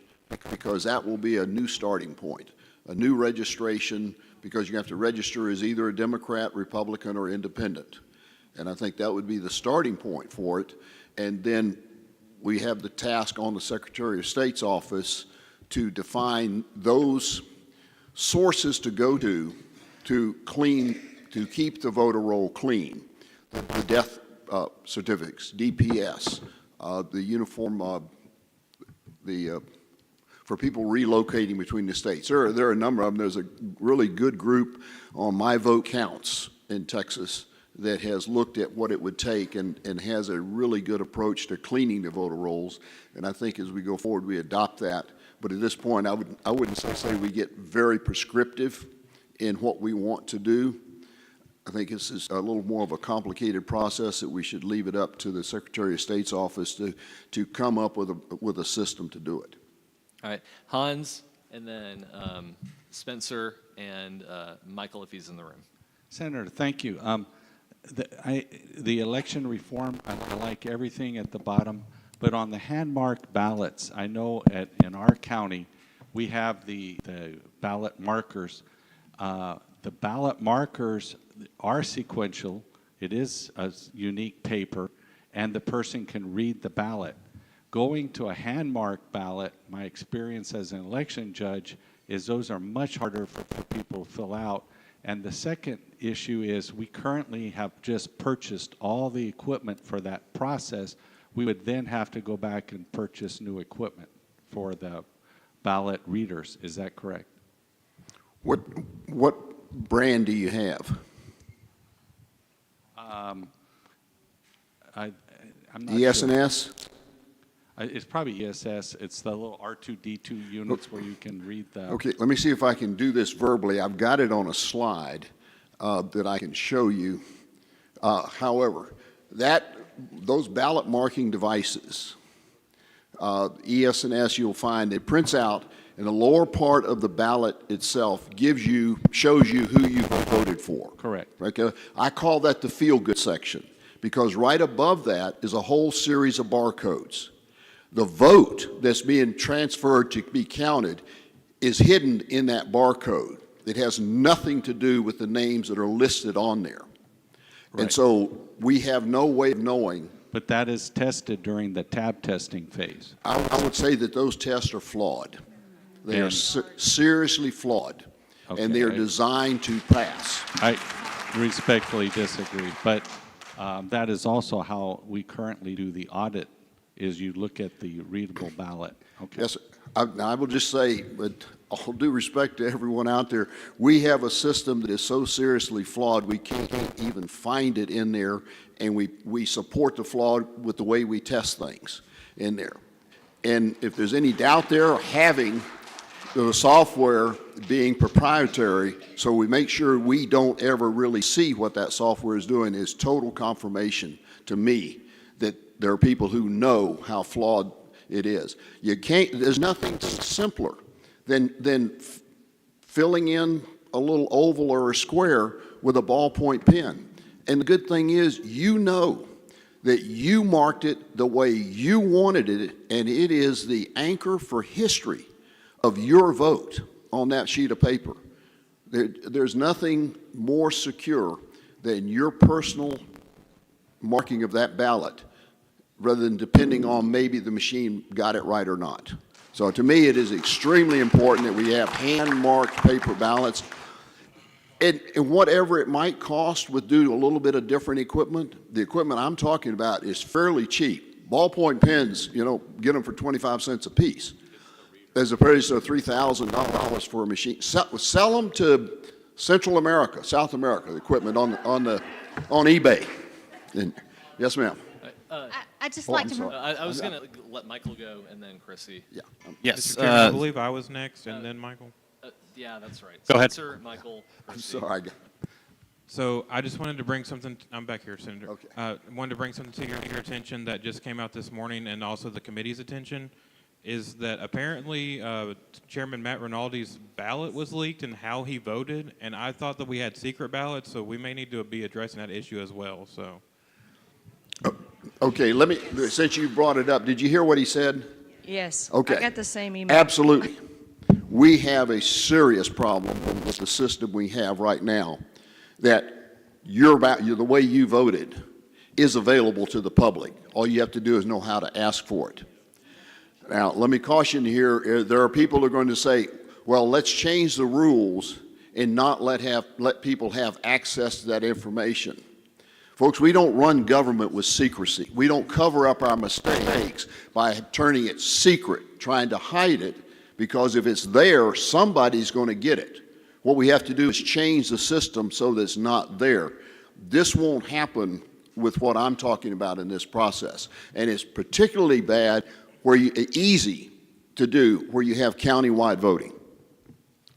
because that will be a new starting point, a new registration, because you have to register as either a Democrat, Republican, or independent. And I think that would be the starting point for it. And then we have the task on the Secretary of State's office to define those sources to go to keep the voter roll clean. The death certificates, DPS, the uniform, for people relocating between the states. There are a number of them. There's a really good group on My Vote Counts in Texas that has looked at what it would take and has a really good approach to cleaning the voter rolls. And I think as we go forward, we adopt that. But at this point, I wouldn't say we get very prescriptive in what we want to do. I think this is a little more of a complicated process that we should leave it up to the Secretary of State's office to come up with a system to do it. All right, Hans, and then Spencer and Michael, if he's in the room. Senator, thank you. The election reform, I like everything at the bottom, but on the hand-marked ballots, I know in our county, we have the ballot markers. The ballot markers are sequential. It is a unique paper, and the person can read the ballot. Going to a hand-marked ballot, my experience as an election judge is those are much harder for people to fill out. And the second issue is we currently have just purchased all the equipment for that process. We would then have to go back and purchase new equipment for the ballot readers. Is that correct? What brand do you have? I'm not ES&S? It's probably ESS. It's the little R2D2 units where you can read the... Okay, let me see if I can do this verbally. I've got it on a slide that I can show you. However, those ballot marking devices, ES&S, you'll find it prints out in the lower part of the ballot itself, shows you who you voted for. Correct. Okay? I call that the feel-good section because right above that is a whole series of barcodes. The vote that's being transferred to be counted is hidden in that barcode. It has nothing to do with the names that are listed on there. Right. And so we have no way of knowing. But that is tested during the tab testing phase. I would say that those tests are flawed. They are And- seriously flawed, Okay, and they are designed to pass. I respectfully disagree, but that is also how we currently do the audit, is you look at the readable ballot. Okay. Yes, I will just say, with all due respect to everyone out there, we have a system that is so seriously flawed we can't even find it in there, and we support the flaw with the way we test things in there. And if there's any doubt there, having the software being proprietary, so we make sure we don't ever really see what that software is doing, is total confirmation to me that there are people who know how flawed it is. There's nothing simpler than filling in a little oval or a square with a ballpoint pen. And the good thing is, you know that you marked it the way you wanted it, and it is the anchor for history of your vote on that sheet of paper. There's nothing more secure than your personal marking of that ballot, rather than depending on maybe the machine got it right or not. So to me, it is extremely important that we have hand-marked paper ballots. And whatever it might cost with due to a little bit of different equipment, the equipment I'm talking about is fairly cheap. Ballpoint pens, get them for 25 cents a piece, as opposed to $3,000 for a machine. Sell them to Central America, South America, the equipment on eBay. And, yes, ma'am. I just Oh, like I'm to. sorry. I was going to let Michael go and then Chrissy. Yeah. Yes. Mr. Chairman, I believe I was next, and then Michael. Yeah, that's right. Go ahead. Spencer, Michael, I'm Chrissy. sorry. So I just wanted to bring something, I'm back here, Senator. Okay. Wanted to bring something to your attention that just came out this morning, and also the committee's attention, is that apparently Chairman Matt Rinaldi's ballot was leaked and how he voted, and I thought that we had secret ballots, so we may need to be addressing that issue as well, so. Okay, since you brought it up, did you hear what he said? Yes. Okay. I got the same email. Absolutely. We have a serious problem with the system we have right now, that the way you voted is available to the public. All you have to do is know how to ask for it. Now, let me caution here, there are people who are going to say, well, let's change the rules and not let people have access to that information. Folks, we don't run government with secrecy. We don't cover up our mistakes by turning it secret, trying to hide it, because if it's there, somebody's going to get it. What we have to do is change the system so that it's not there. This won't happen with what I'm talking about in this process. And it's particularly bad easy to do where you have countywide voting.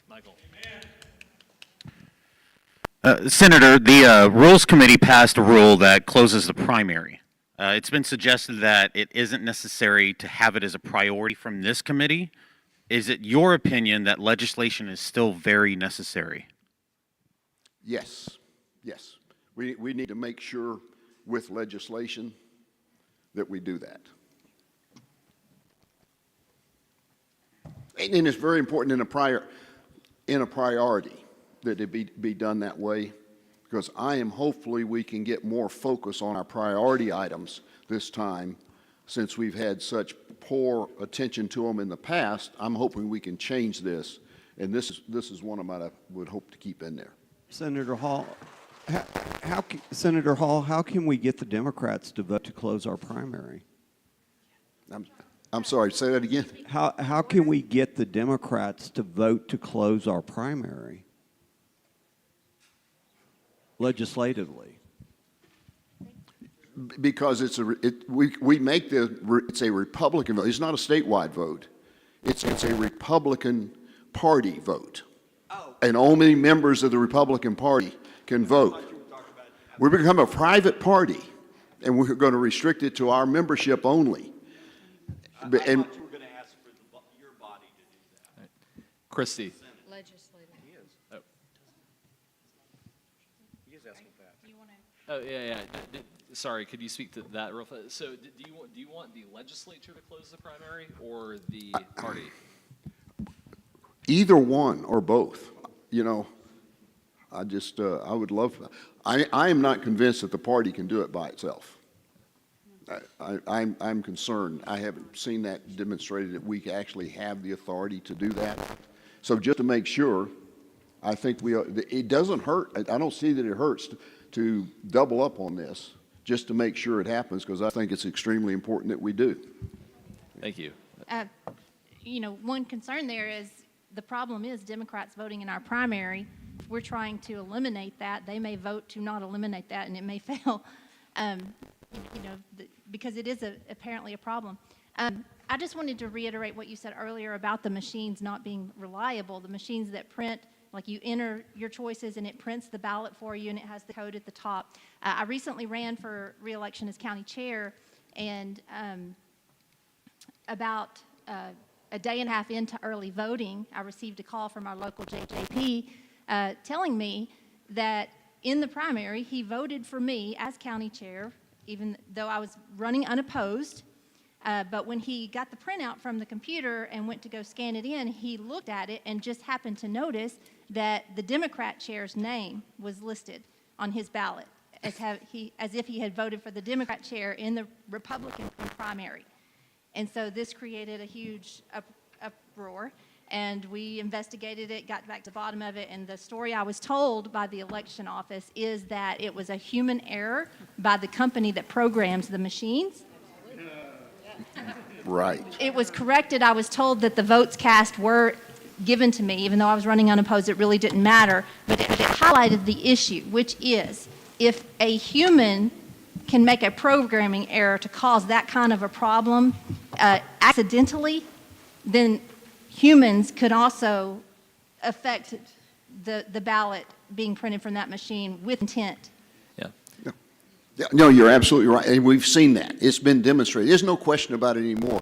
Michael. Senator, the Rules Committee passed a rule that closes the primary. It's been suggested that it isn't necessary to have it as a priority from this committee. Is it your opinion that legislation is still very necessary? Yes, yes. We need to make sure with legislation that we do that. And it's very important in a priority that it be done that way, because hopefully we can get more focus on our priority items this time. Since we've had such poor attention to them in the past, I'm hoping we can change this, and this is one of them I would hope to keep in there. Senator Hall, Senator Hall, how can we get the Democrats to vote to close our primary? I'm sorry, say that again. How can we get the Democrats to vote to close our primary legislatively? Because we make it's a Republican vote. It's not a statewide vote. It's a Republican Party vote. And only members of the Republican Party can vote. We become a private party, and we're going to restrict it to our membership only. I thought you were going to ask for your body to do that. Christie. Legislative. He is. Oh. He is asking that. Oh, yeah. Sorry, could you speak to that real fast? So do you want the legislature to close the primary or the party? Either one or both. You know, I would love, I am not convinced that the party can do it by itself. I'm concerned. I haven't seen that demonstrated that we actually have the authority to do that. So just to make sure, I think it doesn't hurt. I don't see that it hurts to double up on this just to make sure it happens, because I think it's extremely important that we do. Thank you. You know, one concern there is the problem is Democrats voting in our primary. If we're trying to eliminate that, they may vote to not eliminate that, and it may fail. You know, because it is apparently a problem. I just wanted to reiterate what you said earlier about the machines not being reliable. The machines that print, like you enter your choices and it prints the ballot for you and it has the code at the top. I recently ran for re-election as county chair, and about a day and a half into early voting, I received a call from our local JJP telling me that in the primary, he voted for me as county chair, even though I was running unopposed. But when he got the printout from the computer and went to go scan it in, he looked at it and just happened to notice that the Democrat chair's name was listed on his ballot as if he had voted for the Democrat chair in the Republican primary. And so this created a huge uproar, and we investigated it, got back to the bottom of it, and the story I was told by the election office is that it was a human error by the company that programs the machines. Right. It was corrected. I was told that the votes cast were given to me, even though I was running unopposed. It really didn't matter, but it highlighted the issue, which is if a human can make a programming error to cause that kind of a problem accidentally, then humans could also affect the ballot being printed from that machine with intent. No, you're absolutely right, and we've seen that. It's been demonstrated. There's no question about it anymore.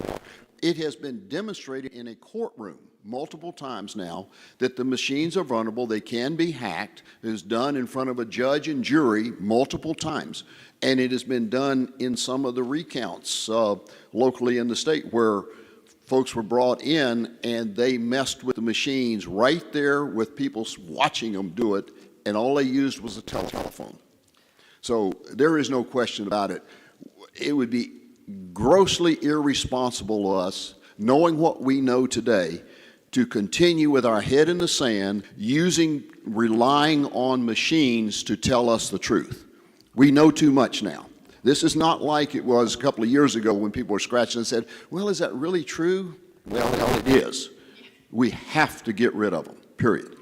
It has been demonstrated in a courtroom multiple times now that the machines are vulnerable. They can be hacked. It is done in front of a judge and jury multiple times, and it has been done in some of the recounts locally in the state where folks were brought in and they messed with the machines right there with people watching them do it, and all they used was a telephone. So there is no question about it. It would be grossly irresponsible of us, knowing what we know today, to continue with our head in the sand, relying on machines to tell us the truth. We know too much now. This is not like it was a couple of years ago when people were scratching and said, well, is that really true? Well, it is. We have to get rid of them, period.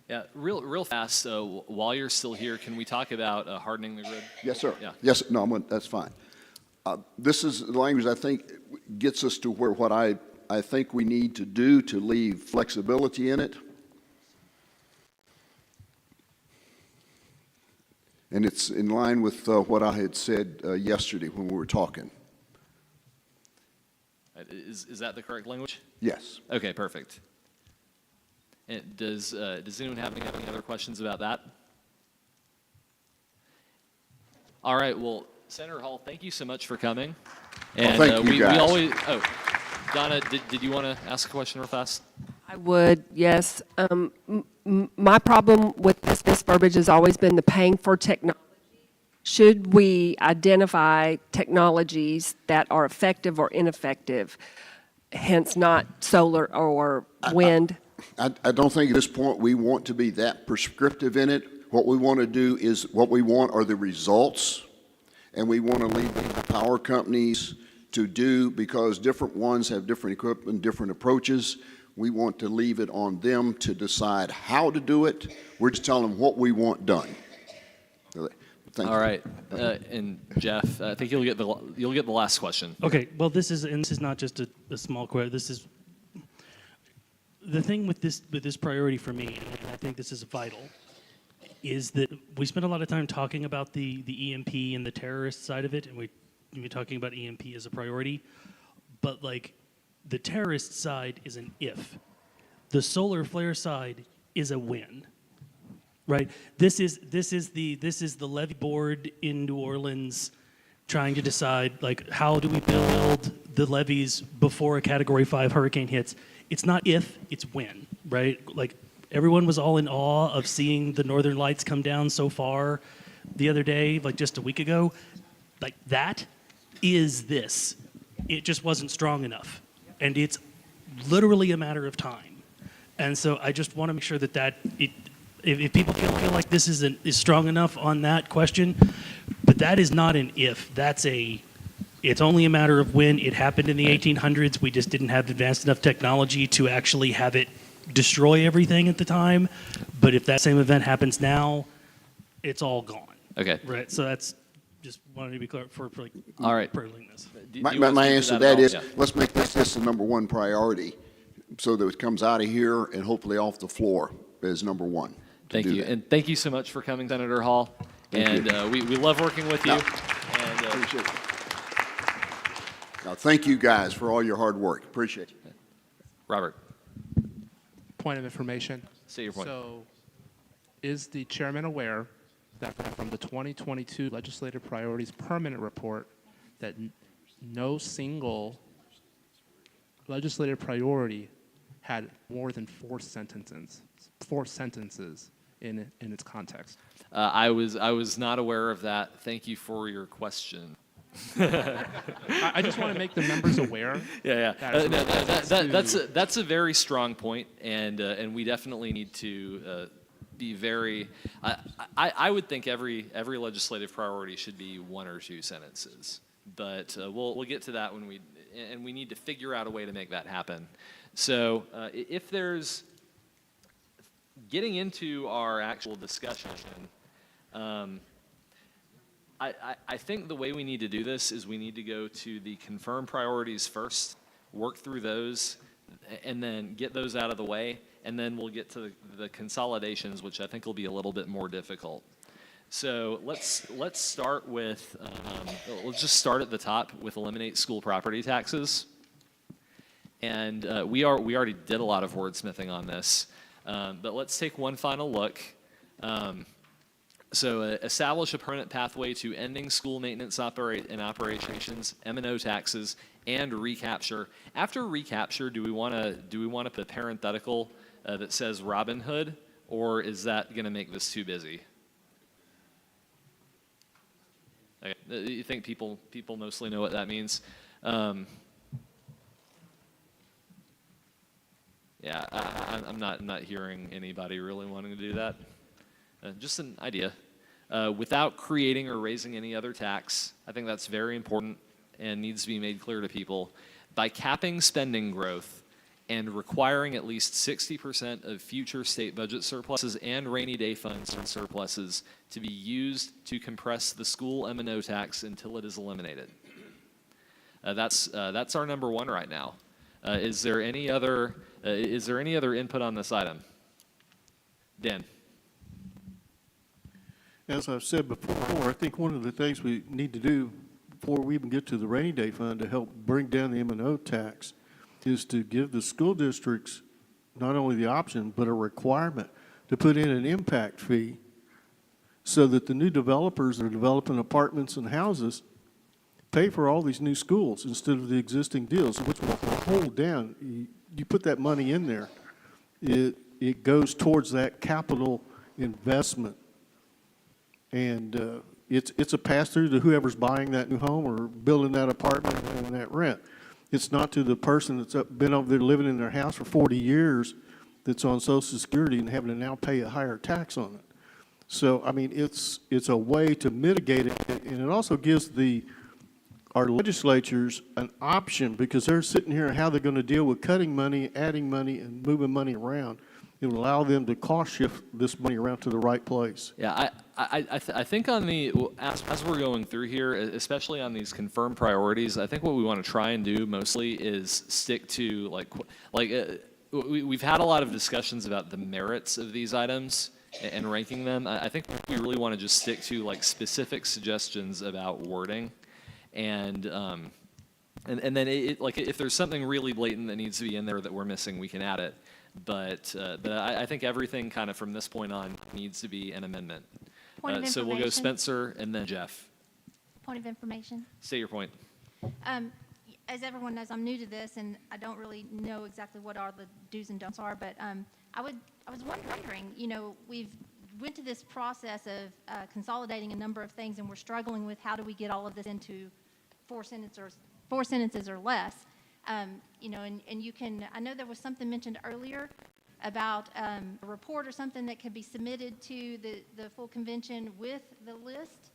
Yeah, real fast, while you're still here, can we talk about hardening the grid? Yes, sir. Yeah. Yes, no, that's fine. This is the language I think gets us to what I think we need to do to leave flexibility in it. And it's in line with what I had said yesterday when we were talking. Is that the correct language? Yes. Okay, perfect. And does anyone have any other questions about that? All right. Well, Senator Hall, thank you so much for coming. Well, And thank you, we guys. always. Oh, Donna, did you want to ask a question real fast? I would, yes. My problem with this verbiage has always been the paying for technology. Should we identify technologies that are effective or ineffective, hence not solar or wind? I don't think at this point we want to be that prescriptive in it. What we want to do is, what we want are the results, and we want to leave the power companies to do, because different ones have different equipment, different approaches. We want to leave it on them to decide how to do it. We're just telling them what we want done. Thank you. All right. And Jeff, I think you'll get the last question. Okay, well, this is not just a small question. This is the thing with this priority for me, and I think this is vital, is that we spend a lot of time talking about the EMP and the terrorist side of it, and we're talking about EMP as a priority, but like the terrorist side is an if. The solar flare side is a when. Right. This is the levee board in New Orleans trying to decide, like, how do we build the levees before a Category 5 hurricane hits. It's not if, it's when, right? Like, everyone was all in awe of seeing the Northern Lights come down so far the other day, like just a week ago. Like, that is this. It just wasn't strong enough. And it's literally a matter of time. And so I just want to make sure that if people feel like this is strong enough on that question, but that is not an if. It's only a matter of when. It happened in the 1800s. We just didn't have advanced enough technology to actually have it destroy everything at the time. But if that same event happens now, it's all gone. Okay. Right. So that's just wanted to be clear for like all right. prelude this. My answer to that is, let's make this the number one priority, so that it comes out of here and hopefully off the floor as number one. Thank you. And thank you so much for coming, Senator Hall. We love working with you. And, appreciate it. Now, thank you guys for all your hard work. Appreciate it. Robert. Point of information. Say your point. So, is the chairman aware that from the 2022 Legislative Priorities Permanent Report that no single legislative priority had more than four sentences in its context? I was not aware of that. Thank you for your question. I just want to make the members aware. Yeah. That's a very strong point, and we definitely need to be very. I would think every legislative priority should be one or two sentences, but we'll get to that when we need to figure out a way to make that happen. So if there's getting into our actual discussion. I think the way we need to do this is we need to go to the confirmed priorities first, work through those, and then get those out of the way, and then we'll get to the consolidations, which I think will be a little bit more difficult. So let's start with, let's just start at the top with eliminate school property taxes. And we already did a lot of wordsmithing on this, but let's take one final look. So establish a permanent pathway to ending school maintenance and operations, M&O taxes, and recapture. After recapture, do we want to put a parenthetical that says Robin Hood, or is that going to make this too busy? Okay. You think people mostly know what that means? Yeah, I'm not hearing anybody really wanting to do that. Just an idea. Without creating or raising any other tax, I think that's very important and needs to be made clear to people. By capping spending growth and requiring at least 60% of future state budget surpluses and rainy day funds and surpluses to be used to compress the school M&O tax until it is eliminated. That's our number one right now. Is there any other input on this item? Dan. As I've said before, I think one of the things we need to do before we even get to the rainy day fund to help bring down the M&O tax is to give the school districts not only the option, but a requirement to put in an impact fee so that the new developers that are developing apartments and houses pay for all these new schools instead of the existing deals, which will hold down. You put that money in there, it goes towards that capital investment. And it's a pass-through to whoever's buying that new home or building that apartment and that rent. It's not to the person that's been over there living in their house for 40 years that's on Social Security and having to now pay a higher tax on it. So, I mean, it's a way to mitigate it, and it also gives our legislatures an option, because they're sitting here how they're going to deal with cutting money, adding money, and moving money around. It will allow them to cost shift this money around to the right place. Yeah, I think on as we're going through here, especially on these confirmed priorities, I think what we want to try and do mostly is stick to we've had a lot of discussions about the merits of these items and ranking them. I think we really want to just stick to like specific suggestions about wording, and then if there's something really blatant that needs to be in there that we're missing, we can add it. But I think everything kind of from this point on needs to be an amendment. So we'll go Spencer and then Jeff. Point of information. State your point. As everyone knows, I'm new to this, and I don't really know exactly what all the do's and don'ts are, but I was wondering, we've went to this process of consolidating a number of things, and we're struggling with how do we get all of this into four sentences or less. And you can, I know there was something mentioned earlier about a report or something that could be submitted to the full convention with the list.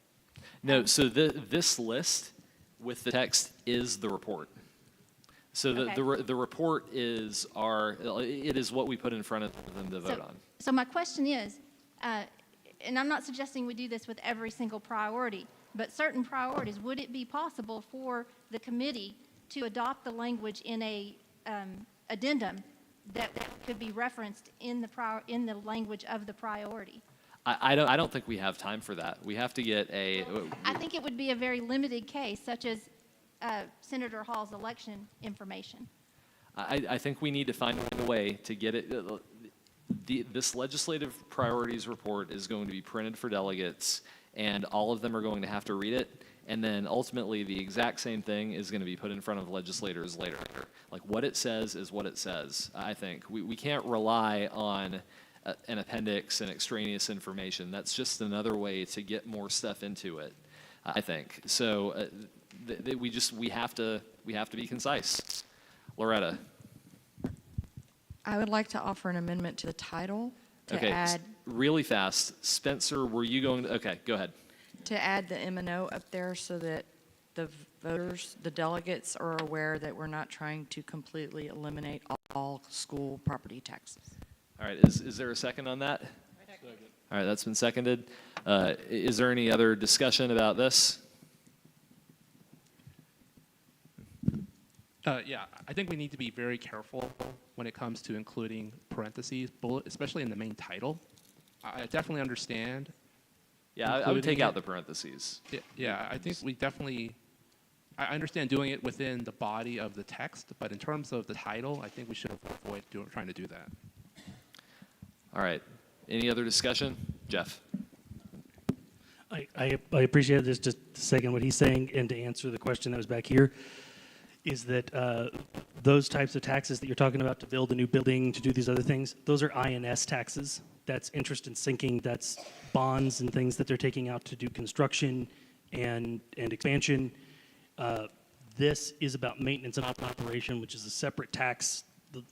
No, so this list with the text is the report. So the report is it is what we put in front of them to vote on. So my question is, and I'm not suggesting we do this with every single priority, but certain priorities, would it be possible for the committee to adopt the language in a addendum that could be referenced in the language of the priority? I don't think we have time for that. We have to get I think it would be a very limited case, such as Senator Hall's election information. I think we need to find a way to get it. This legislative priorities report is going to be printed for delegates, and all of them are going to have to read it. And then ultimately, the exact same thing is going to be put in front of legislators later. Like, what it says is what it says, I think. We can't rely on an appendix and extraneous information. That's just another way to get more stuff into it, I think. So we have to be concise. Loretta. I would like to offer an amendment to the title to add. Really fast. Spencer, were you going to? Okay, go ahead. To add the M&O up there so that the voters, the delegates are aware that we're not trying to completely eliminate all school property taxes. All right, is there a second on that? All right, that's been seconded. Is there any other discussion about this? Yeah, I think we need to be very careful when it comes to including parentheses, especially in the main title. I definitely understand. Yeah, I would take out the parentheses. Yeah, I think we definitely, I understand doing it within the body of the text, but in terms of the title, I think we should avoid trying to do that. All right. Any other discussion? Jeff. I appreciate this. Just a second, what he's saying, and to answer the question that was back here, is that those types of taxes that you're talking about to build a new building, to do these other things, those are INS taxes. That's interest and sinking. That's bonds and things that they're taking out to do construction and expansion. This is about maintenance and operation, which is a separate tax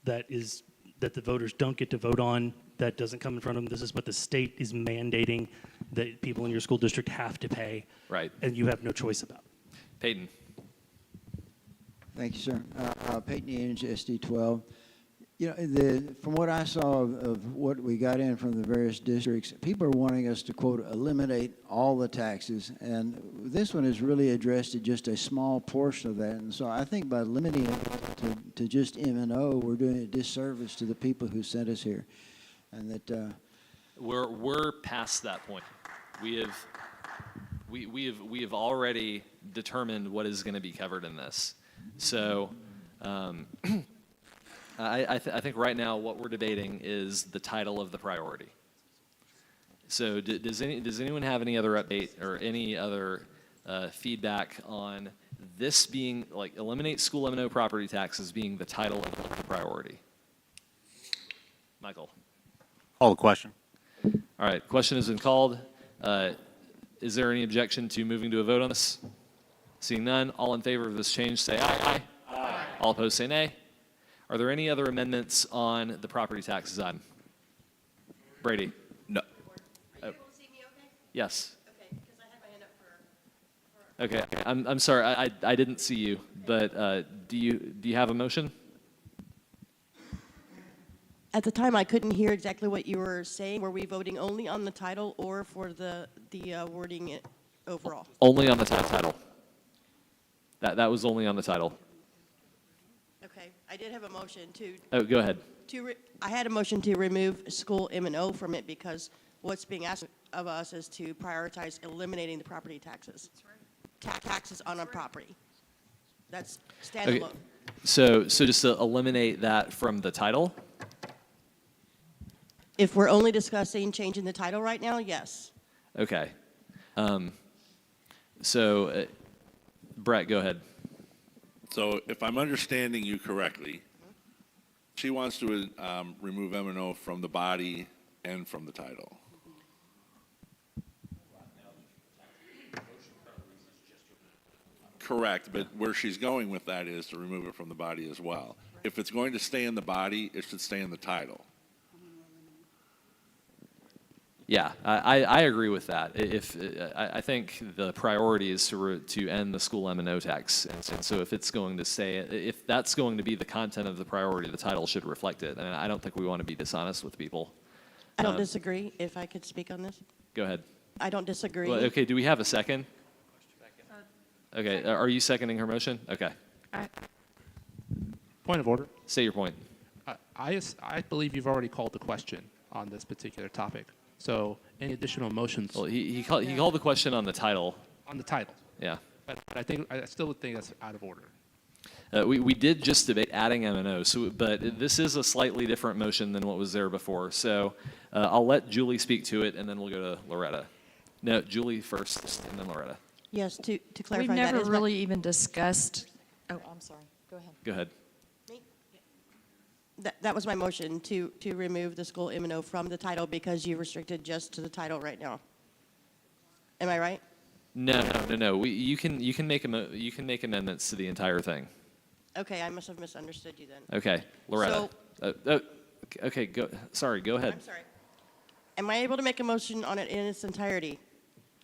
that the voters don't get to vote on. That doesn't come in front of them. This is what the state is mandating that people in your school district have to pay. Right. And you have no choice about. Peyton. Thank you, sir. Peyton Inge, SD 12. You know, from what I saw of what we got in from the various districts, people are wanting us to, quote, eliminate all the taxes. And this one is really addressed to just a small portion of that. And so I think by limiting it to just M&O, we're doing a disservice to the people who sent us here. And that we're past that point. We have already determined what is going to be covered in this. So I think right now what we're debating is the title of the priority. So does anyone have any other update or any other feedback on this being, like, eliminate school M&O property taxes being the title of the priority? Michael. Call the question. All right, question has been called. Is there any objection to moving to a vote on this? Seeing none, all in favor of this change say aye. Aye. All opposed say nay. Are there any other amendments on the property taxes item? Brady? No. Yes. Okay, I'm sorry, I didn't see you, but do you have a motion? At the time, I couldn't hear exactly what you were saying. Were we voting only on the title or for the wording overall? Only on the title. That was only on the title. Okay, I did have a motion to. Oh, go ahead. I had a motion to remove school M&O from it because what's being asked of us is to prioritize eliminating the property taxes. Taxes on a property. That's standalone. Okay. So just to eliminate that from the title? If we're only discussing changing the title right now, yes. Okay. Brett, go ahead. So if I'm understanding you correctly, she wants to remove M&O from the body and from the title. Correct, but where she's going with that is to remove it from the body as well. If it's going to stay in the body, it should stay in the title. Yeah, I agree with that. I think the priority is to end the school M&O tax, and so if it's going to say, if that's going to be the content of the priority, the title should reflect it. And I don't think we want to be dishonest with people. I don't disagree, if I could speak on this. Go ahead. I don't disagree. Well, okay, do we have a second? Okay, are you seconding her motion? Okay. Point of order. Say your point. I believe you've already called the question on this particular topic. So any additional motions? Well, he called the question on the title. On the title. Yeah. But I still think that's out of order. We did just debate adding M&O, but this is a slightly different motion than what was there before. So I'll let Julie speak to it, and then we'll go to Loretta. No, Julie first, and then Loretta. Yes, to clarify We've that never is really even discussed, oh, I'm sorry, go ahead. Go ahead. That was my motion, to remove the school M&O from the title because you restricted just to the title right now. Am I right? No. You can make amendments to the entire thing. Okay, I must have misunderstood you then. Okay, Loretta. Okay, go ahead. I'm sorry. Am I able to make a motion on it in its entirety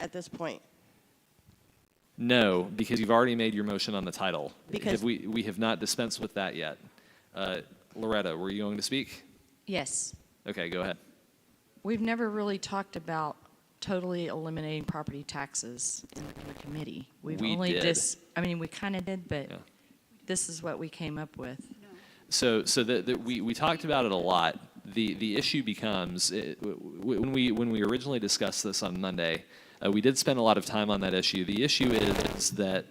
at this point? No, because you've already made your motion on the title. Because we have not dispensed with that yet. Loretta, were you going to speak? Yes. Okay, go ahead. We've never really talked about totally eliminating property taxes in the committee. We only did. we kind of did, but this is what we came up with. So we talked about it a lot. The issue becomes when we originally discussed this on Monday, we did spend a lot of time on that issue. The issue is that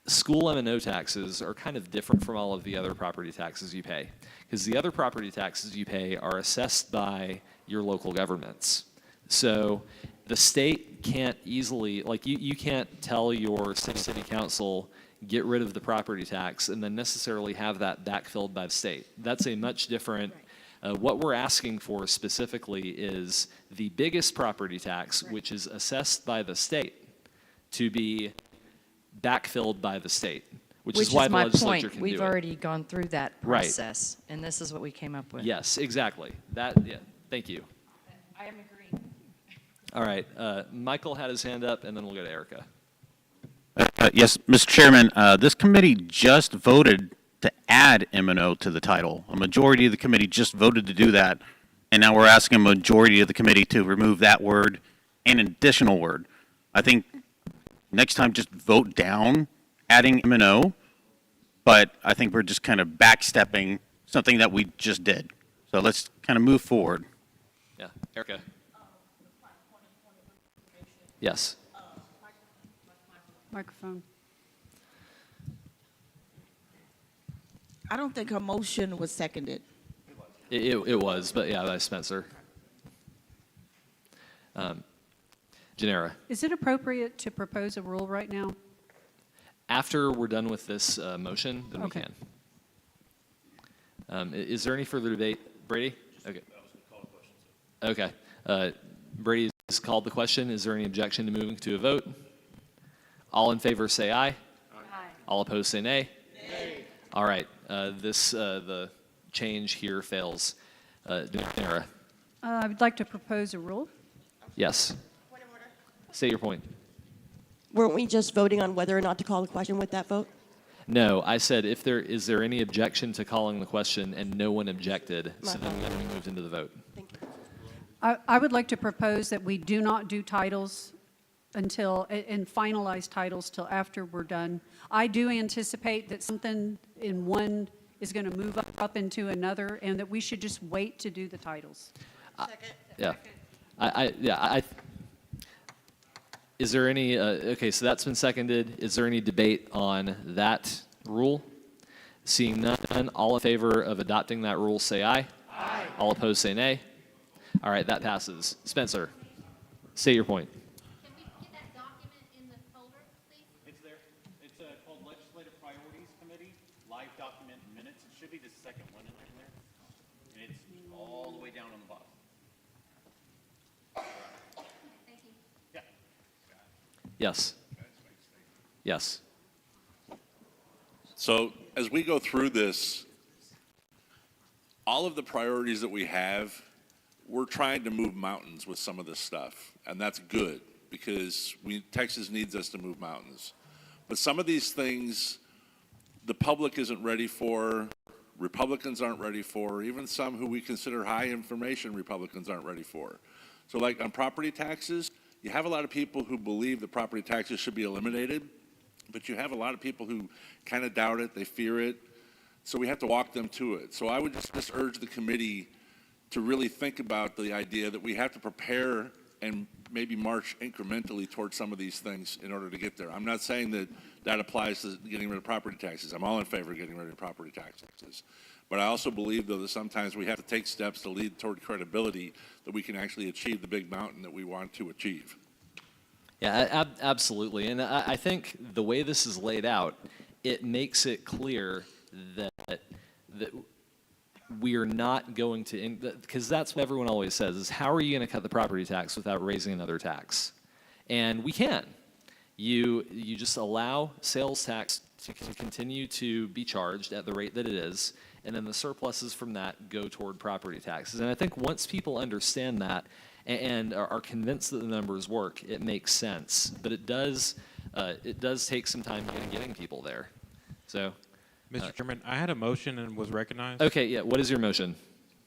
school M&O taxes are kind of different from all of the other property taxes you pay, because the other property taxes you pay are assessed by your local governments. So the state can't easily, like you can't tell your city council, get rid of the property tax and then necessarily have that backfilled by the state. That's a much different, what we're asking for specifically is the biggest property tax, which is assessed by the state, to be backfilled by the state, which is why the legislature can do it. We've already gone through that Right. process, and this is what we came up with. Yes, exactly. Thank you. I am agreeing. All right, Michael had his hand up, and then we'll go to Erica. Yes, Mr. Chairman, this committee just voted to add M&O to the title. A majority of the committee just voted to do that, and now we're asking a majority of the committee to remove that word and an additional word. I think next time just vote down adding M&O, but I think we're just kind of backstepping something that we just did. So let's kind of move forward. Yeah, Erica. Yes. Microphone. I don't think her motion was seconded. It was, but yeah, by Spencer. Janera, Is it appropriate to propose a rule right now? after we're done with this motion, then Okay. we can. Is there any further debate? Brady? Okay. Okay. Brady has called the question. Is there any objection to moving to a vote? All in favor say aye. Aye. All opposed say nay. Nay. All right. The change here fails. Janera? I would like to propose a rule. Yes. State your point. Weren't we just voting on whether or not to call the question with that vote? No, I said is there any objection to calling the question, and no one objected, so then we moved into the vote. I would like to propose that we do not do titles until, and finalize titles till after we're done. I do anticipate that something in one is going to move up into another, and that we should just wait to do the titles. Yeah. Is there any, okay, so that's been seconded. Is there any debate on that rule? Seeing none, all in favor of adopting that rule say aye. Aye. All opposed say nay. All right, that passes. Spencer, say your point. Can we get that document in the folder, please? It's there. It's called Legislative Priorities Committee, live document minutes. It should be the second one in there. And it's all the way down on the bottom. Thank you. Yeah. Yes. Yes. So as we go through this, all of the priorities that we have, we're trying to move mountains with some of this stuff. And that's good because Texas needs us to move mountains. But some of these things, the public isn't ready for, Republicans aren't ready for, even some who we consider high information Republicans aren't ready for. So like on property taxes, you have a lot of people who believe that property taxes should be eliminated, but you have a lot of people who kind of doubt it, they fear it, so we have to walk them to it. So I would just urge the committee to really think about the idea that we have to prepare and maybe march incrementally towards some of these things in order to get there. I'm not saying that that applies to getting rid of property taxes. I'm all in favor of getting rid of property taxes. But I also believe, though, that sometimes we have to take steps to lead toward credibility that we can actually achieve the big mountain that we want to achieve. Yeah, absolutely. And I think the way this is laid out, it makes it clear that we are not going to, because that's what everyone always says, is how are you going to cut the property tax without raising another tax? And we can. You just allow sales tax to continue to be charged at the rate that it is, and then the surpluses from that go toward property taxes. And I think once people understand that and are convinced that the numbers work, it makes sense. But it does take some time getting people there. So, Mr. Chairman, I had a motion and was recognized. Okay, yeah, what is your motion?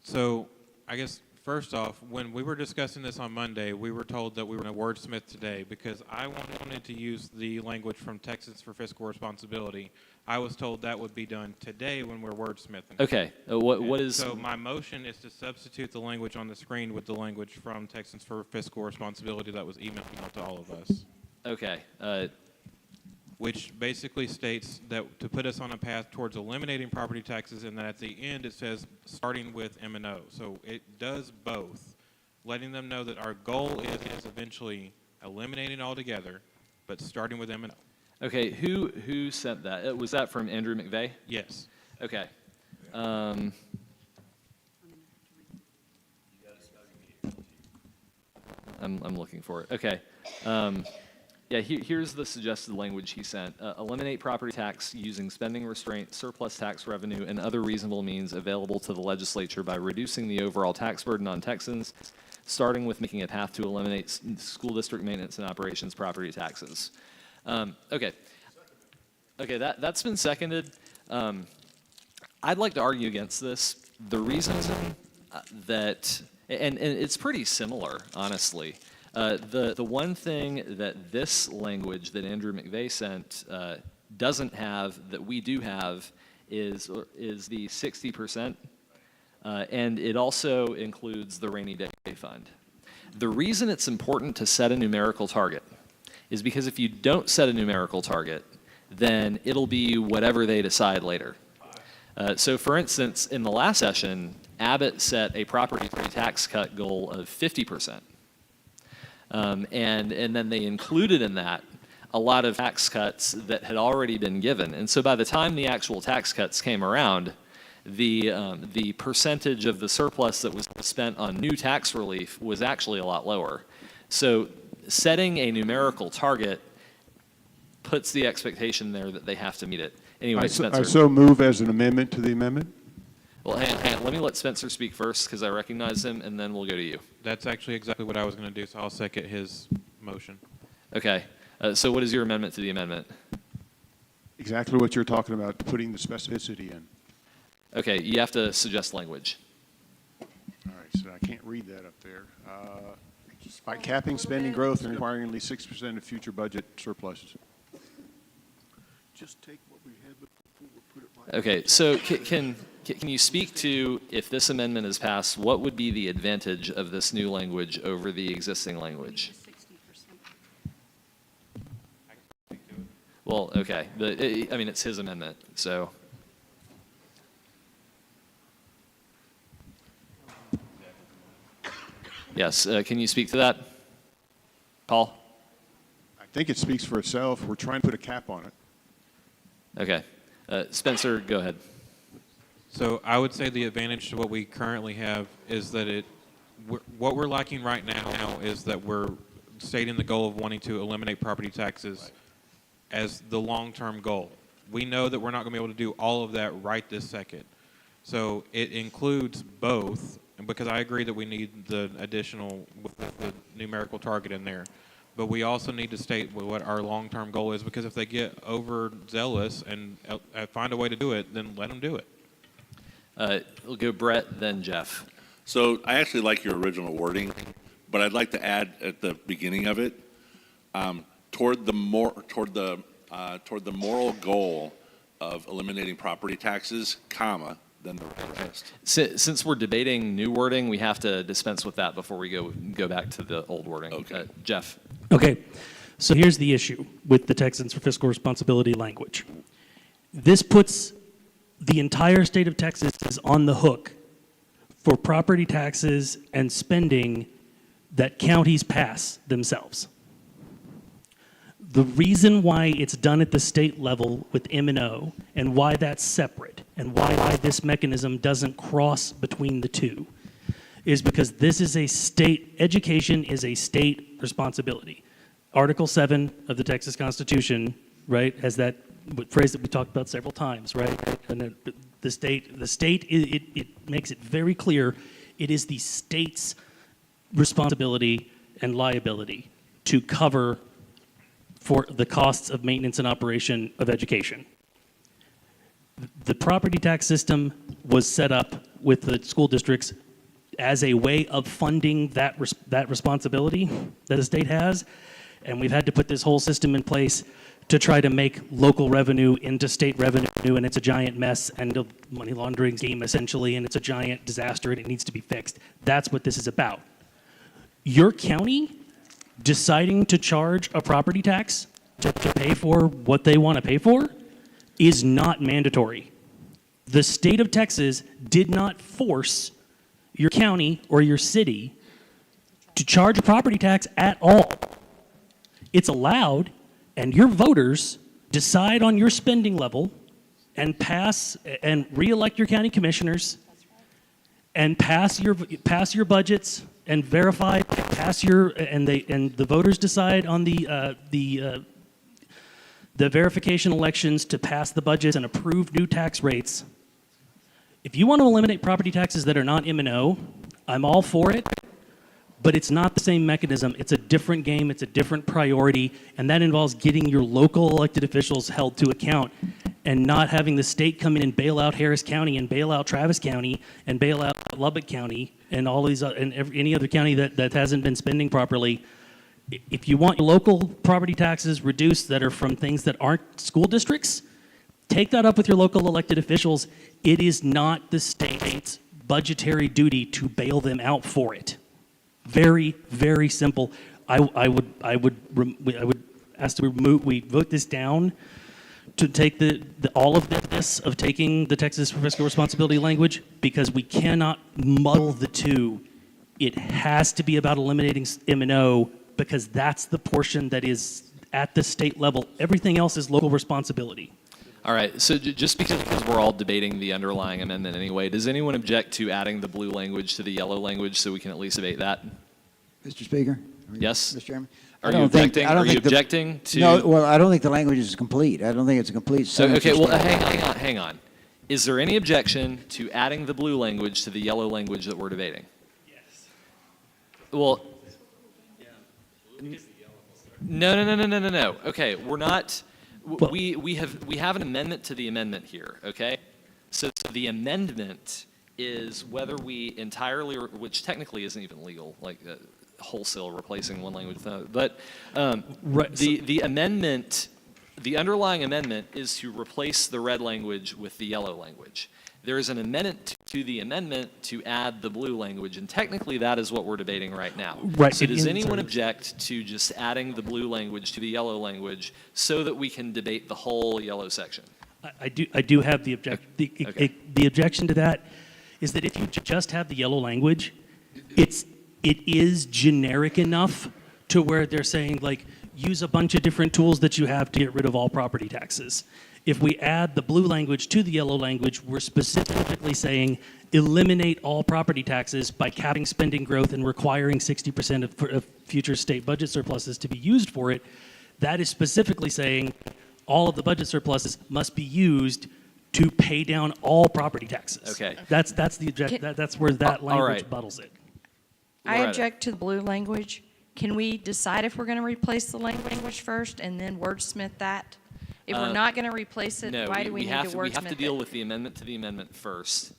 So I guess first off, when we were discussing this on Monday, we were told that we were going to wordsmith today because I wanted to use the language from Texas for Fiscal Responsibility. I was told that would be done today when we're wordsmithing. Okay, what is? So my motion is to substitute the language on the screen with the language from Texans for Fiscal Responsibility that was emailed out to all of us. Okay. Which basically states that to put us on a path towards eliminating property taxes, and that at the end it says starting with M&O. So it does both, letting them know that our goal is eventually eliminating altogether, but starting with M&O. Okay, who sent that? Was that from Andrew McVeigh? Yes. Okay. I'm looking for it. Okay. Yeah, here's the suggested language he sent. Eliminate property tax using spending restraint, surplus tax revenue, and other reasonable means available to the legislature by reducing the overall tax burden on Texans, starting with making a path to eliminate school district maintenance and operations property taxes. Okay. Okay, that's been seconded. I'd like to argue against this. The reason that, and it's pretty similar, honestly. The one thing that this language that Andrew McVeigh sent doesn't have that we do have is the 60%, and it also includes the rainy day fund. The reason it's important to set a numerical target is because if you don't set a numerical target, then it'll be whatever they decide later. So for instance, in the last session, Abbott set a property tax cut goal of 50%. And then they included in that a lot of tax cuts that had already been given. And so by the time the actual tax cuts came around, the percentage of the surplus that was spent on new tax relief was actually a lot lower. So setting a numerical target puts the expectation there that they have to meet it. Anyway, Spencer. I so move as an amendment to the amendment. Well, let me let Spencer speak first because I recognize him, and then we'll go to you. That's actually exactly what I was going to do, so I'll second his motion. Okay. So what is your amendment to the amendment? Exactly what you're talking about, putting the specificity in. Okay, you have to suggest language. All right, so I can't read that up there. By capping spending growth and requiring at least 6% of future budget surpluses. Just take what we had before, put it back. Okay, so can you speak to, if this amendment is passed, what would be the advantage of this new language over the existing language? Well, okay, I mean, it's his amendment, so. Yes, can you speak to that? Paul? I think it speaks for itself. We're trying to put a cap on it. Okay. Spencer, go ahead. So I would say the advantage to what we currently have is that what we're lacking right now is that we're stating the goal of wanting to eliminate property taxes as the long-term goal. We know that we're not going to be able to do all of that right this second. So it includes both, because I agree that we need the additional, with the numerical target in there. But we also need to state what our long-term goal is, because if they get overzealous and find a way to do it, then let them do it. We'll go Brett, then Jeff. So I actually like your original wording, but I'd like to add at the beginning of it, toward the moral goal of eliminating property taxes, comma, then the rest. Since we're debating new wording, we have to dispense with that before we go back to the old wording. Okay. Jeff. Okay, so here's the issue with the Texans for fiscal responsibility language. This puts the entire state of Texas on the hook for property taxes and spending that counties pass themselves. The reason why it's done at the state level with M&O and why that's separate and why this mechanism doesn't cross between the two is because this is a state, education is a state responsibility. Article 7 of the Texas Constitution, right, has that phrase that we talked about several times, right? And the state, it makes it very clear it is the state's responsibility and liability to cover for the costs of maintenance and operation of education. The property tax system was set up with the school districts as a way of funding that responsibility that the state has, and we've had to put this whole system in place to try to make local revenue into state revenue, and it's a giant mess and a money laundering scheme essentially, and it's a giant disaster and it needs to be fixed. That's what this is about. Your county deciding to charge a property tax to pay for what they want to pay for is not mandatory. The state of Texas did not force your county or your city to charge a property tax at all. It's allowed, and your voters decide on your spending level and pass and re-elect your county commissioners and pass your budgets and verify, and the voters decide on the verification elections to pass the budgets and approve new tax rates. If you want to eliminate property taxes that are not M&O, I'm all for it, but it's not the same mechanism. It's a different game, it's a different priority, and that involves getting your local elected officials held to account and not having the state come in and bail out Harris County and bail out Travis County and bail out Lubbock County and all these and any other county that hasn't been spending properly. If you want your local property taxes reduced that are from things that aren't school districts, take that up with your local elected officials. It is not the state's budgetary duty to bail them out for it. Very, very simple. I would ask to remove. We vote this down to take all of this of taking the Texas fiscal responsibility language, because we cannot muddle the two. It has to be about eliminating M&O because that's the portion that is at the state level. Everything else is local responsibility. All right, so just because we're all debating the underlying amendment anyway, does anyone object to adding the blue language to the yellow language so we can at least debate that? Mr. Speaker? Yes? Mr. Chairman? Are you objecting? Are you objecting to? No, well, I don't think the language is complete. I don't think it's a complete sentence. Okay, well, hang on. Is there any objection to adding the blue language to the yellow language that we're debating? Yes. Well, no. Okay, we're not. We have an amendment to the amendment here. Okay, so the amendment is whether we entirely, which technically isn't even legal, like wholesale replacing one language with another. But the amendment, the underlying amendment, is to replace the red language with the yellow language. There is an amendment to the amendment to add the blue language, and technically that is what we're debating right now. Right. So does anyone object to just adding the blue language to the yellow language so that we can debate the whole yellow section? I do have the objection. The objection to that is that if you just have the yellow language, it is generic enough to where they're saying, like, use a bunch of different tools that you have to get rid of all property taxes. If we add the blue language to the yellow language, we're specifically saying eliminate all property taxes by capping spending growth and requiring 60% of future state budget surpluses to be used for it. That is specifically saying all of the budget surpluses must be used to pay down all property taxes. Okay. That's the object. That's where that language bottles it. I object to the blue language. Can we decide if we're going to replace the language first and then wordsmith that? If we're not going to replace it, why do we need to wordsmith it? We have to deal with the amendment to the amendment first,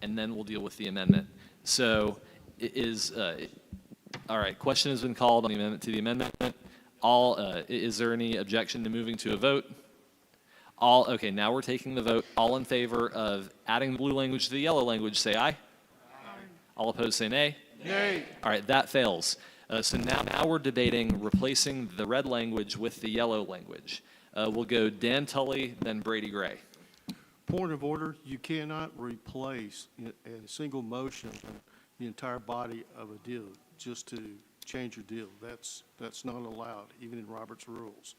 and then we'll deal with the amendment. So all right, question has been called on the amendment to the amendment. Is there any objection to moving to a vote? Okay, now we're taking the vote. All in favor of adding the blue language to the yellow language, say aye. Aye. All opposed, say nay. Nay. All right, that fails. So now we're debating replacing the red language with the yellow language. We'll go Dan Tully, then Brady Gray. Point of order, you cannot replace in a single motion the entire body of a deal just to change your deal. That's not allowed, even in Robert's rules.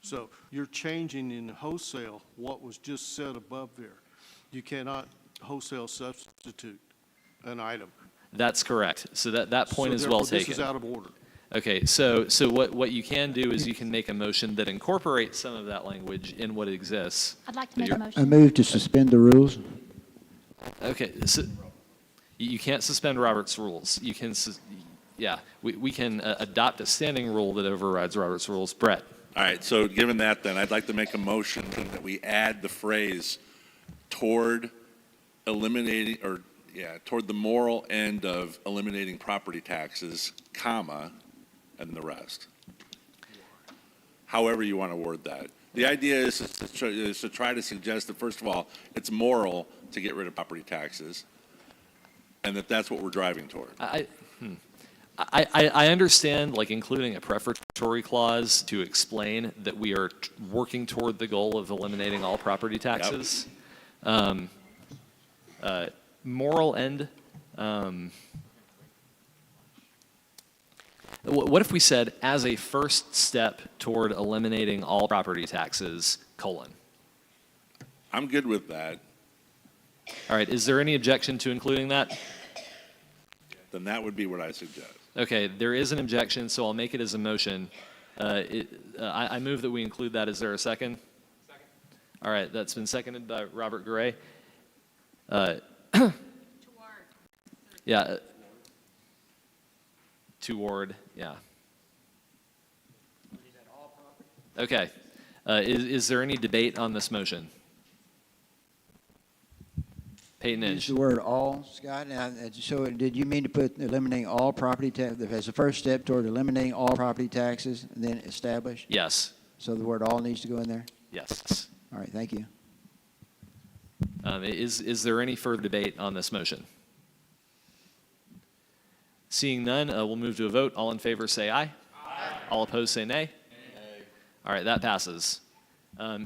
So you're changing in wholesale what was just said above there. You cannot wholesale substitute an item. That's correct. So that point is well taken. This is out of order. Okay, so what you can do is you can make a motion that incorporates some of that language in what exists. I'd like to make a motion. I move to suspend the rules. Okay, so you can't suspend Robert's rules. You can, we can adopt a standing rule that overrides Robert's rules. Brett. All right, so given that, then I'd like to make a motion that we add the phrase toward eliminating, toward the moral end of eliminating property taxes, comma, and the rest. However you want to word that. The idea is to try to suggest that, first of all, it's moral to get rid of property taxes, and that's what we're driving toward. I understand, like, including a prefatory clause to explain that we are working toward the goal of eliminating all property taxes. Yep. Moral end. What if we said, as a first step toward eliminating all property taxes, colon? I'm good with that. All right, is there any objection to including that? Then that would be what I suggest. Okay, there is an objection, so I'll make it as a motion. I move that we include that. Is there a second? Second. All right, that's been seconded by Robert Gray. Yeah. Toward, yeah. Okay. Is there any debate on this motion? Peyton Inge. Use the word all, Scott. So did you mean to put eliminating all property tax as a first step toward eliminating all property taxes and then establish? Yes. So the word all needs to go in there? Yes. All right, thank you. Is there any further debate on this motion? Seeing none, we'll move to a vote. All in favor say aye. Aye. All opposed say nay. Nay. All right, that passes. Are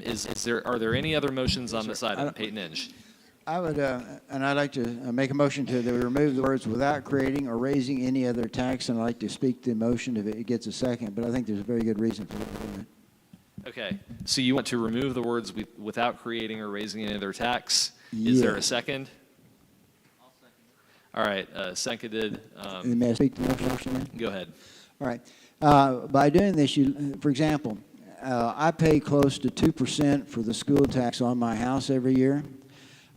there any other motions on this item? Peyton Inge. I would, and I'd like to make a motion that we remove the words "without creating or raising any other tax," and I'd like to speak to the motion if it gets a second, but I think there's a very good reason for that. Okay, so you want to remove the words without creating or raising any other tax? Is there a second? All right, seconded. May I speak to the motion then? Go ahead. All right. By doing this, for example, I pay close to 2% for the school tax on my house every year.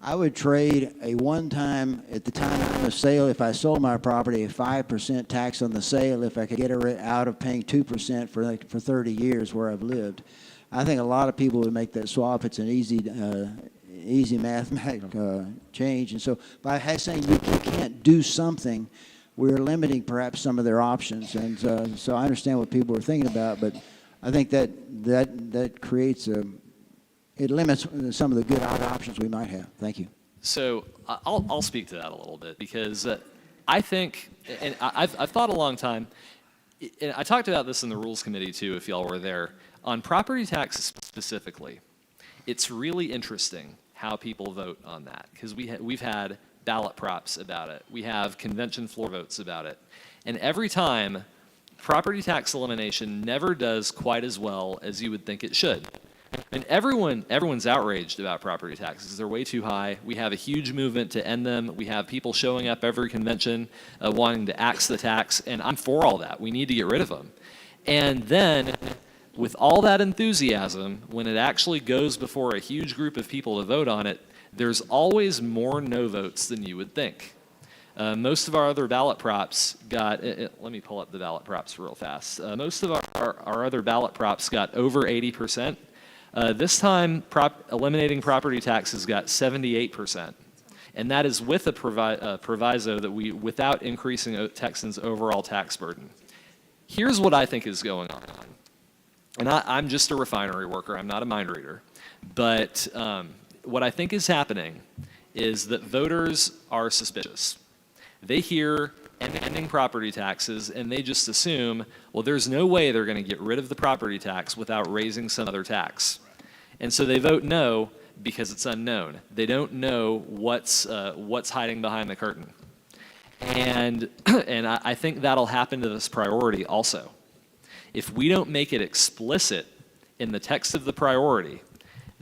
I would trade a one-time, at the time of the sale, if I sold my property, a 5% tax on the sale if I could get it out of paying 2% for 30 years where I've lived. I think a lot of people would make that swap. It's an easy mathematical change. And so by saying you can't do something, we're limiting perhaps some of their options. And so I understand what people are thinking about, but I think that creates it limits some of the good options we might have. Thank you. So I'll speak to that a little bit because I think, and I've thought a long time, and I talked about this in the Rules Committee too, if y'all were there, on property tax specifically. It's really interesting how people vote on that because we've had ballot props about it. We have convention floor votes about it. And every time, property tax elimination never does quite as well as you would think it should. And everyone's outraged about property taxes. They're way too high. We have a huge movement to end them. We have people showing up every convention wanting to axe the tax, and I'm for all that. We need to get rid of them. And then, with all that enthusiasm, when it actually goes before a huge group of people to vote on it, there's always more no votes than you would think. Most of our other ballot props got, let me pull up the ballot props real fast. Most of our other ballot props got over 80%. This time, eliminating property taxes got 78%. And that is with a proviso that without increasing Texans' overall tax burden. Here's what I think is going on. And I'm just a refinery worker, I'm not a mind reader. But what I think is happening is that voters are suspicious. They hear ending property taxes and they just assume, well, there's no way they're going to get rid of the property tax without raising some other tax. And so they vote no because it's unknown. They don't know what's hiding behind the curtain. And I think that'll happen to this priority also. If we don't make it explicit in the text of the priority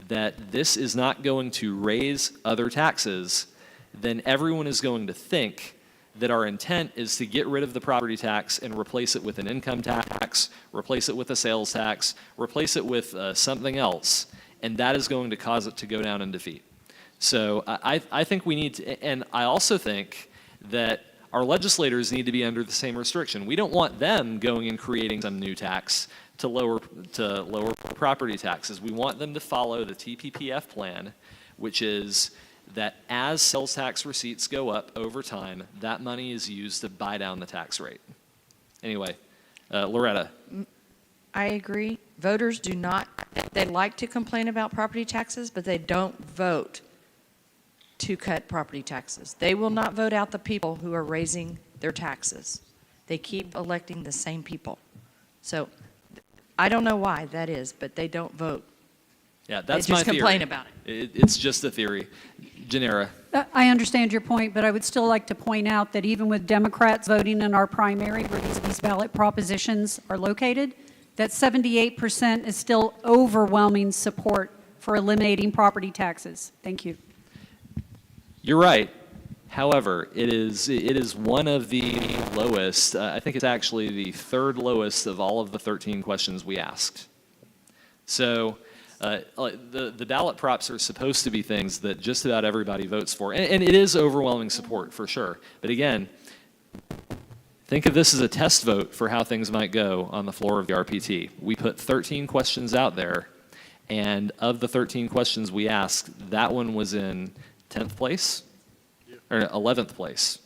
that this is not going to raise other taxes, then everyone is going to think that our intent is to get rid of the property tax and replace it with an income tax, replace it with a sales tax, replace it with something else, and that is going to cause it to go down in defeat. So I think we need to, and I also think that our legislators need to be under the same restriction. We don't want them going and creating some new tax to lower property taxes. We want them to follow the TPPF plan, which is that as sales tax receipts go up over time, that money is used to buy down the tax rate. Anyway, Loretta. I agree. Voters do not, they like to complain about property taxes, but they don't vote to cut property taxes. They will not vote out the people who are raising their taxes. They keep electing the same people. So I don't know why that is, but they don't vote. Yeah, that's they my just theory. complain about it. It's just a theory. Janera. I understand your point, but I would still like to point out that even with Democrats voting in our primary where these ballot propositions are located, that 78% is still overwhelming support for eliminating property taxes. Thank you. You're right. However, it is one of the lowest. I think it's actually the third lowest of all of the 13 questions we asked. So the ballot props are supposed to be things that just about everybody votes for. And it is overwhelming support for sure. But again, think of this as a test vote for how things might go on the floor of the RPT. We put 13 questions out there, and of the 13 questions we asked, that one was in 10th place or 11th place.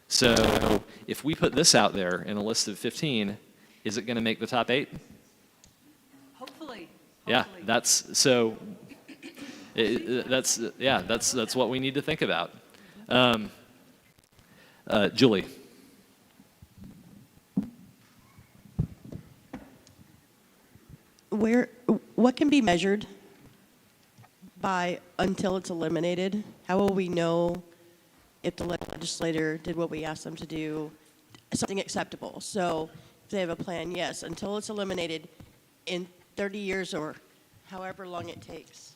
So if we put this out there in a list of 15, is it going to make the top 8? Hopefully. Yeah, that's so. That's what we need to think about. Julie. What can be measured by until it's eliminated? How will we know if the legislator did what we asked them to do, something acceptable? So if they have a plan, yes, until it's eliminated in 30 years or however long it takes,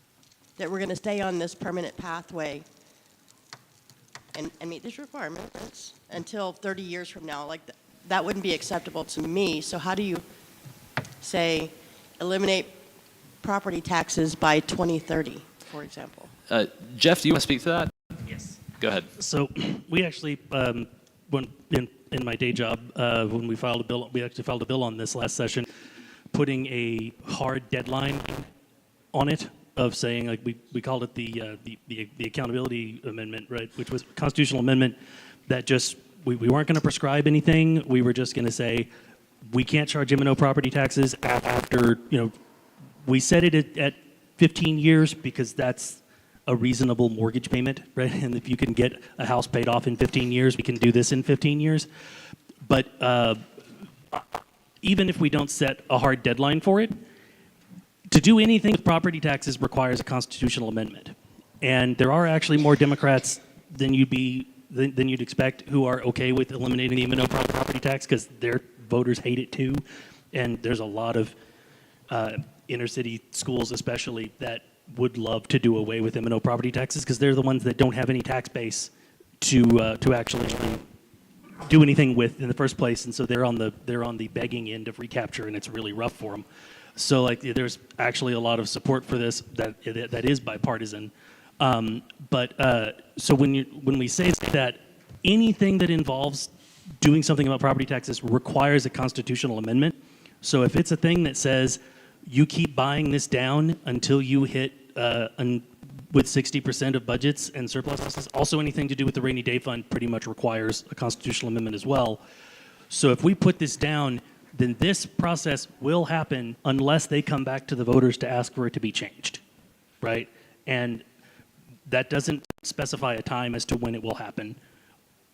that we're going to stay on this permanent pathway and meet these requirements until 30 years from now. Like, that wouldn't be acceptable to me. So how do you say eliminate property taxes by 2030, for example? Jeff, do you want to speak to that? Yes. Go ahead. So we actually, when in my day job, when we filed a bill, we actually filed a bill on this last session, putting a hard deadline on it of saying, like, we called it the accountability amendment, right, which was a constitutional amendment that just, we weren't going to prescribe anything. We were just going to say, we can't charge M&O property taxes after, we set it at 15 years because that's a reasonable mortgage payment, right? And if you can get a house paid off in 15 years, we can do this in 15 years. But even if we don't set a hard deadline for it, to do anything with property taxes requires a constitutional amendment. And there are actually more Democrats than you'd expect who are okay with eliminating the M&O property tax because their voters hate it too. And there's a lot of inner city schools especially that would love to do away with M&O property taxes because they're the ones that don't have any tax base to actually do anything with in the first place, and so they're on the begging end of recapture, and it's really rough for them. So like there's actually a lot of support for this that is bipartisan. So when we say that anything that involves doing something about property taxes requires a constitutional amendment. So if it's a thing that says you keep buying this down until you hit with 60% of budgets and surpluses, also anything to do with the rainy day fund pretty much requires a constitutional amendment as well. So if we put this down, then this process will happen unless they come back to the voters to ask for it to be changed, right? And that doesn't specify a time as to when it will happen,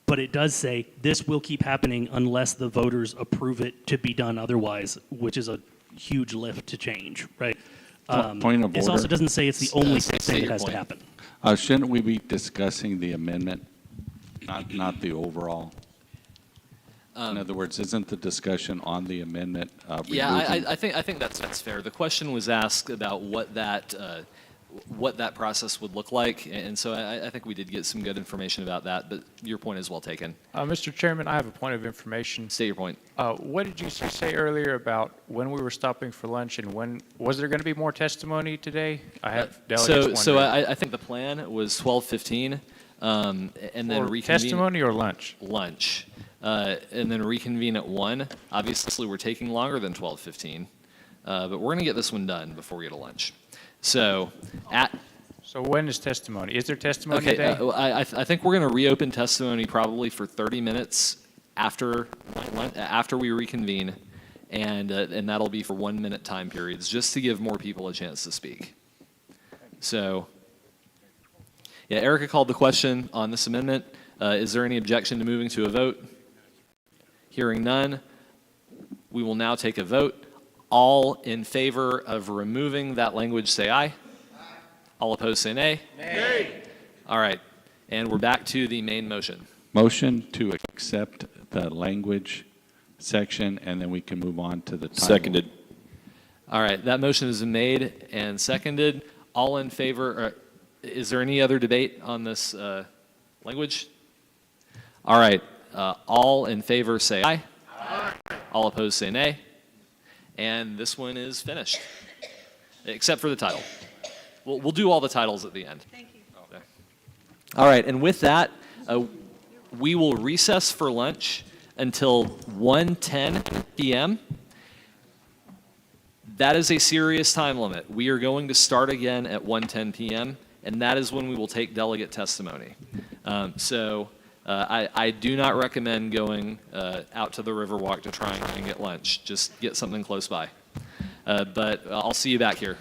but it does say this will keep happening unless the voters approve it to be done otherwise, which is a huge lift to change, right? Point of It order. also doesn't say it's the only thing that has to happen. Shouldn't we be discussing the amendment, not the overall? In other words, isn't the discussion on the amendment? Yeah, I think that's fair. The question was asked about what that process would look like, and so I think we did get some good information about that. But your point is well taken. Mr. Chairman, I have a point of information. State your point. What did you say earlier about when we were stopping for lunch, and when was there going to be more testimony today? I have delegates So wondering. I think the plan was 12:15, and then For reconvene. testimony or lunch? Lunch, and then reconvene at 1. Obviously, we're taking longer than 12:15, but we're going to get this one done before we get to lunch. So when is testimony? Is there testimony okay, today? I think we're going to reopen testimony probably for 30 minutes after we reconvene, and that'll be for 1-minute time periods, just to give more people a chance to speak. So, yeah, Erica called the question on this amendment. Is there any objection to moving to a vote? Hearing none, we will now take a vote. All in favor of removing that language, say aye. All opposed, say nay. Nay. All right, and we're back to the main motion. Motion to accept the language section, and then we can move on to the title. Seconded. All right, that motion is made and seconded. All in favor, is there any other debate on this language? All right, all in favor say aye. Aye. All opposed say nay. And this one is finished, except for the title. We'll do all the titles at the end. Thank you. Okay. All right, and with that, we will recess for lunch until 1:10 p.m. That is a serious time limit. We are going to start again at 1:10 p.m., and that is when we will take delegate testimony. I do not recommend going out to the Riverwalk to try and get lunch. Just get something close by. But I'll see you back here.